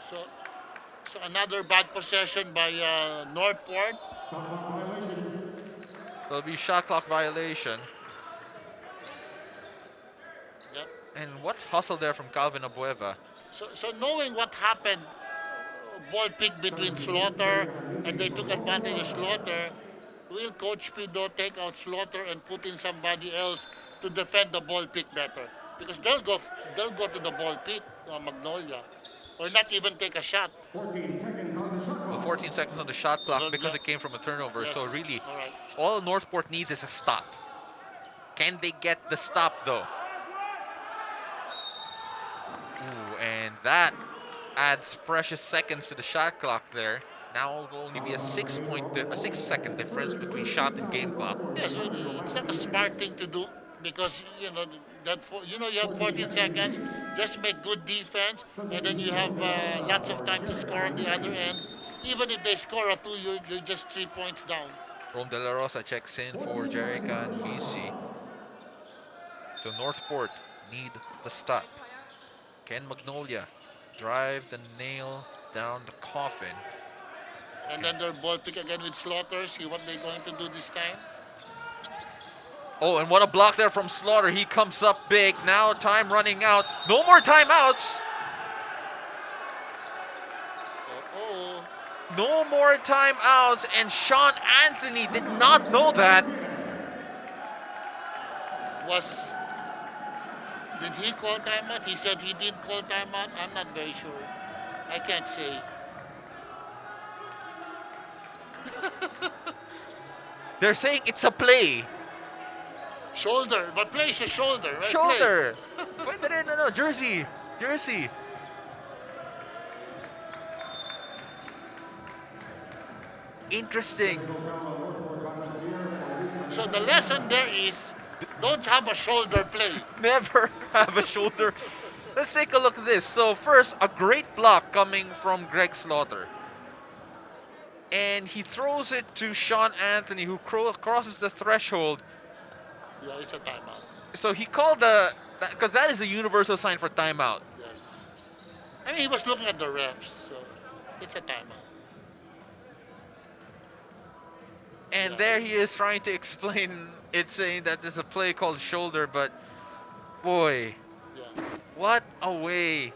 C: So, so another bad possession by Northport.
A: Shot clock violation.
B: There'll be shot clock violation.
C: Yep.
B: And what hustle there from Calvin Abueva.
C: So knowing what happened, ball pick between Slaughter, and they took advantage of Slaughter. Will Coach Pido take out Slaughter and put in somebody else to defend the ball pick better? Because they'll go to the ball pick, Magnolia, or not even take a shot.
A: 14 seconds on the shot
B: Well,
A: clock.
B: 14 seconds on the shot clock
C: Well,
B: because
C: yeah.
B: it came from a turnover.
C: Yes.
B: So really,
C: All right.
B: all Northport needs is a stop. Can they get the stop though? Ooh, and that adds precious seconds to the shot clock there. Now it will only be a 6-second difference between shot and game clock.
C: Yes, it's not a smart thing to do because you have 14 seconds. Just make good defense, and then you have lots of time to score on the other end. Even if they score a two, you're just 3 points down.
B: Rome De La Rosa checks in for Jerica and BC. So Northport need the stop. Can Magnolia drive the nail down the coffin?
C: And then their ball pick again with Slaughter. See what they're going to do this time.
B: Oh, and what a block there from Slaughter. He comes up big. Now time running out. No more timeouts.
C: Oh,
B: No more timeouts. And Sean Anthony did not know that.
C: did he call timeout? He said he did call timeout. I'm not very sure. I can't say.
B: They're saying it's a play.
C: Shoulder, but place a shoulder, right?
B: Shoulder. Wait, no. Jersey. Interesting.
C: So the lesson there is, don't have a shoulder play.
B: Never have a shoulder. Let's take a look at this. So first, a great block coming from Greg Slaughter. And he throws it to Sean Anthony, who crosses the threshold.
C: Yeah, it's a timeout.
B: So he called because that is the universal sign for timeout.
C: Yes. I mean, he was looking at the refs, so it's a timeout.
B: And
C: Yeah.
B: there he is trying to explain it, saying that there's a play called shoulder, but boy,
C: Yeah.
B: what a way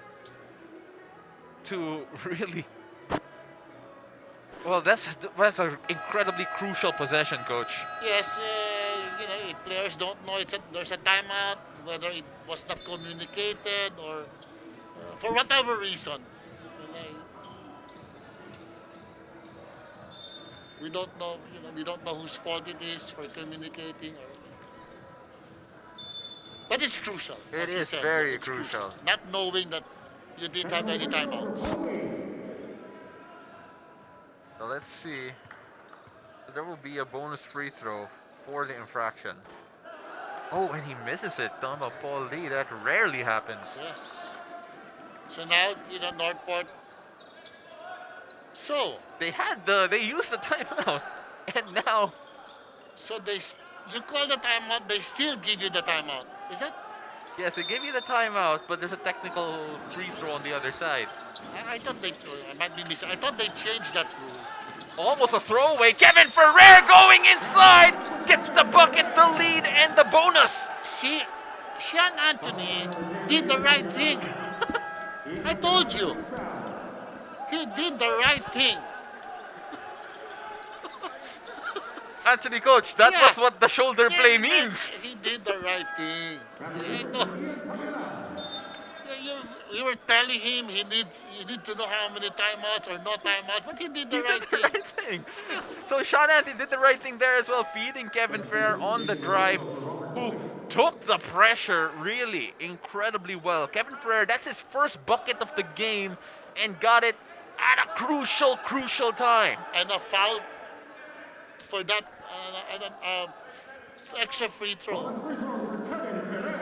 B: to really. Well, that's an incredibly crucial possession, coach.
C: Yes, if players don't know there's a timeout, whether it was not communicated or for whatever reason. We don't know, we don't know whose fault it is for communicating. But it's crucial.
B: It
C: as you
B: is
C: said.
B: very
C: It's
B: crucial.
C: Not knowing that you didn't have any timeouts.
B: So let's see. There will be a bonus free throw for the infraction. Oh, and he misses it. Tama Paul Lee. That rarely happens.
C: Yes. So now, Northport. So,
B: They used the timeout, and now
C: so you call the timeout, they still give you the timeout. Is that?
B: yes, they give you the timeout, but there's a technical free throw on the other side.
C: I thought I might be missing. I thought they changed that rule.
B: Almost a throwaway. Kevin Ferrer going inside, gets the bucket, the lead, and the bonus.
C: See, Sean Anthony did the right thing. I told you. He did the right thing.
B: Actually, coach, that
C: Yeah.
B: was what the shoulder play means.
C: He did the right thing. You were telling him he needs to know how many timeouts or no timeouts, but he did the
B: He
C: right
B: did the
C: thing.
B: right thing. So Sean Anthony did the right thing there as well, feeding Kevin Ferrer on the drive, who took the pressure really incredibly well. Kevin Ferrer, that's his first bucket of the game, and got it at a crucial time.
C: And a foul for that extra free throw.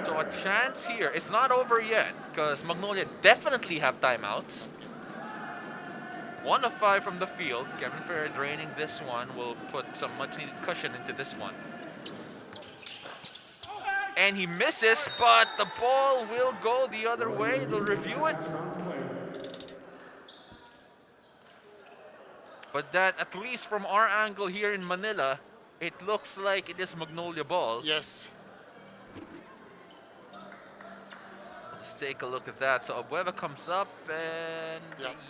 B: So a chance here. It's not over yet, because Magnolia definitely have timeouts. 1 of 5 from the field. Kevin Ferrer draining this one will put some much needed cushion into this one. And he misses, but the ball will go the other way. They'll review it. But that, at least from our angle here in Manila, it looks like it is Magnolia ball.
C: Yes.
B: Let's take a look at that. So Abueva comes up and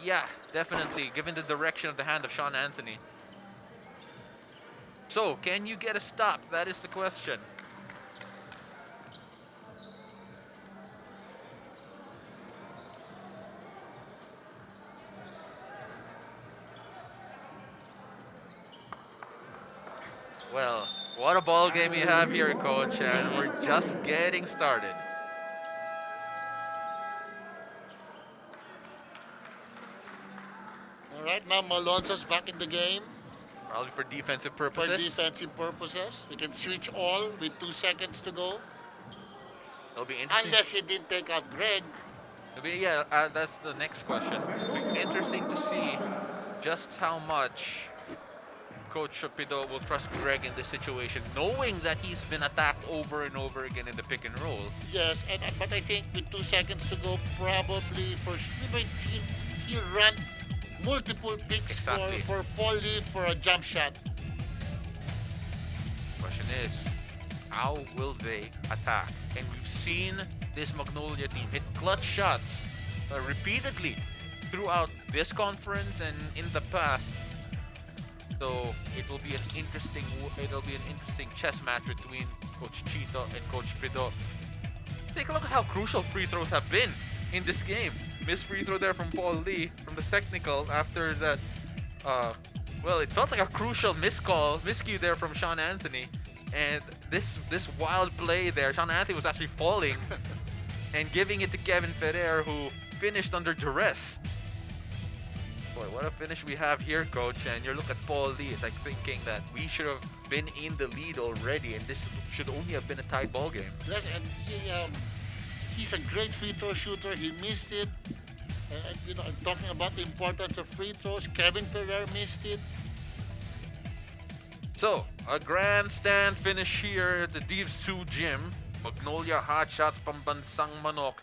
B: yeah, definitely, given the direction of the hand of Sean Anthony. So, can you get a stop? That is the question. Well, what a ball game you have here, Coach, and we're just getting started.
C: All right, now Malonzo's back in the game
B: Probably for defensive
C: for
B: purposes.
C: defensive purposes. We can switch all with 2 seconds to go.
B: It'll be interesting.
C: Unless he didn't take out Greg.
B: It'll be, that's the next question. It'll be interesting to see just how much Coach Pido will trust Greg in this situation, knowing that he's been attacked over and over again in the pick and roll.
C: Yes, but I think with 2 seconds to go, probably he'll run multiple picks
B: Exactly.
C: for Paul Lee for a jump shot.
B: Question is, how will they attack? And we've seen this Magnolia team hit clutch shots repeatedly throughout this conference and in the past. So it'll be an interesting chess match between Coach Chito and Coach Pido. Take a look at how crucial free throws have been in this game. Missed free throw there from Paul Lee from the technical after that. Well, it felt like a crucial miscue there from Sean Anthony. And this wild play there, Sean Anthony was actually falling and giving it to Kevin Ferrer, who finished under duress. Boy, what a finish we have here, Coach. And you look at Paul Lee, it's like thinking that we should have been in the lead already, and this should only have been a tied ball game.
C: Yes, and he's a great free throw shooter. He missed it. I'm talking about the importance of free throws. Kevin Ferrer missed it.
B: So, a grandstand finish here at the Div Su Gym. Magnolia Hotshots Pambansang Manok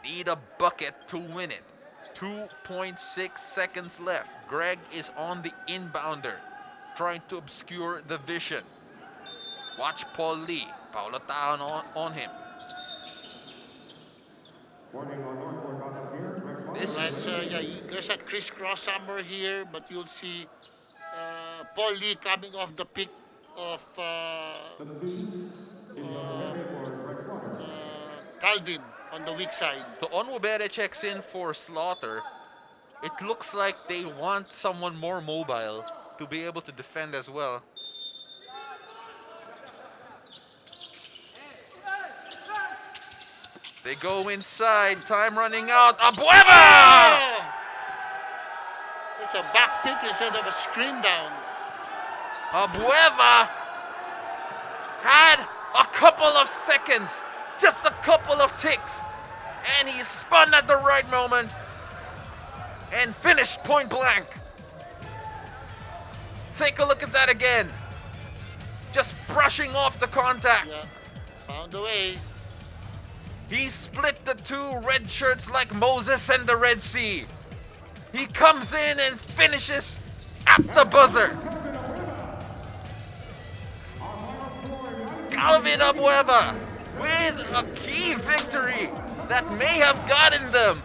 B: need a bucket to win it. 2.6 seconds left. Greg is on the inbounder, trying to obscure the vision. Watch Paul Lee. Paulo Taon on him.
A: Warning on Northport Batang Pier. Next one.
C: Right, so there's a crisscross somewhere here, but you'll see Paul Lee coming off the pick of
A: Substitution. Senior Commander for Greg Slaughter.
C: Calvin on the weak side.
B: So Onwubere checks in for Slaughter. It looks like they want someone more mobile to be able to defend as well. They go inside, time running out. Abueva!
C: It's a back pick instead of a screen down.
B: Abueva had a couple of seconds, just a couple of ticks, and he spun at the right moment and finished point blank. Take a look at that again. Just brushing off the contact.
C: Yeah, found a way.
B: He split the two red shirts like Moses and the Red Sea. He comes in and finishes at the buzzer. Calvin Abueva with a key victory that may have gotten them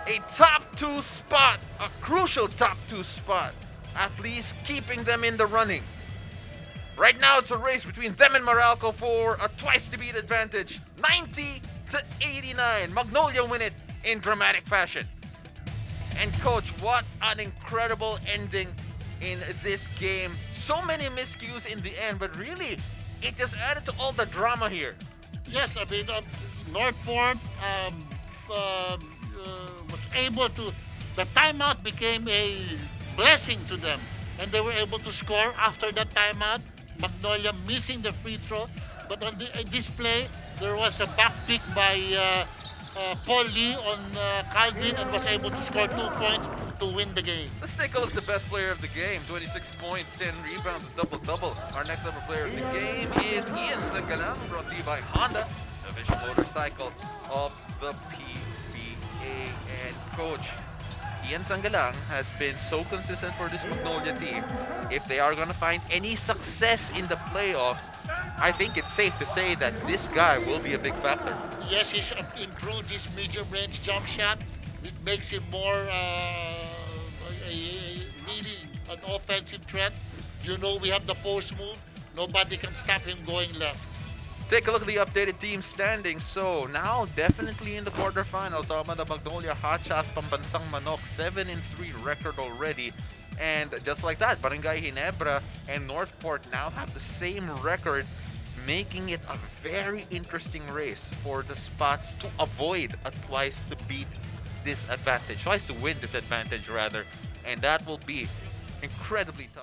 B: a top 2 spot, a crucial top 2 spot, at least keeping them in the running. Right now it's a race between them and Meralco for a twice to beat advantage. 90-89. Magnolia win it in dramatic fashion. And Coach, what an incredible ending in this game. So many miscues in the end, but really, it just added to all the drama here.
C: Yes, I mean, Northport was able to, the timeout became a blessing to them. And they were able to score after that timeout. Magnolia missing the free throw. But on this play, there was a back pick by Paul Lee on Calvin and was able to score 2 points to win the game.
B: Let's take a look at the best player of the game. 26 points, 10 rebounds, a double-double. Our next ever player of the game is Ian Sangalang, brought to you by Honda, the official motorcycle of the PBA. And Coach, Ian Sangalang has been so consistent for this Magnolia team. If they are gonna find any success in the playoffs, I think it's safe to say that this guy will be a big factor.
C: Yes, he's improved his medium range jump shot. It makes him more really an offensive threat. You know, we have the post move. Nobody can stop him going left.
B: Take a look at the updated team standings. So now definitely in the quarterfinals, the Magnolia Hotshots Pambansang Manok 7-3 record already. And just like that, Barangay Ginebra and Northport now have the same record, making it a very interesting race for the spots to avoid a twice to beat disadvantage, twice to win disadvantage rather, and that will be incredibly tough.